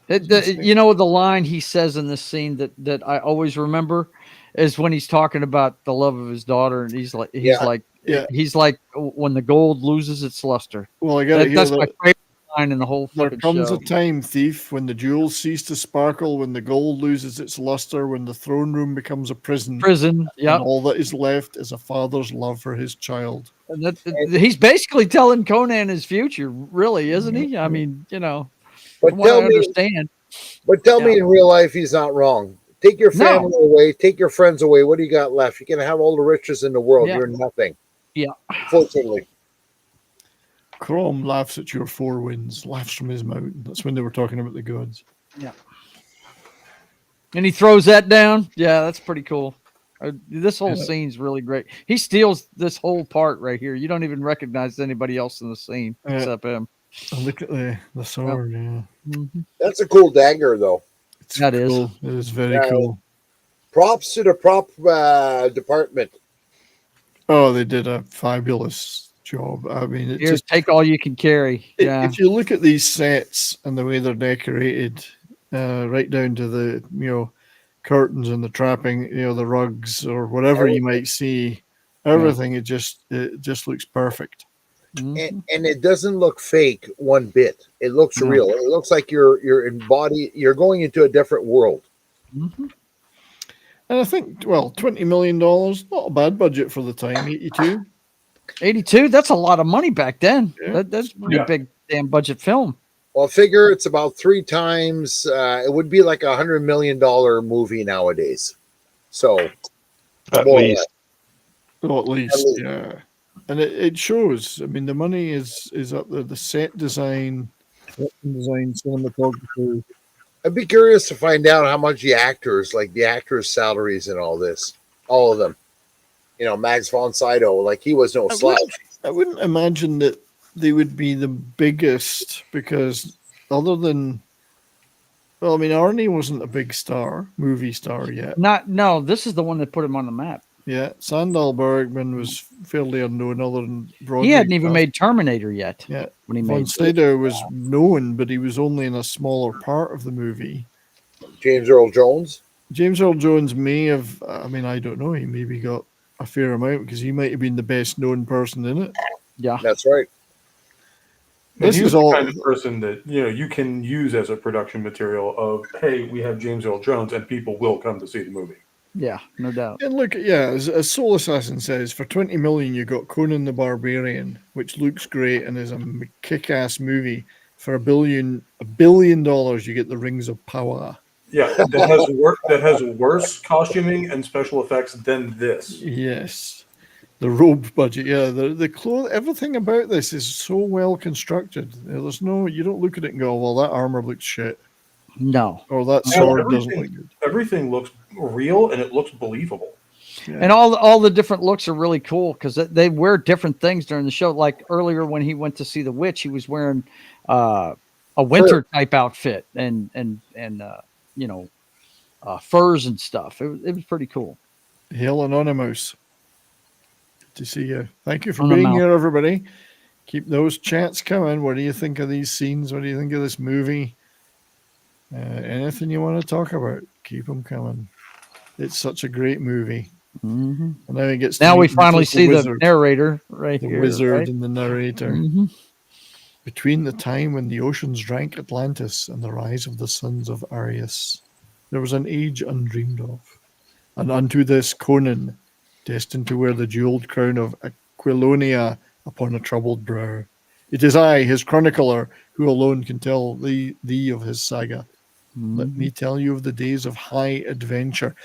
You know, the line he says in this scene that I always remember is when he's talking about the love of his daughter, and he's like when the gold loses its luster. Well, I got to hear That's that. my favorite line in the whole There fucking comes show. a time, thief, when the jewels cease to sparkle, when the gold loses its luster, when the throne room becomes a prison. Yeah. And all that is left is a father's love for his child. And he's basically telling Conan his future, really, isn't he? I mean, you know, from what I understand. But tell me in real life he's not wrong. Take your family away, take your friends away. What do you got left? You can have all the riches in the world. Yeah. You're nothing. Yeah. Fortunately. Crom laughs at your four winds, laughs from his mouth. That's when they were talking about the gods. Yeah. And he throws that down. Yeah, that's pretty cool. This whole scene's really great. He steals this whole part right here. You don't even recognize anybody else in the scene except him. Look at the sword. Yeah. Mm-hmm. That's a cool dagger, though. It is very cool. Props to the prop department. Oh, they did a fabulous job. I mean, Here's take all you can carry. Yeah. If you look at these sets and the way they're decorated, right down to the curtains and the trapping, the rugs or whatever you might see, everything it just looks perfect. And it doesn't look fake one bit. It looks real. It looks like you're you're going into a different world. Mm-hmm. And I think, $20 million, not a bad budget for the time. 82. 82. That's a lot of money back then. Yeah. That's a pretty big damn budget film. Well, figure it's about 3 times. It would be like $100 million movie nowadays. So at least. Well, at least, yeah. And it shows. I mean, the money is up there. The set design, cinematography. I'd be curious to find out how much the actors salaries and all of them. Max von Sydow, like he was no slouch. I wouldn't imagine that they would be the biggest because other than, Arnie wasn't a big movie star yet. No, this is the one that put him on the map. Yeah, Sandal Bergman was fairly unknown other than Broadway. He hadn't even made Terminator yet. Yeah, when he von Sydow was known, but he was only in a smaller part of the movie. James Earl Jones? James Earl Jones may have, I don't know, he maybe got a fair amount because he might have been the best known person in it. Yeah. That's right. This is the kind of person that you can use as a production material of, hey, we have James Earl Jones and people will come to see the movie. Yeah, no doubt. And look, as Soul Assassin says, for $20 million, you got Conan the Barbarian, which looks great and is a kick-ass movie. For $1 billion, you get the Rings of Power. Yeah, that has worse costuming and special effects than this. Yes, the robe budget. Yeah, the clothes. Everything about this is so well constructed. There's you don't look at it and go, "Well, that armor looks shit." No, or that sword doesn't look good. Everything looks real and it looks believable. Yeah. And all the different looks are really cool because they wear different things during the show. Like earlier when he went to see the witch, he was wearing a winter type outfit and furs and stuff. It was pretty cool. Hail Anonymous. Good to see you. Thank you for being here, everybody. Keep those chats coming. What do you think of these scenes? What do you think of this movie? Anything you want to talk about, keep them coming. It's such a great movie. Mm-hmm. And then it gets now we finally see the narrator here. The wizard right? and the narrator. Mm-hmm. Between the time when the oceans drank Atlantis and the rise of the sons of Arius, there was an age undreamed of. And unto this Conan, destined to wear the jeweled crown of Aquilonia upon a troubled brow. It is I, his chronicler, who alone can tell thee of his saga. Mm-hmm. Let me tell you of the days of high adventure.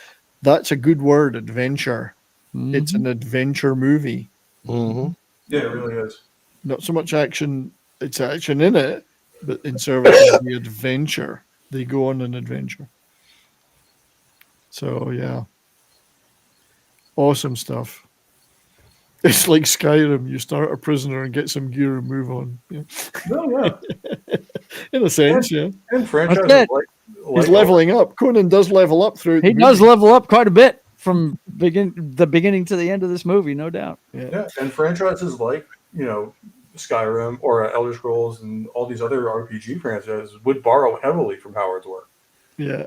That's a good word, adventure. Mm-hmm. It's an adventure movie. Mm-hmm. Yeah, it really is. Not so much action. It's action in it, but in service of the adventure. They go on an adventure. So, yeah. Awesome stuff. It's like Skyrim. You start a prisoner and get some gear and move on. Yeah. No, yeah. In a sense, yeah. And franchises That's He's leveling up. Conan does level up through. He does level up quite a bit from the beginning to the end of this movie, no doubt. Yeah, and franchises like, you know, Skyrim or Elder Scrolls and all these other RPG franchises would borrow heavily from Howard's work. Yeah.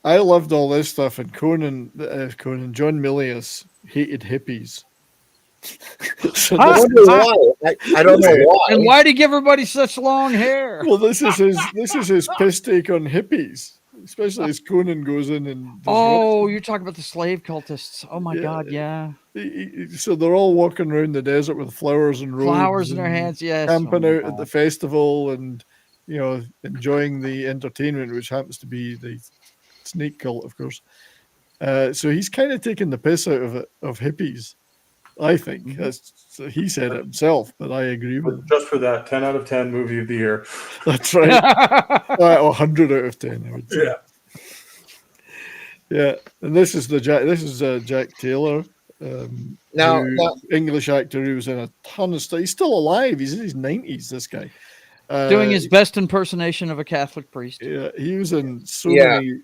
I loved all this stuff, and John Milius hated hippies. So I wonder why. I don't know why. And why did he give everybody such long hair? Well, this is his piss take on hippies, especially as Conan goes in and. Oh, you're talking about the slave cultists. Oh my God, yeah. So they're all walking around the desert with flowers and robes, flowers in their hands, yes. camping out at the festival, and enjoying the entertainment, which happens to be the snake cult, of course. So he's kind of taking the piss out of hippies. I think he said it himself, but I agree with him. Just for that, 10 out of 10 movie of the year. That's right. 100 out of 10, I would say. Yeah. Yeah, and this is Jack Taylor, now English actor who was in a ton of stuff. He's still alive. He's in his 90s. This guy doing his best impersonation of a Catholic priest. Yeah, he was in so many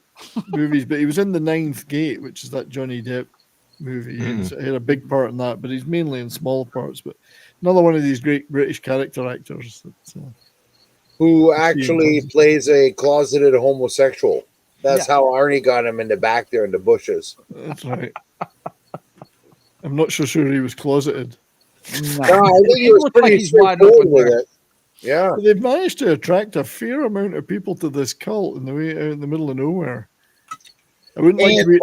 movies, but he was in The Ninth Gate, which is that Johnny Depp movie. He had a big part in that, but he's mainly in small parts. But another one of these great British character actors who actually plays a closeted homosexual. That's how Arnie got him in the back there in the bushes. That's right. I'm not so sure he was closeted. No, I think he was pretty straightforward with it. Yeah, they've managed to attract a fair amount of people to this cult in the way out in the middle of nowhere. I wouldn't like to be.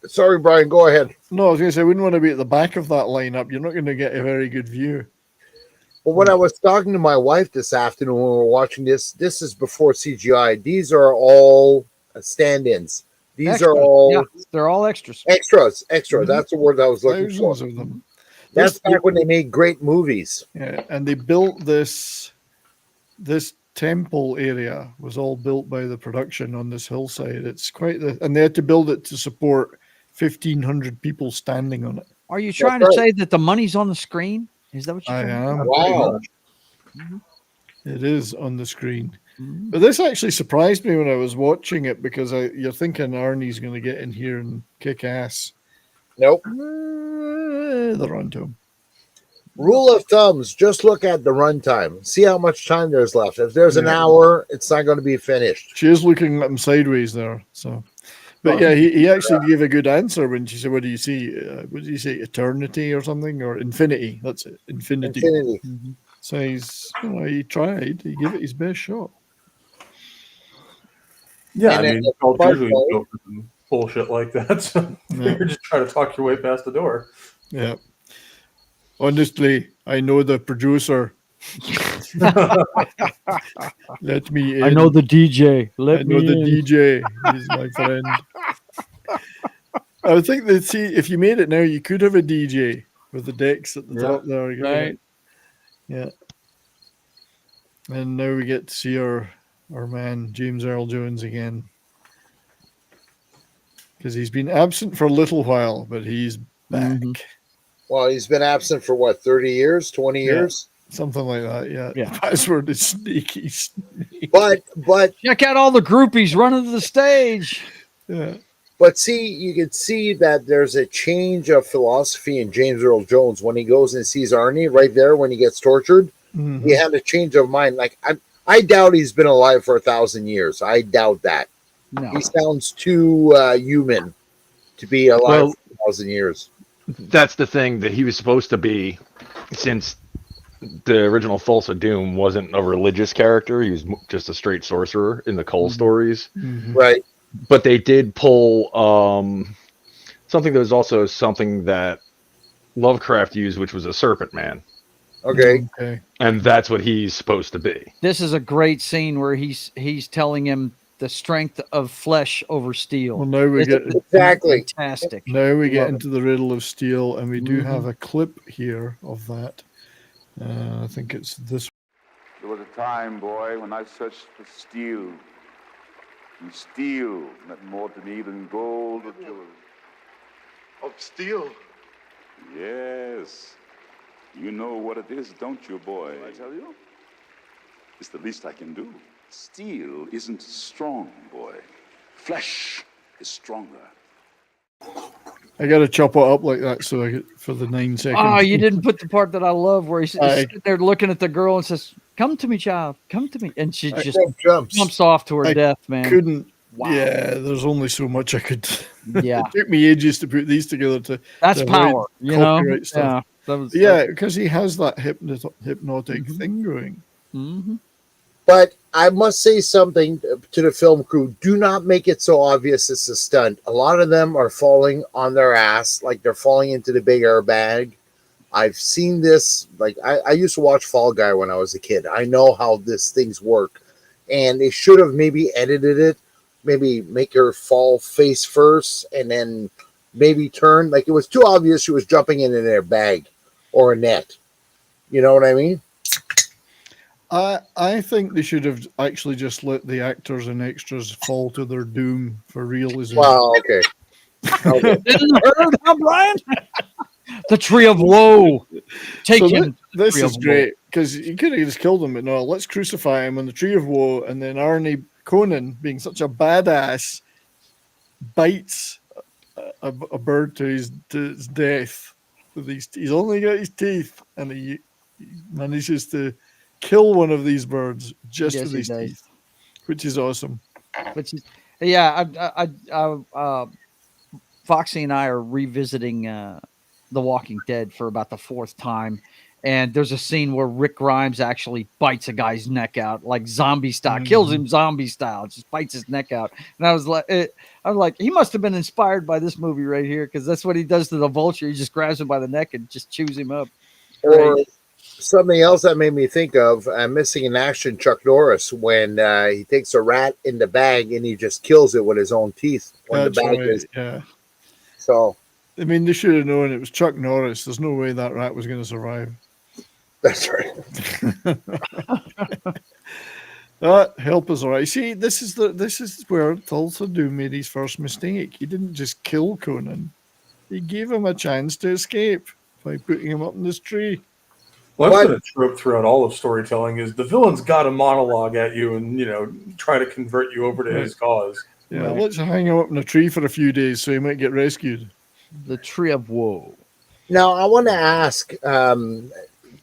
Sorry, Brian. Go ahead. No, I was going to say I wouldn't want to be at the back of that lineup. You're not going to get a very good view. Well, when I was talking to my wife this afternoon when we were watching this is before CGI. These are all stand-ins. These are all they're all extras. Extras. That's the word I was looking for. Thousands of them. That's back when they made great movies. Yeah, and they built this temple area was all built by the production on this hillside. It's quite and they had to build it to support 1,500 people standing on it. Are you trying to say that the money's on the screen? Is that what you're I saying? am. Wow. It is on the screen. But this actually surprised me when I was watching it because you're thinking Arnie's going to get in here and kick ass. Nope. They're on to him. Rule of thumbs, just look at the runtime. See how much time there's left. If there's an hour, it's not going to be finished. She is looking at him sideways there. So, but he actually gave a good answer when she said, "What do you see? What did you say? Eternity or something or infinity?" That's it. Infinity. So he tried. He gave it his best shot. Yeah, I mean, usually go for some bullshit like that. So you're just trying to talk your way past the door. Yeah. Honestly, I know the producer. Let me in. I know the DJ. I know the DJ. He's my friend. I think that if you made it now, you could have a DJ with the decks at the top there. Right. Yeah. And now we get to see our man James Earl Jones again, because he's been absent for a little while, but he's back. Well, he's been absent for what, 30 years, 20 years? Something like that, yeah. The password is sneaky. But check out all the groupies running to the stage. Yeah. But see, you can see that there's a change of philosophy in James Earl Jones when he goes and sees Arnie right there when he gets tortured. He had a change of mind. Like I doubt he's been alive for 1,000 years. I doubt that. No. He sounds too human to be alive for 1,000 years. That's the thing that he was supposed to be, since the original Thulsa Doom wasn't a religious character. He was just a straight sorcerer in the Cole stories. Right. But they did pull something that was also something that Lovecraft used, which was a serpent man. Okay. And that's what he's supposed to be. This is a great scene where he's telling him the strength of flesh over steel. Well, now we get fantastic. Now we get into the Riddle of Steel, and we do have a clip here of that. I think it's this. There was a time, boy, when I searched for steel. And steel meant more to me than gold or jewels. Of steel? Yes. You know what it is, don't you, boy? I tell you? It's the least I can do. Steel isn't strong, boy. Flesh is stronger. I gotta chop it up like that so I get for the 9 seconds. Oh, you didn't put the part that I love where he's sitting there looking at the girl and says, "Come to me, child. Come to me," and she just jumps off to her death. Man, couldn't. Wow. Yeah, there's only so much I could. Yeah, it took me ages to put these together. That's to power, you know. Stuff. Yeah, because he has that hypnotic thing going. Mm-hmm. But I must say something to the film crew. Do not make it so obvious it's a stunt. A lot of them are falling on their ass, like they're falling into the big airbag. I've seen this. Like I used to watch Fall Guy when I was a kid. I know how these things work. And they should have maybe edited it. Maybe make her fall face first and then maybe turn. Like it was too obvious she was jumping in an airbag or a net. You know what I mean? I think they should have actually just let the actors and extras fall to their doom for realism. Wow, okay. Didn't hurt, huh, Brian? The Tree of Woe. This is great because you could have just killed him, but no, let's crucify him on the Tree of Woe, and then Conan, being such a badass, bites a bird to his death. He's only got his teeth, and he manages to kill one of these birds just with his teeth, which is awesome. Foxy and I are revisiting The Walking Dead for about the 4th time, and there's a scene where Rick Grimes actually bites a guy's neck out, like zombie style, kills him zombie style, just bites his neck out. And I was like, he must have been inspired by this movie right here, because that's what he does to the vulture. He just grabs him by the neck and just chews him up. Or something else that made me think of Missing in Action, Chuck Norris, when he takes a rat in the bag and he just kills it with his own teeth. When That's the bag right, is yeah. So, I mean, they should have known it was Chuck Norris. There's no way that rat was going to survive. That's right. Help us, all right. See, this is where Thulsa Doom made his first mistake. He didn't just kill Conan; he gave him a chance to escape by putting him up in this tree. Well, that's been a trope throughout all of storytelling: is the villain's got a monologue at you and try to convert you over to his cause. Yeah, let's hang him up in a tree for a few days so he might get rescued. The Tree of Woe. Now, I want to ask.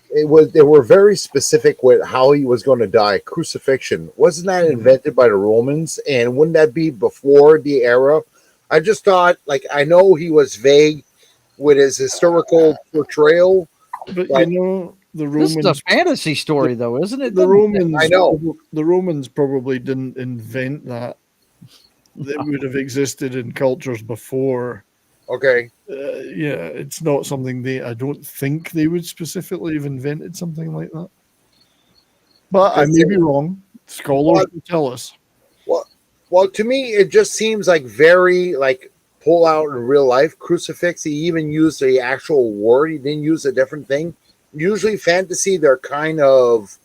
They were very specific with how he was going to die. Crucifixion, wasn't that invented by the Romans? And wouldn't that be before the era? I just thought, I know he was vague with his historical portrayal, but the Romans. This is a fantasy story, though, isn't it? The Romans, I know. The Romans probably didn't invent that. That would have existed in cultures before. Okay. It's not something I don't think they would specifically have invented something like that. But I may be wrong. Scholars will tell us. Well, to me, it just seems very pull out in real life. Crucifix. He even used the actual word. He didn't use a different thing. Usually, fantasy, they're kind of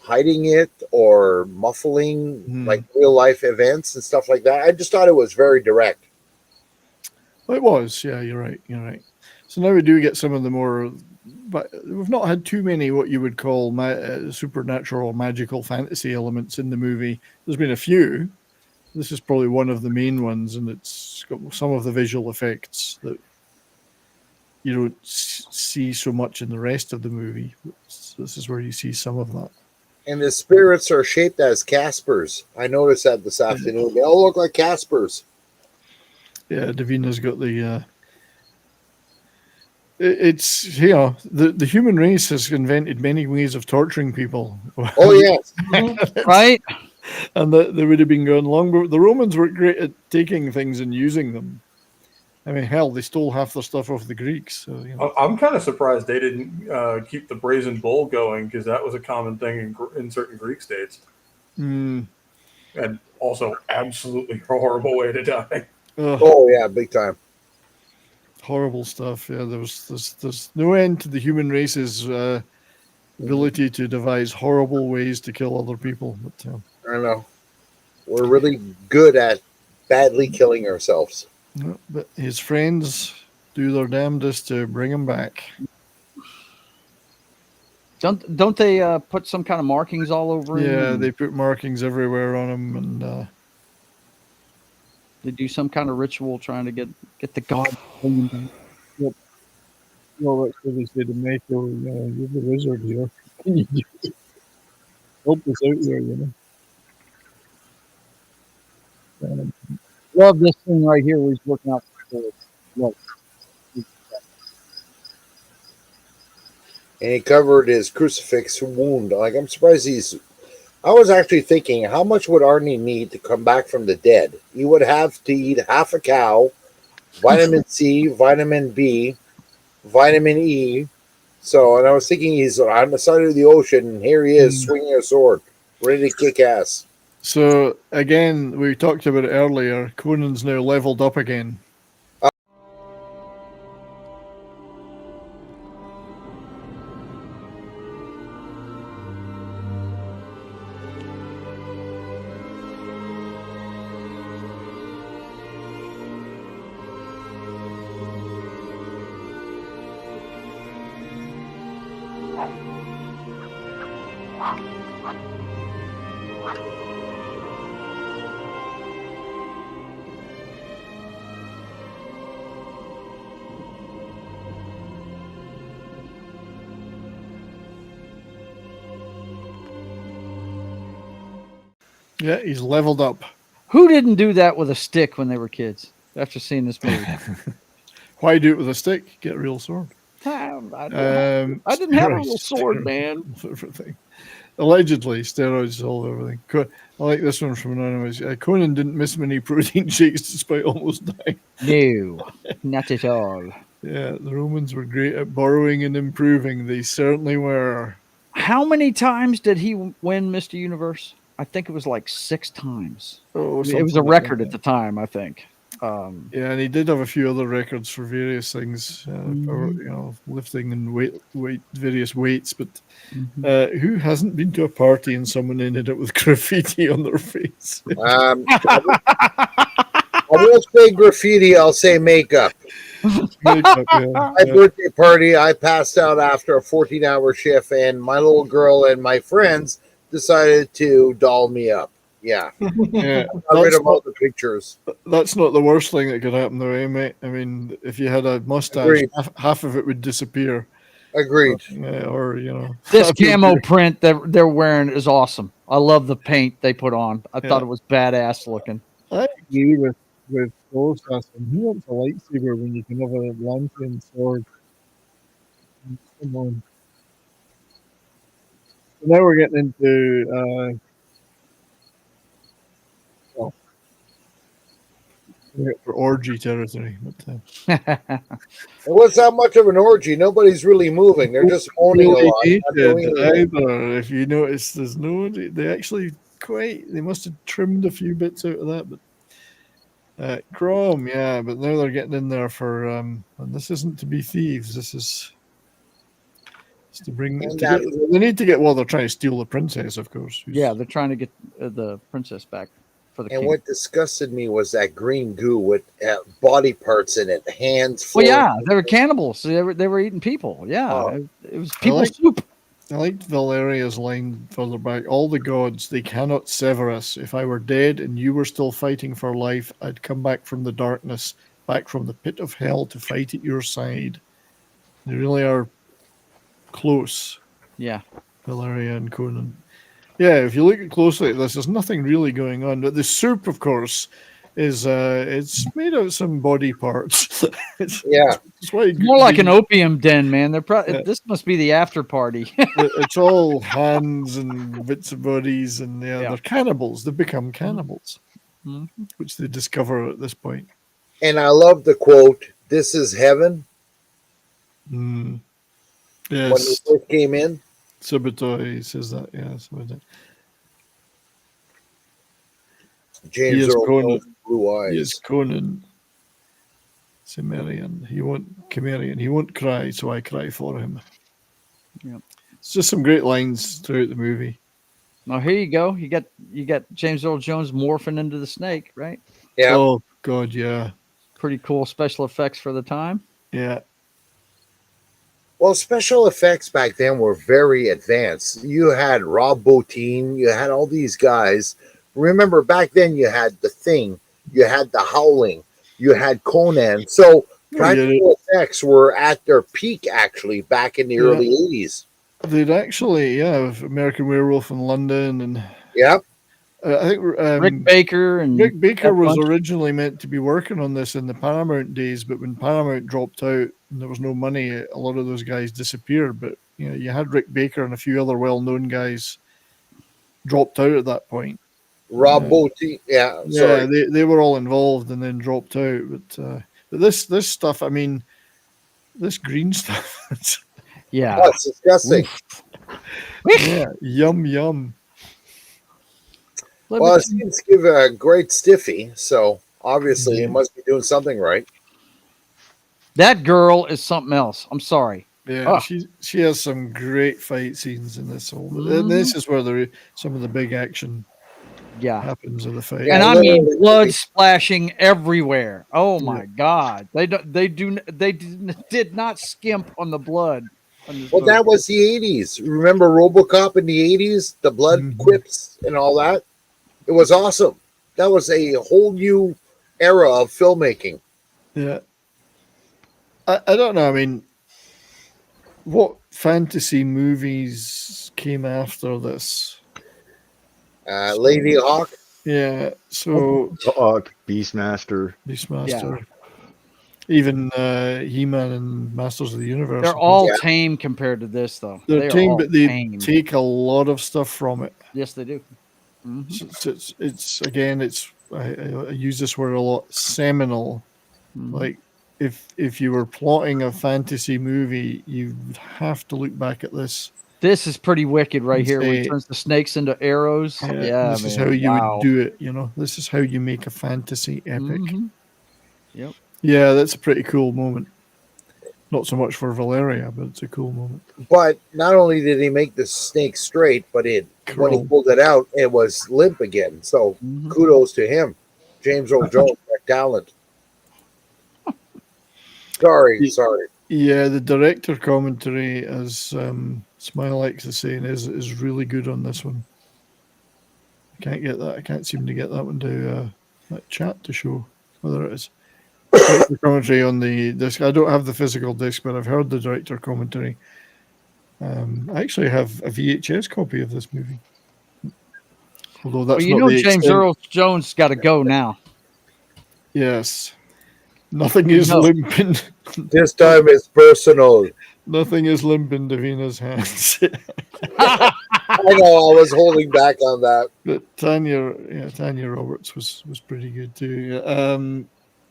hiding it or muffling real life events and stuff like that. I just thought it was very direct. It was, yeah, you're right. So now we do get some of the more, but we've not had too many what you would call supernatural or magical fantasy elements in the movie. There's been a few. This is probably one of the main ones, and it's got some of the visual effects that you don't see so much in the rest of the movie. This is where you see some of that. And the spirits are shaped as Caspers. I noticed that this afternoon. They all look like Caspers. Yeah, Davina's got the. The human race has invented many ways of torturing people. Oh yes, right. And they would have been going long. But the Romans were great at taking things and using them. I mean, hell, they stole half their stuff off the Greeks. So, I'm kind of surprised they didn't keep the brazen bull going, because that was a common thing in certain Greek states. Mm. And also, absolutely horrible way to die. Oh yeah, big time. Horrible stuff. Yeah, there's no end to the human race's ability to devise horrible ways to kill other people. But I know we're really good at badly killing ourselves. But his friends do their damnedest to bring him back. Don't they put some kind of markings all over him? Yeah, they put markings everywhere on him, and they do some kind of ritual trying to get the god. Yep. Well, that's what they say to Mako. You're the wizard here. Can you help us out here? Love this thing right here where he's working out. Look. And he covered his crucifix wound. Like, I'm surprised I was actually thinking, how much would Arnie need to come back from the dead? He would have to eat half a cow, vitamin C, vitamin B, vitamin E. So, and I was thinking he's on the side of the ocean, and here he is swinging a sword, ready to kick ass. So, again, we talked about it earlier. Conan's now leveled up again. Yeah, he's leveled up. Who didn't do that with a stick when they were kids? After seeing this movie, why do it with a stick? Get a real sword. I didn't have a real sword, man. Everything. Allegedly, steroids all everything. I like this one from Anonymous. Conan didn't miss many protein shakes despite almost dying. No, not at all. Yeah, the Romans were great at borrowing and improving. They certainly were. How many times did he win Mr. Universe? I think it was like 6 times. Oh, it was a record at the time, I think. Yeah, and he did have a few other records for various things, lifting and various weights. But who hasn't been to a party and someone ended up with graffiti on their face? I won't say graffiti. I'll say makeup. My birthday party, I passed out after a 14-hour shift, and my little girl and my friends decided to doll me up. Yeah. Yeah. I read about the pictures. That's not the worst thing that could happen, though, eh, mate? I mean, if you had a mustache, half of it would disappear. Agreed. Or this camo print that they're wearing is awesome. I love the paint they put on. I thought it was badass looking. I agree with Thulsa. He wants a lightsaber when you can have a lantern sword. Come on. So now we're getting into for orgy territory. It was not much of an orgy. Nobody's really moving. They're just moaning a lot. Either. If you notice, there's no. They actually they must have trimmed a few bits out of that, but Chrome, yeah. But now they're getting in there for. And this isn't to be thieves. This is. To bring. They need to get. Well, they're trying to steal the princess, of course. Yeah, they're trying to get the princess back. And king. What disgusted me was that green goo with body parts in it, hands. Well, yeah, they were cannibals. So they were eating people. Yeah, it was people soup. I liked Valeria's line further back. All the gods, they cannot sever us. If I were dead and you were still fighting for life, I'd come back from the darkness, back from the pit of hell to fight at your side. They really are close. Yeah, Valeria and Conan. Yeah, if you look closely at this, there's nothing really going on. But the soup, of course, is it's made out of some body parts. It's more like an opium den, man. They're this must be the after party. It's all hands and bits of bodies, and they're cannibals. They become cannibals, which they discover at this point. And I love the quote, "This is heaven." Yes. When they first came in. Subutai says that, yeah. James Earl Jones, blue eyes. He is Conan. Cimmerian. He won't cry, so I cry for him. Yeah. It's just some great lines throughout the movie. Now here you go. You got James Earl Jones morphing into the snake, right? Yeah. Oh God, yeah. Pretty cool special effects for the time. Yeah. Well, special effects back then were very advanced. You had Rob Bottin, you had all these guys. Remember, back then you had The Thing, you had The Howling, you had Conan. So practical effects were at their peak, actually, back in the early 80s. They'd actually, American Werewolf in London, and yep. I think Rick Baker and Rick Baker was bunch. originally meant to be working on this in the Paramount days, but when Paramount dropped out and there was no money, a lot of those guys disappeared. But you had Rick Baker and a few other well-known guys dropped out at that point. Rob Bottin, yeah, they were all involved and then dropped out. But this stuff, I mean, this green stuff, yeah, oh, it's disgusting. Yeah, yum. Well, it seems to give a great stiffy, so obviously it must be doing something right. That girl is something else. I'm sorry. Yeah, she has some great fight scenes in this whole. And this is where some of the big action happens in the fight. And I mean blood splashing everywhere. Oh my God. They did not skimp on the blood. Well, that was the 80s. Remember RoboCop in the 80s? The blood quips and all that? It was awesome. That was a whole new era of filmmaking. Yeah. I don't know. I mean, what fantasy movies came after this? Lady Hawk. Yeah. So Beastmaster. Yeah. Even He-Man and Masters of the Universe. They're all tame compared to this, though. They're tame, but they take a lot of stuff from it. Yes, they do. I use this word a lot. Seminal. Like if you were plotting a fantasy movie, you'd have to look back at this. This is pretty wicked right here. Where he turns the snakes into arrows. Yeah, this is how you would do it. This is how you make a fantasy epic. Yep. Yeah, that's a pretty cool moment. Not so much for Valeria, but it's a cool moment. But not only did he make the snake straight, but when he pulled it out, it was limp again. So kudos to him. James Earl Jones, that talent. Sorry. Yeah, the director commentary, as Smile X is saying, is really good on this one. I can't get that. I can't seem to get that one to that chat to show whether it is. The commentary on the disc. I don't have the physical disc, but I've heard the director commentary. I actually have a VHS copy of this movie. Although that's James Earl Jones got to go now. Yes. Nothing is limping. This time it's personal. Nothing is limp in Davina's hands. I know, I was holding back on that. But Tanya Roberts was pretty good too.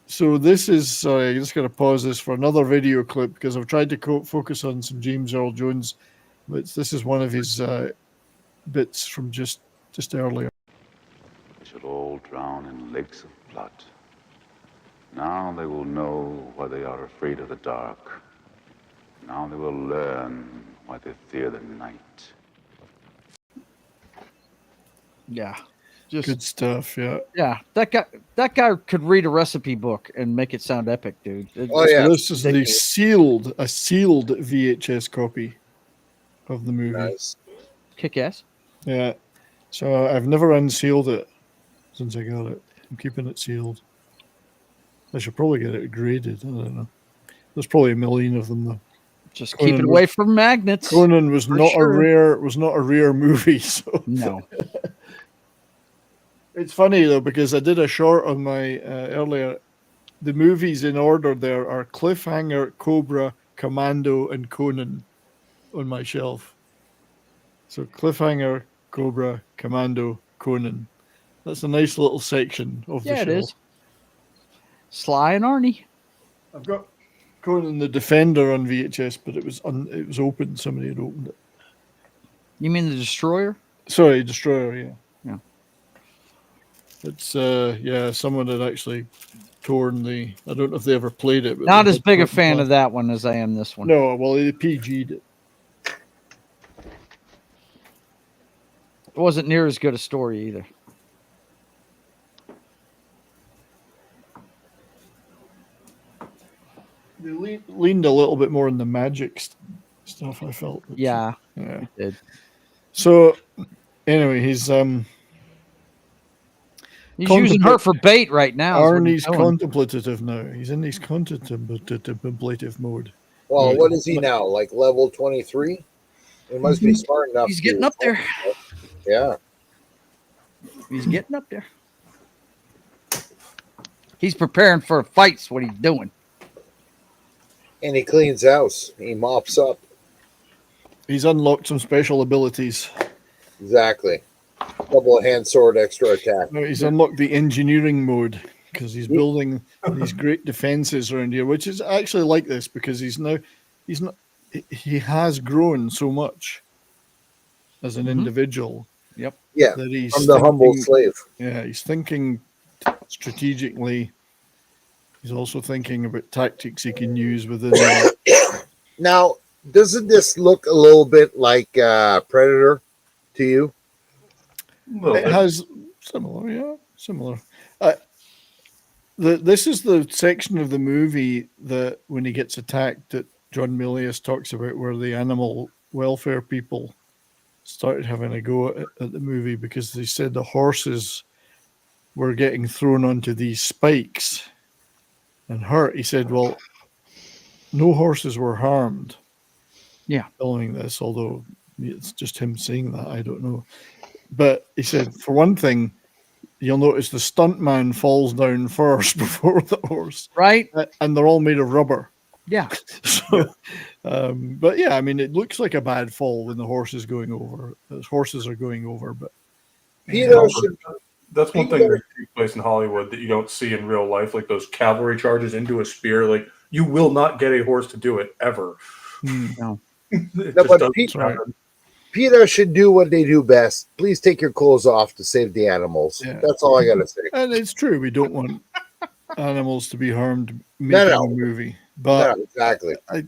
So this is, sorry, I'm just going to pause this for another video clip because I've tried to focus on some James Earl Jones, but this is one of his bits from just earlier. They shall all drown in lakes of blood. Now they will know why they are afraid of the dark. Now they will learn why they fear the night. Yeah. Good stuff, yeah. Yeah, that guy could read a recipe book and make it sound epic, dude. This is a sealed VHS copy of the movie. Nice. Kick ass. Yeah. So I've never unsealed it since I got it. I'm keeping it sealed. I should probably get it graded. I don't know. There's probably a million of them though. Just keep it away from magnets. Conan was not a rare movie. So no. It's funny though because I did a short on my earlier. The movies in order there are Cliffhanger, Cobra, Commando, and Conan on my shelf. So Cliffhanger, Cobra, Commando, Conan. That's a nice little section of the shelf. Yeah, it is. Sly and Arnie. I've got Conan the Defender on VHS, but it was open. Somebody had opened it. You mean the Destroyer? Sorry, Destroyer. Yeah. Yeah. It's someone had actually torn the. I don't know if they ever played it. But not as big a fan of that one as I am this one. No, well, they PG'd it. It wasn't near as good a story either. They leaned a little bit more in the magic stuff. I felt. Yeah. Yeah. It did. So anyway, he's He's using her for bait right now. is what he's Arnie's doing. contemplative now. He's in his contemplative mode. Well, Right. what is he now? Like level 23? He must be smart enough. He's getting up there. Yeah. He's getting up there. He's preparing for a fight's what he's doing. And he cleans house. He mops up. He's unlocked some special abilities. Exactly. Double hand sword, extra attack. No, he's unlocked the engineering mode because he's building these great defenses around here, which is actually like this because he has grown so much as an individual. Yep. Yeah. That he's From the humble slave. Yeah, he's thinking strategically. He's also thinking about tactics he can use within. Now, doesn't this look a little bit like Predator to you? It has similar. This is the section of the movie that when he gets attacked that John Milius talks about, where the animal welfare people started having a go at the movie because they said the horses were getting thrown onto these spikes and hurt. He said, well, no horses were harmed. Yeah. Filming this, although it's just him saying that, I don't know. But he said, for one thing, you'll notice the stuntman falls down first before the horse. Right. And they're all made of rubber. Yeah. So, but yeah, I mean, it looks like a bad fall when the horse is going over. The horses are going over, but that's one thing that takes place in Hollywood that you don't see in real life, like those cavalry charges into a spear. Like you will not get a horse to do it ever. No. PETA should do what they do best. Please take your clothes off to save the animals. Yeah. That's all I gotta say. And it's true, we don't want animals to be harmed making a movie. But exactly. I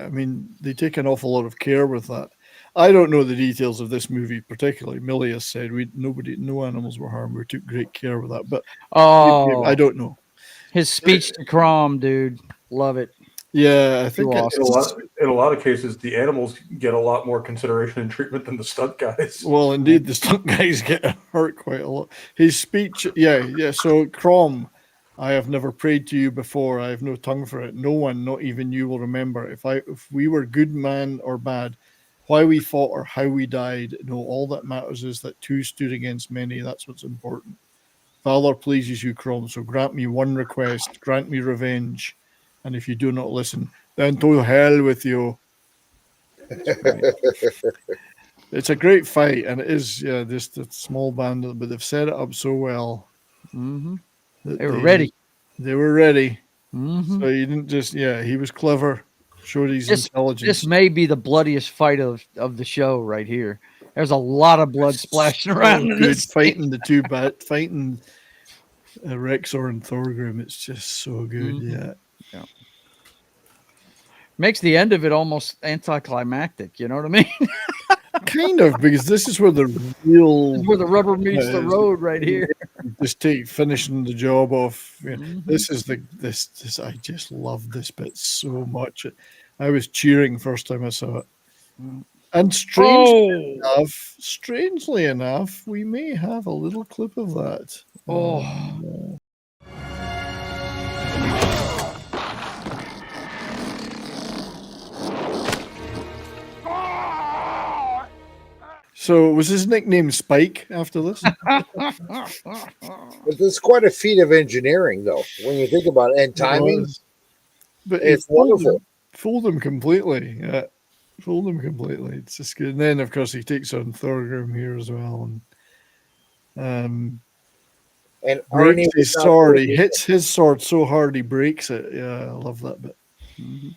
mean, they take an awful lot of care with that. I don't know the details of this movie particularly. Milius said no animals were harmed. We took great care with that. But I don't know. His speech to Crom, dude, love it. Yeah, I think in a lot of cases, the animals get a lot more consideration and treatment than the stunt guys. Well, indeed, the stunt guys get hurt quite a lot. His speech, yeah. So, Crom, I have never prayed to you before. I have no tongue for it. No one, not even you, will remember. If we were good man or bad, why we fought or how we died. No, all that matters is that two stood against many. That's what's important. Valor pleases you, Crom. So grant me one request. Grant me revenge. And if you do not listen, then to hell with you. It's a great fight, and it is, just a small band, but they've set it up so well. Mm-hmm. They were ready. They were ready. Mm-hmm. So you didn't just, he was clever, showed his intelligence. This may be the bloodiest fight of the show right here. There's a lot of blood splashing around. In this fighting fighting Rexor and Thorgrim. It's just so good. Mm-hmm. Yeah. Makes the end of it almost anticlimactic. You know what I mean? Kind of, because this is where the rubber meets the road right here. Just finishing the job off. This is this. I just love this bit so much. I was cheering first time I saw it. And strangely enough, we may have a little clip of that. Oh. So was his nickname Spike after this? But there's quite a feat of engineering, though, when you think about it, and timing. But it's wonderful. Fooled him completely. Yeah, fooled him completely. It's just good. And then, of course, he takes on Thorgrim here as well, and breaks his sword. He hits his sword so hard he breaks it. Yeah, I love that bit. Mm-hmm.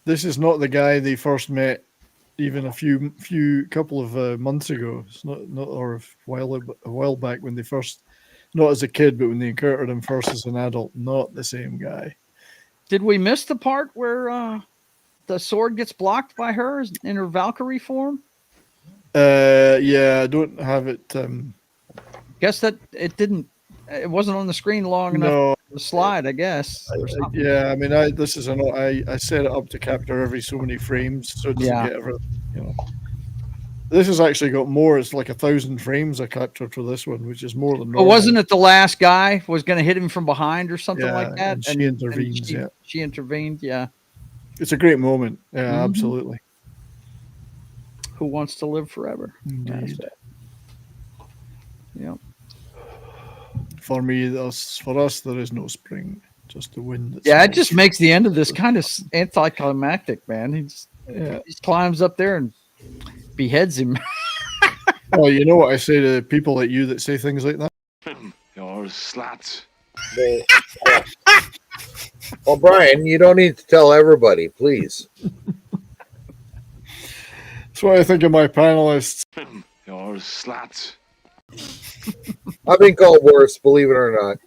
This is not the guy they first met. Even a couple of months ago, it's not or a while back when they first, not as a kid, but when they encountered him first as an adult, not the same guy. Did we miss the part where the sword gets blocked by her in her Valkyrie form? Yeah, I don't have it. Guess that it didn't. It wasn't on the screen long enough. No, the slide, I guess. or something. Yeah, I mean, this is I set it up to capture every so many frames, so it doesn't Yeah. get everything. You know, this has actually got more. It's like 1,000 frames I captured for this one, which is more than But normal. wasn't it the last guy was going to hit him from behind or something Yeah, like that? and she intervenes, yeah. She intervened. Yeah. It's a great moment. Yeah, Mhm. absolutely. Who wants to live forever? Indeed. Yeah. For us, there is no spring, just the wind. Yeah, it just makes the end of this kind of anticlimactic, man. He just climbs up there and beheads him. Well, you know what I say to people like you that say things like that? You're slats. Well, Brian, you don't need to tell everybody, please. That's what I think of my panelists. You're slats. I've been called worse, believe it or not.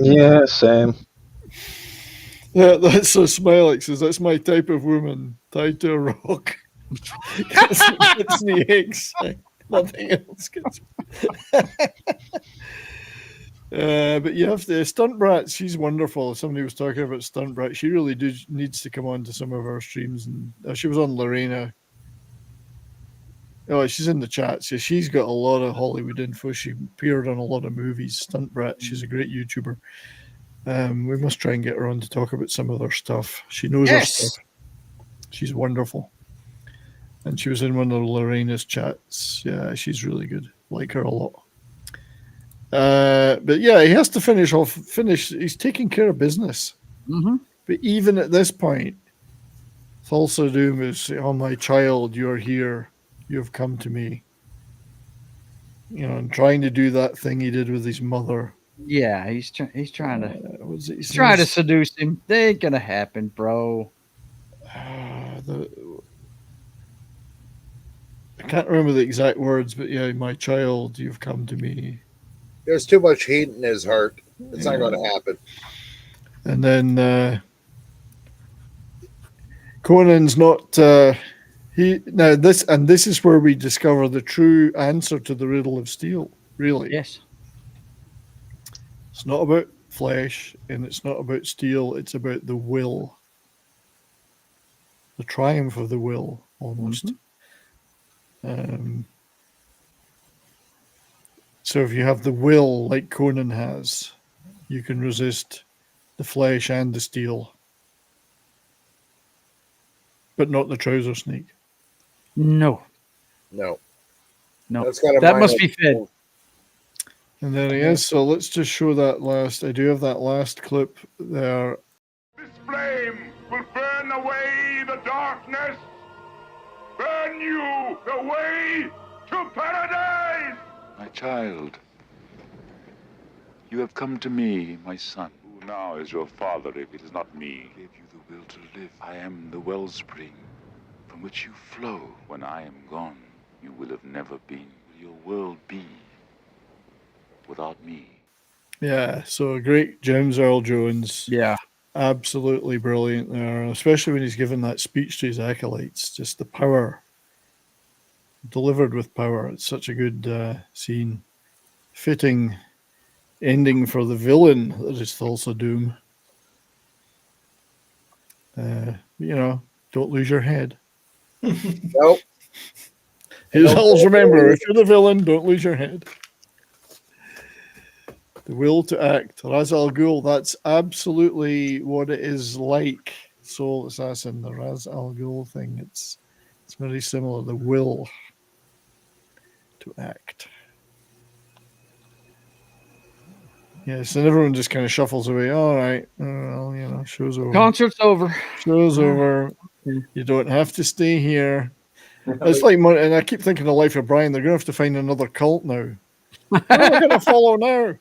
Yeah, same. Yeah, that's so Smilex says that's my type of woman tied to a rock. Gets the eggs. Nothing else gets. But you have to Stunt Brat. She's wonderful. Somebody was talking about Stunt Brat. She really needs to come on to some of our streams. And she was on Lorena. Oh, she's in the chat. So she's got a lot of Hollywood info. She appeared on a lot of movies. Stunt Brat. She's a great YouTuber. We must try and get her on to talk about some of her stuff. She knows her stuff. She's wonderful. And she was in one of Lorena's chats. Yeah, she's really good. Like her a lot. But yeah, he has to finish. He's taking care of business. Mm-hmm. But even at this point, Thulsa Doom is, oh, my child, you're here. You have come to me. You know, and trying to do that thing he did with his mother. Yeah, he's trying to he's trying to seduce him. They ain't gonna happen, bro. I can't remember the exact words, but yeah, my child, you've come to me. There's too much hate in his heart. It's not going to happen. And then Conan's not. This is where we discover the true answer to the Riddle of Steel. Really, yes. It's not about flesh, and it's not about steel. It's about the will, the triumph of the will, almost. So if you have the will like Conan has, you can resist the flesh and the steel, but not the trouser snake. No. That's kind of that must be fed. And there he is. So let's just show that last. I do have that last clip there. This flame will burn away the darkness, burn you the way to paradise. My child, you have come to me, my son. Who now is your father if it is not me? I gave you the will to live. I am the wellspring from which you flow. When I am gone, you will have never been. Will your world be without me? Yeah, so a great James Earl Jones. Yeah. Absolutely brilliant there, especially when he's given that speech to his acolytes. Just the power. Delivered with power. It's such a good scene. Fitting ending for the villain that is Thulsa Doom. Don't lose your head. Nope. Always remember, if you're the villain, don't lose your head. The will to act. Ra's al Ghul, that's absolutely what it is like. Soul Assassin, the Ra's al Ghul thing. It's very similar. The will to act. Yes, and everyone just kind of shuffles away. All right, well, show's over. Concert's over. Show's over. You don't have to stay here. It's like, and I keep thinking of Life of Brian. They're going to have to find another cult now. What are we going to follow now?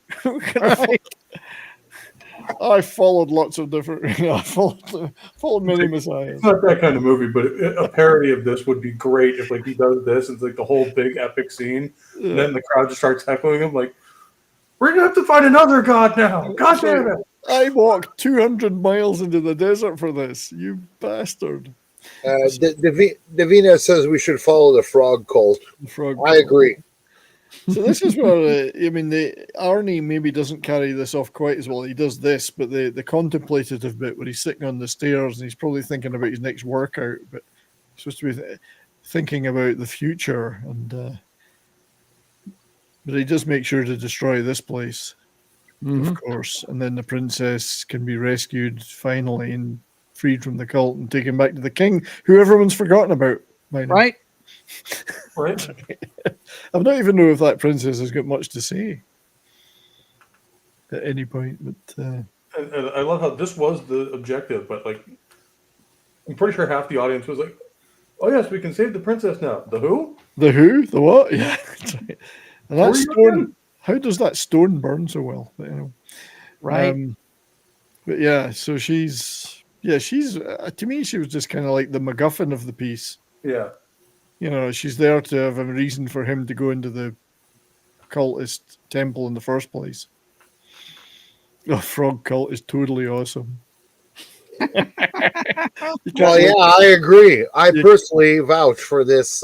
I followed lots of different. I followed many messiahs. It's not that kind of movie, but a parody of this would be great if, like, he does this. It's like the whole big epic scene, and then the crowd just starts heckling him. Like, we're gonna have to find another god now. God damn it! I walked 200 miles into the desert for this. You bastard. Davina says we should follow the frog cult. I agree. So this is where I mean, Arnie maybe doesn't carry this off quite as well. He does this, but the contemplative bit where he's sitting on the stairs and he's probably thinking about his next workout, but he's supposed to be thinking about the future. And but he does make sure to destroy this place, of course, and then the princess can be rescued finally and freed from the cult and taken back to the king, who everyone's forgotten about by now. Right. Right. I don't even know if that princess has got much to say at any point, but And I love how this was the objective, but like, I'm pretty sure half the audience was like, "Oh yes, we can save the princess now." The who? the who? The what? Yeah. And that Who are you stone, again? how does that stone burn so well? But, Right. But yeah, so she's to me, she was just kind of like the MacGuffin of the piece. Yeah. You know, she's there to have a reason for him to go into the cultist temple in the first place. The frog cult is totally awesome. Well, yeah, I agree. I personally vouch for this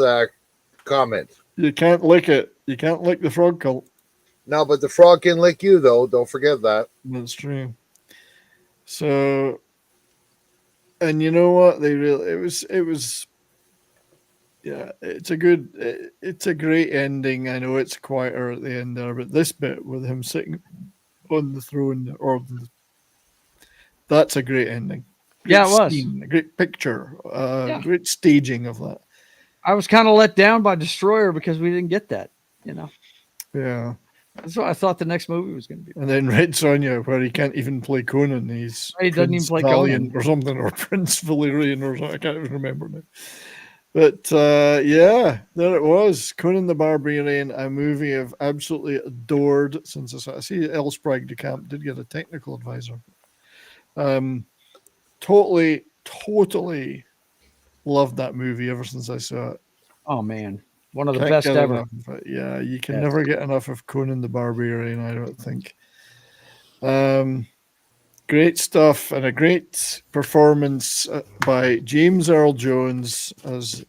comment. You can't lick it. You can't lick the frog cult. No, but the frog can lick you, though. Don't forget that. That's true. So, and you know what? It was. Yeah, it's a great ending. I know it's quieter at the end there, but this bit with him sitting on the throne, that's a great ending. Yeah, it was. A great picture, great staging of that. I was kind of let down by Destroyer because we didn't get that, you know. Yeah. That's what I thought the next movie was going to be. And then Red Sonja, where he can't even play Conan, he doesn't even play Valiant Conan or something, or Prince Valerian or something. I can't even remember now. But yeah, there it was. Conan the Barbarian, a movie I've absolutely adored since I see El Sprague de Camp did get a technical advisor. Totally loved that movie ever since I saw it. Oh man, one of the Can't best get ever. enough of it. Yeah, you can Yes. never get enough of Conan the Barbarian, I don't think. Great stuff and a great performance by James Earl Jones as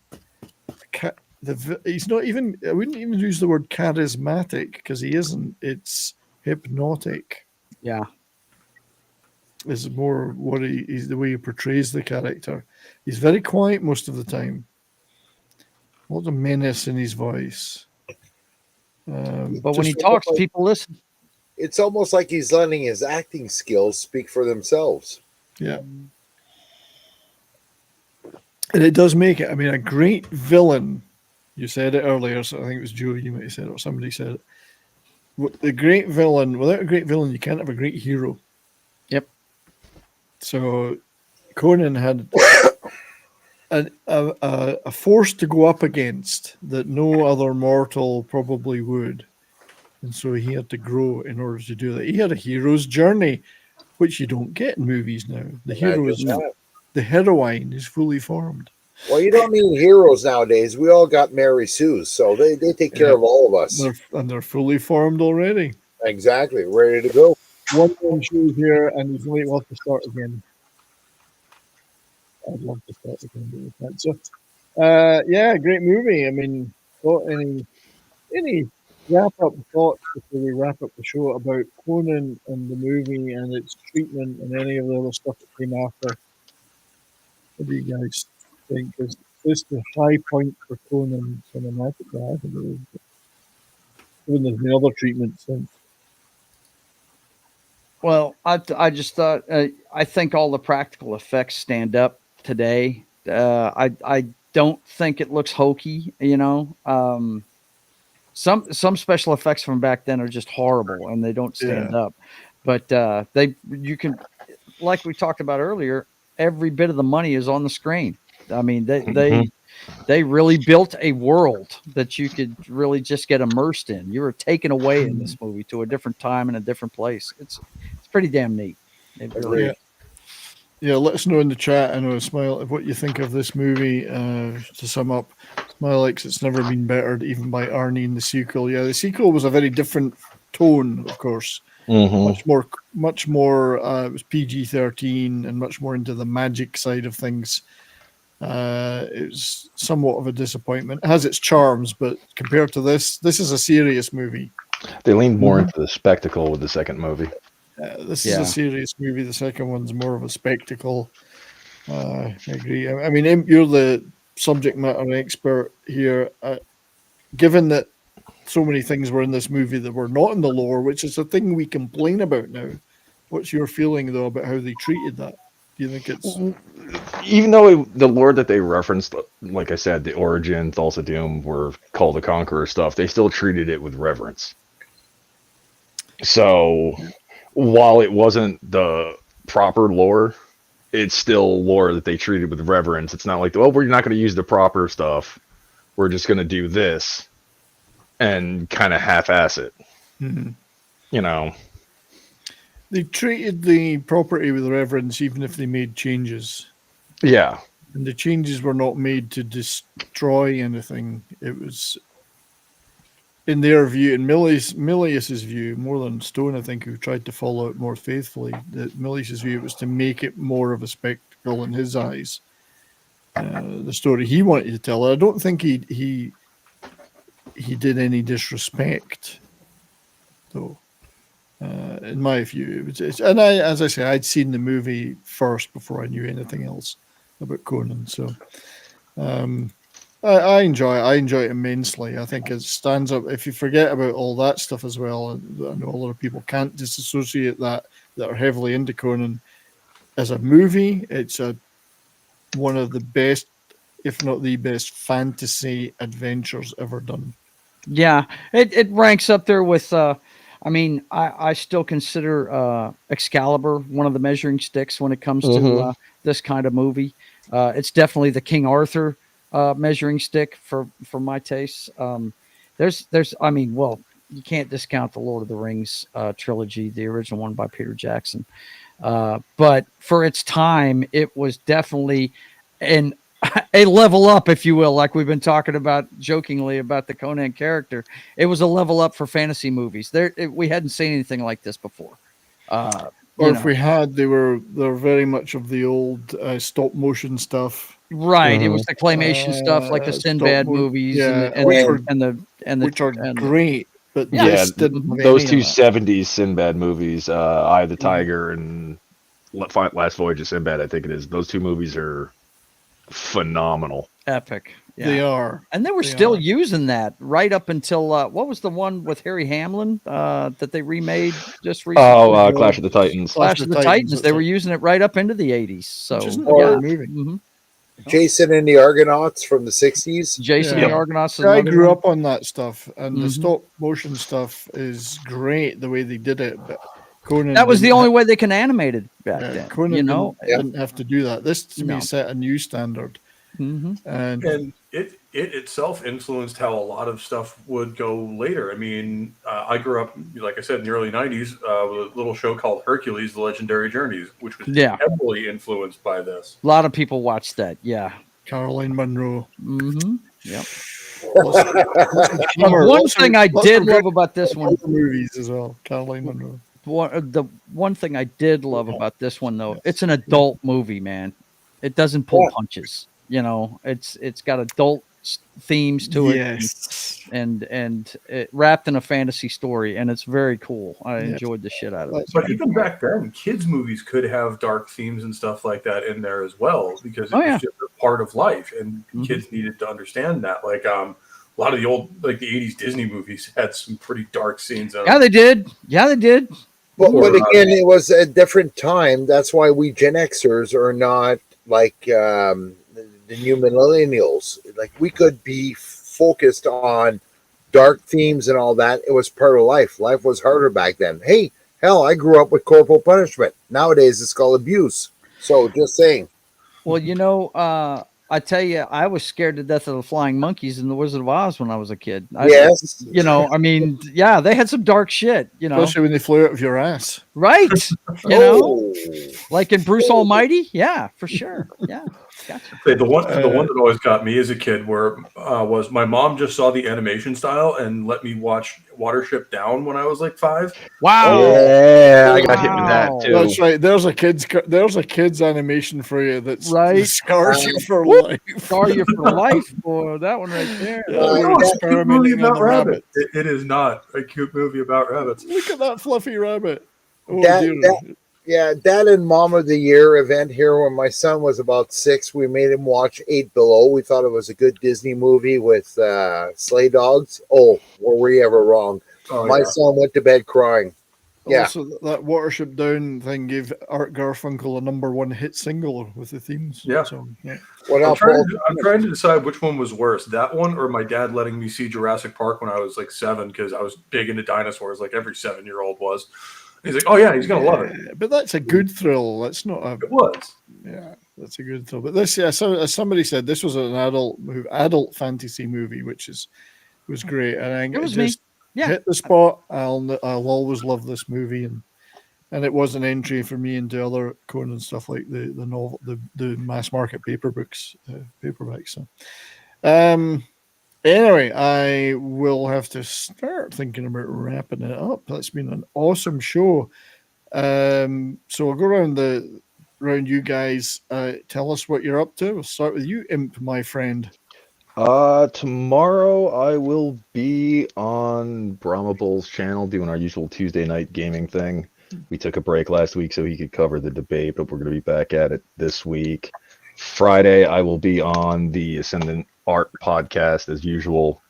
he's not even, I wouldn't even use the word charismatic because he isn't. It's hypnotic. Yeah. Is more what he's the way he portrays the character. He's very quiet most of the time. A lot of menace in his voice. But when he talks, people listen. It's almost like he's letting his acting skills speak for themselves. Yeah. And it does make it, I mean, a great villain. You said it earlier, so I think it was Joe, you might have said it, or somebody said it. The great villain, without a great villain, you can't have a great hero. Yep. So Conan had a force to go up against that no other mortal probably would. And so he had to grow in order to do that. He had a hero's journey, which you don't get in movies now. The hero is the heroine is fully formed. Well, you don't need heroes nowadays. We all got Mary Sue's, so they take care of all of us. They're fully formed already. Exactly, ready to go. One more show here, and he's going to want to start again. I'd love to start again. So, yeah, great movie. I mean, got any wrap up thoughts before we wrap up the show about Conan and the movie and its treatment and any of the other stuff that came after? What do you guys think? Is this the high point for Conan cinematically? I think it is. Even there's been other treatments since. Well, I just thought I think all the practical effects stand up today. I don't think it looks hokey. You know, some special effects from back then are just horrible and they don't stand up. But you can, like we talked about earlier, every bit of the money is on the screen. I mean, they really built a world that you could really just get immersed in. You were taken away in this movie to a different time and a different place. It's pretty damn neat. It really is. Yeah, let us know in the chat. I know, Smile, what you think of this movie. To sum up, Smile likes It's Never Been Bettered, even by Arnie in the sequel. Yeah, the sequel was a very different tone, of course. Much more. It was PG-13 and much more into the magic side of things. It was somewhat of a disappointment. It has its charms, but compared to this is a serious movie. They leaned more into the spectacle with the second movie. This is a serious movie. The second one's more of a spectacle. I agree. I mean, you're the subject matter expert here. Given that so many things were in this movie that were not in the lore, which is a thing we complain about now, what's your feeling, though, about how they treated that? Do you think it's... Even though the lore that they referenced, like I said, the origin, Thulsa Doom, were Call the Conqueror stuff, they still treated it with reverence. So, while it wasn't the proper lore, it's still lore that they treated with reverence. It's not like, well, we're not going to use the proper stuff. We're just going to do this and kind of half-ass it. Mm-hmm. You know. They treated the property with reverence even if they made changes. Yeah. And the changes were not made to destroy anything. It was, in their view, in Milius's view, more than Stone, I think, who tried to follow it more faithfully, that Milius's view was to make it more of a spectacle in his eyes. The story he wanted to tell. I don't think he did any disrespect, though. In my view, as I say, I'd seen the movie first before I knew anything else about Conan. So I enjoy it immensely. I think it stands up. If you forget about all that stuff as well, I know a lot of people can't disassociate that are heavily into Conan. As a movie, it's one of the best, if not the best, fantasy adventures ever done. Yeah, it ranks up there with. I mean, I still consider Excalibur one of the measuring sticks when it comes to this kind of movie. It's definitely the King Arthur measuring stick for my tastes. There's, I mean, well, you can't discount the Lord of the Rings trilogy, the original one by Peter Jackson. But for its time, it was definitely a level up, if you will, like we've been talking about jokingly about the Conan character. It was a level up for fantasy movies. We hadn't seen anything like this before. Or if we had, they're very much of the old stop motion stuff. Right. It was the claymation stuff like the Sinbad movies, which are great. But those two 70s Sinbad movies, Eye of the Tiger and Last Voyage of Sinbad, I think it is. Those two movies are phenomenal. Epic. Yeah. They are. And they were still using that right up until what was the one with Harry Hamlin that they remade just recently? Clash of the Titans. Clash of the Titans. They were using it right up into the 80s. So Jason and the Argonauts from the 60s. Jason and the Argonauts. I grew up on that stuff, and the stop motion stuff is great the way they did it, but Conan, that was the only way they can animate it back then. Conan, didn't have to do that. This to me set a new standard. And it itself influenced how a lot of stuff would go later. I mean, I grew up, like I said, in the early 90s with a little show called Hercules, The Legendary Journeys, which was heavily influenced by this. A lot of people watched that, Caroline Munro. Yep. One thing I did love about this one. Movies as well, Caroline Munro. The one thing I did love about this one, though, it's an adult movie, man. It doesn't pull punches. You know, it's got adult themes to it, and it wrapped in a fantasy story, and it's very cool. I enjoyed the shit out of it. But even back then, kids' movies could have dark themes and stuff like that in there as well, because it was just a part of life, and kids needed to understand that. Like a lot of the old, like the 80s Disney movies had some pretty dark scenes in them. They did. But again, it was a different time. That's why we Gen Xers are not like the new millennials. Like, we could be focused on dark themes and all that. It was part of life. Life was harder back then. Hey, hell, I grew up with corporal punishment. Nowadays, it's called abuse. So, just saying. Well, you know, I tell you, I was scared to death of the flying monkeys in The Wizard of Oz when I was a kid. Yes. You know, I mean, they had some dark shit, you know. Especially when they flew out of your ass. Right. You know, like in Bruce Almighty. Yeah, for sure. Yeah. Gotcha. The one that always got me as a kid was my mom just saw the animation style and let me watch Watership Down when I was like 5. Wow. Yeah, I got hit with that too. That's right. There's a kid's animation for you that's right. Scars you for life. Scar you for life, boy. That one right there. It's a cute movie about rabbit. It is not a cute movie about rabbits. Look at that fluffy rabbit. Oh, Dad and Mom of the Year event here when my son was about 6. We made him watch 8 Below. We thought it was a good Disney movie with sleigh dogs. Oh, were we ever wrong? My son went to bed crying. Yeah. Also, that Watership Down thing gave Art Garfunkel a #1 hit single with the themes. Yeah. So, yeah. I'm trying to decide which one was worse, that one or my dad letting me see Jurassic Park when I was like 7 because I was big into dinosaurs like every 7-year-old was. He's like, oh yeah, he's gonna love it. But that's a good thrill. That's not a. It was. Yeah, that's a good thrill. But this, so, as somebody said, this was an adult fantasy movie, which was great. And I think it just hit the spot. I'll always love this movie, and it was an entry for me into other Conan stuff like the novel, the mass market paperbacks. So, anyway, I will have to start thinking about wrapping it up. That's been an awesome show. So we'll go around you guys. Tell us what you're up to. We'll start with you, Imp, my friend. Tomorrow I will be on Brahma Bull's channel doing our usual Tuesday night gaming thing. We took a break last week so he could cover the debate, but we're going to be back at it this week. Friday, I will be on the Ascendant Art podcast as usual.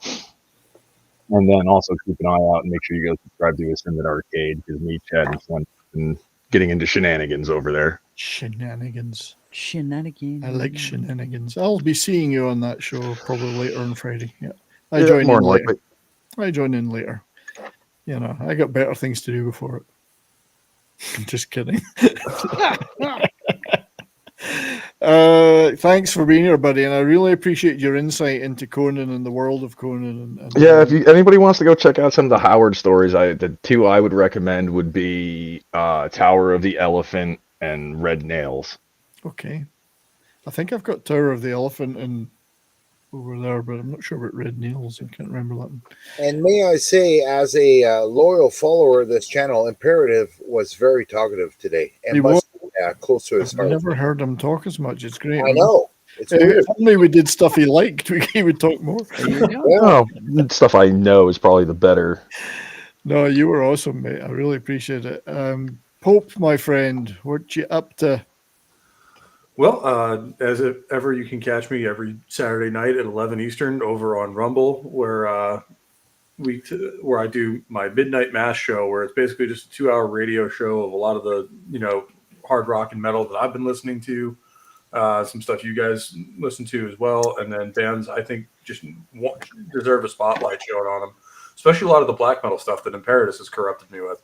And then also keep an eye out and make sure you go subscribe to Ascendant Arcade because me, Chad, and Flint and getting into shenanigans over there. Shenanigans. Shenanigans. I like shenanigans. I'll be seeing you on that show probably later on Friday. Yeah. I join in later. You know, I got better things to do before it. I'm just kidding. Thanks for being here, buddy, and I really appreciate your insight into Conan and the world of Conan. Yeah, if anybody wants to go check out some of the Howard stories, the two I would recommend would be Tower of the Elephant and Red Nails. Okay, I think I've got Tower of the Elephant and over there, but I'm not sure about Red Nails. I can't remember that one. And may I say, as a loyal follower of this channel, Imperative was very talkative today. And He was. Close to his I've heart. never heard him talk as much. It's great. I know. It's if only we did stuff he liked, he would talk more. Oh, stuff I know is probably the better. No, you were awesome, mate. I really appreciate it. Pope, my friend, what you up to? Well, as ever, you can catch me every Saturday night at 11 Eastern over on Rumble, where I do my Midnight Mass show, where it's basically just a 2-hour radio show of a lot of the, hard rock and metal that I've been listening to, some stuff you guys listen to as well, and then bands I think just deserve a spotlight shown on them, especially a lot of the black metal stuff that Imperatus has corrupted me with.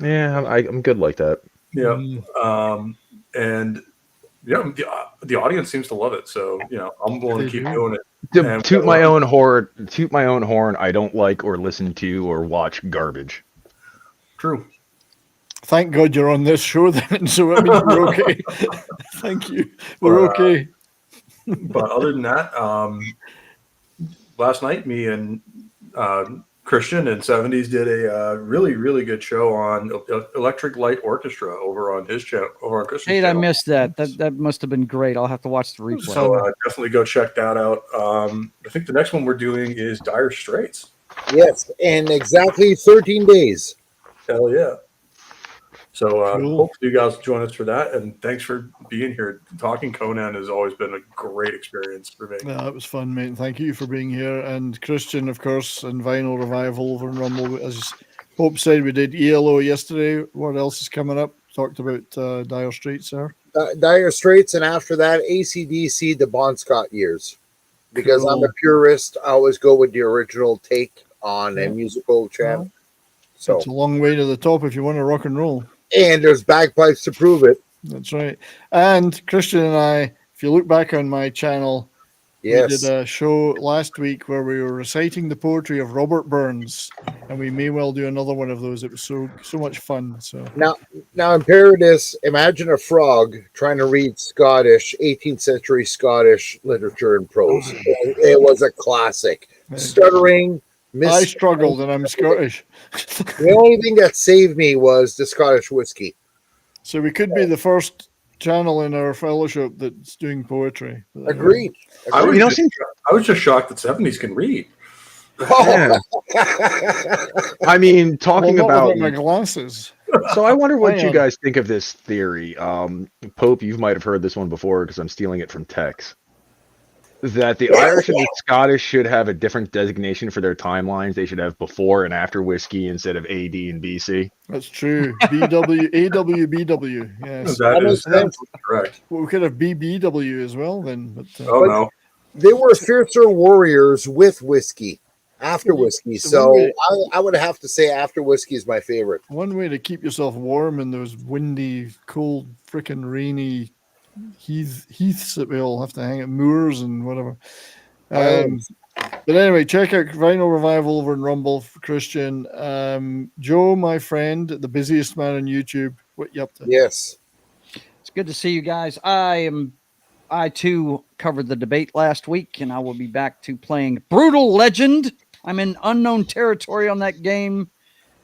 Yeah, I'm good like that. Yeah, and the audience seems to love it, so I'm willing to keep doing it. Toot my own horn. I don't like or listen to or watch garbage. True. Thank God you're on this show then, so I mean we're okay. Thank you. We're okay. But other than that, last night me and Christian and 70s did a really, really good show on Electric Light Orchestra over on his channel. Over on Christian's channel. I missed that. That must have been great. I'll have to watch the replay. So definitely go check that out. I think the next one we're doing is Dire Straits. Yes, in exactly 13 days. Hell yeah. So hopefully you guys join us for that, and thanks for being here. Talking Conan has always been a great experience for me. Yeah, it was fun, mate. Thank you for being here. And Christian, of course, and Vinyl Revival over in Rumble. As Hope said, we did ELO yesterday. What else is coming up? Talked about Dire Straits there. Dire Straits, and after that, AC/DC, the Bon Scott years. Because Cool. I'm a purist, I always go with the original take on a musical channel. So it's a long way to the top if you want to rock and roll. And there's bagpipes to prove it. That's right. And Christian and I, if you look back on my channel, Yes. We did a show last week where we were reciting the poetry of Robert Burns, and we may well do another one of those. It was so much fun. So Now in Paradis, imagine a frog trying to read Scottish, 18th century Scottish literature and prose. It was a classic. Stuttering. I struggled, and I'm Scottish. The only thing that saved me was the Scottish whiskey. So we could be the first channel in our fellowship that's doing poetry. Agreed. I was just shocked that 70s can read. Yeah. I mean, talking Well, not about without my glasses. So I wonder what Hang you on. guys think of this theory. Pope, you might have heard this one before because I'm stealing it from Tex. That the Irish and the Scottish should have a different designation for their timelines. They should have before and after whiskey instead of AD and BC. That's true. BW, AW, BW. Yes. That is correct. Well, we could have BBW as well then. But, no. They were fiercer warriors with whiskey, after whiskey. So I would have to say after whiskey is my favorite. One way to keep yourself warm in those windy, cold, freaking rainy heaths that we all have to hang at, moors and whatever. But anyway, check out Vinyl Revival over in Rumble for Christian. Joe, my friend, the busiest man on YouTube. What you up to? Yes. It's good to see you guys. I too covered the debate last week, and I will be back to playing Brutal Legend. I'm in unknown territory on that game.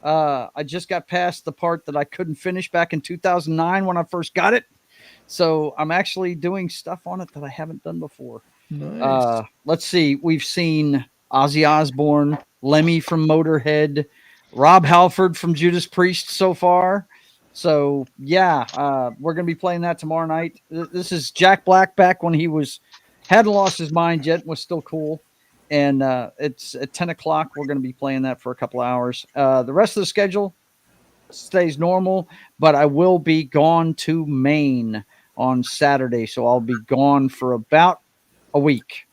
I just got past the part that I couldn't finish back in 2009 when I first got it. So I'm actually doing stuff on it that I haven't done before. Nice. Let's see. We've seen Ozzy Osbourne, Lemmy from Motorhead, Rob Halford from Judas Priest so far. So yeah, we're going to be playing that tomorrow night. This is Jack Black back when he hadn't lost his mind yet, was still cool. And it's at 10 o'clock. We're going to be playing that for a couple of hours. The rest of the schedule stays normal, but I will be gone to Maine on Saturday. So I'll be gone for about a week.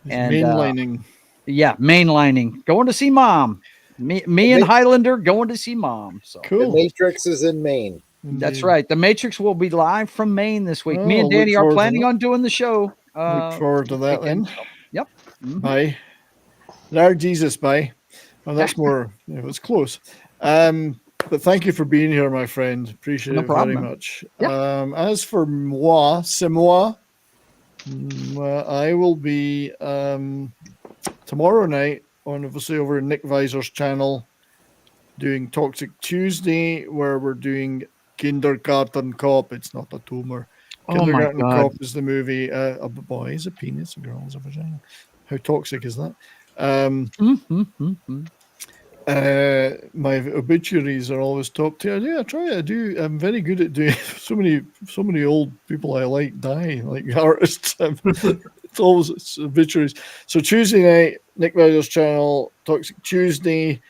And mainlining. Mainlining. Going to see Mom. Me and Highlander going to see Mom. So cool. The Matrix is in Maine. That's right. The Matrix will be live from Maine this week. Me and Danny are planning on doing the show. Look forward to that then. Yep. Mm-hmm. Bye. Lord Jesus, bye. Well, that's more. It was close. But thank you for being here, my friend. Appreciate it very much. Yeah. As for moi, c'est moi. I will be tomorrow night on obviously over Nick Visor's channel doing Toxic Tuesday, where we're doing Kindergarten Cop. It's not a tumor. Kindergarten Cop is the movie. A boy is a penis, a girl is a vagina. How toxic is that? My obituaries are always top tier. I do. I'm very good at doing so many old people I like die, like artists. It's always obituaries. So Tuesday night, Nick Visor's channel, Toxic Tuesday,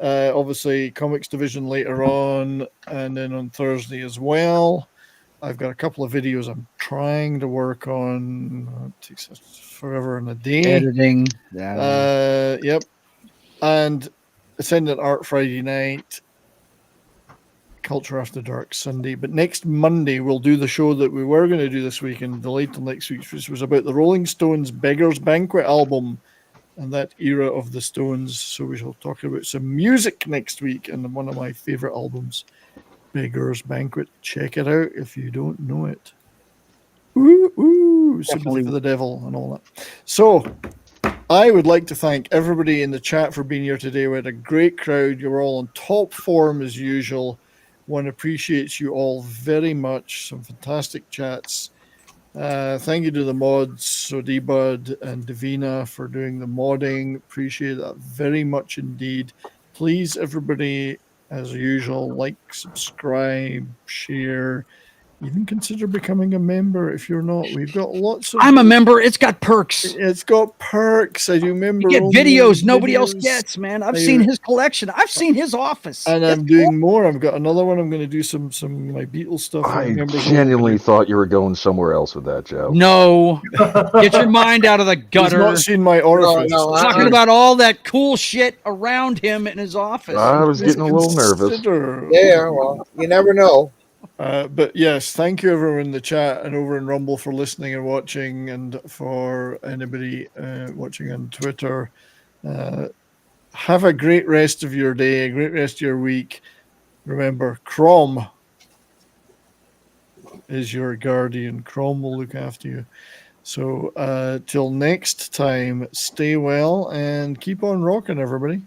obviously Comics Division later on, and then on Thursday as well. I've got a couple of videos I'm trying to work on. It takes forever and a day. Editing. Yep. And Ascendant Art Friday night, Culture After Dark Sunday. But next Monday, we'll do the show that we were going to do this week and delayed till next week, which was about the Rolling Stones' Beggar's Banquet album and that era of the Stones. So we shall talk about some music next week and one of my favorite albums, Beggar's Banquet. Check it out if you don't know it. Sympathy for the Devil and all that. So I would like to thank everybody in the chat for being here today. We had a great crowd. You were all on top form as usual. One appreciates you all very much. Some fantastic chats. Thank you to the mods, Sodibud and Davina, for doing the modding. Appreciate that very much indeed. Please, everybody, as usual, like, subscribe, share, even consider becoming a member if you're not. We've got lots of... I'm a member. It's got perks. It's got perks. I do member. You get videos nobody else gets, man. I've seen his collection. I've seen his office. And I'm doing more. I've got another one. I'm going to do some my Beatles stuff. I genuinely thought you were going somewhere else with that, Joe. No. Get your mind out of the gutter. He's not seen my orifice. Talking about all that cool shit around him in his office. I was getting a little nervous. Yeah, well, you never know. But yes, thank you everyone in the chat and over in Rumble for listening and watching, and for anybody watching on Twitter. Have a great rest of your day, a great rest of your week. Remember, Crom is your guardian. Crom will look after you. So till next time, stay well and keep on rocking, everybody.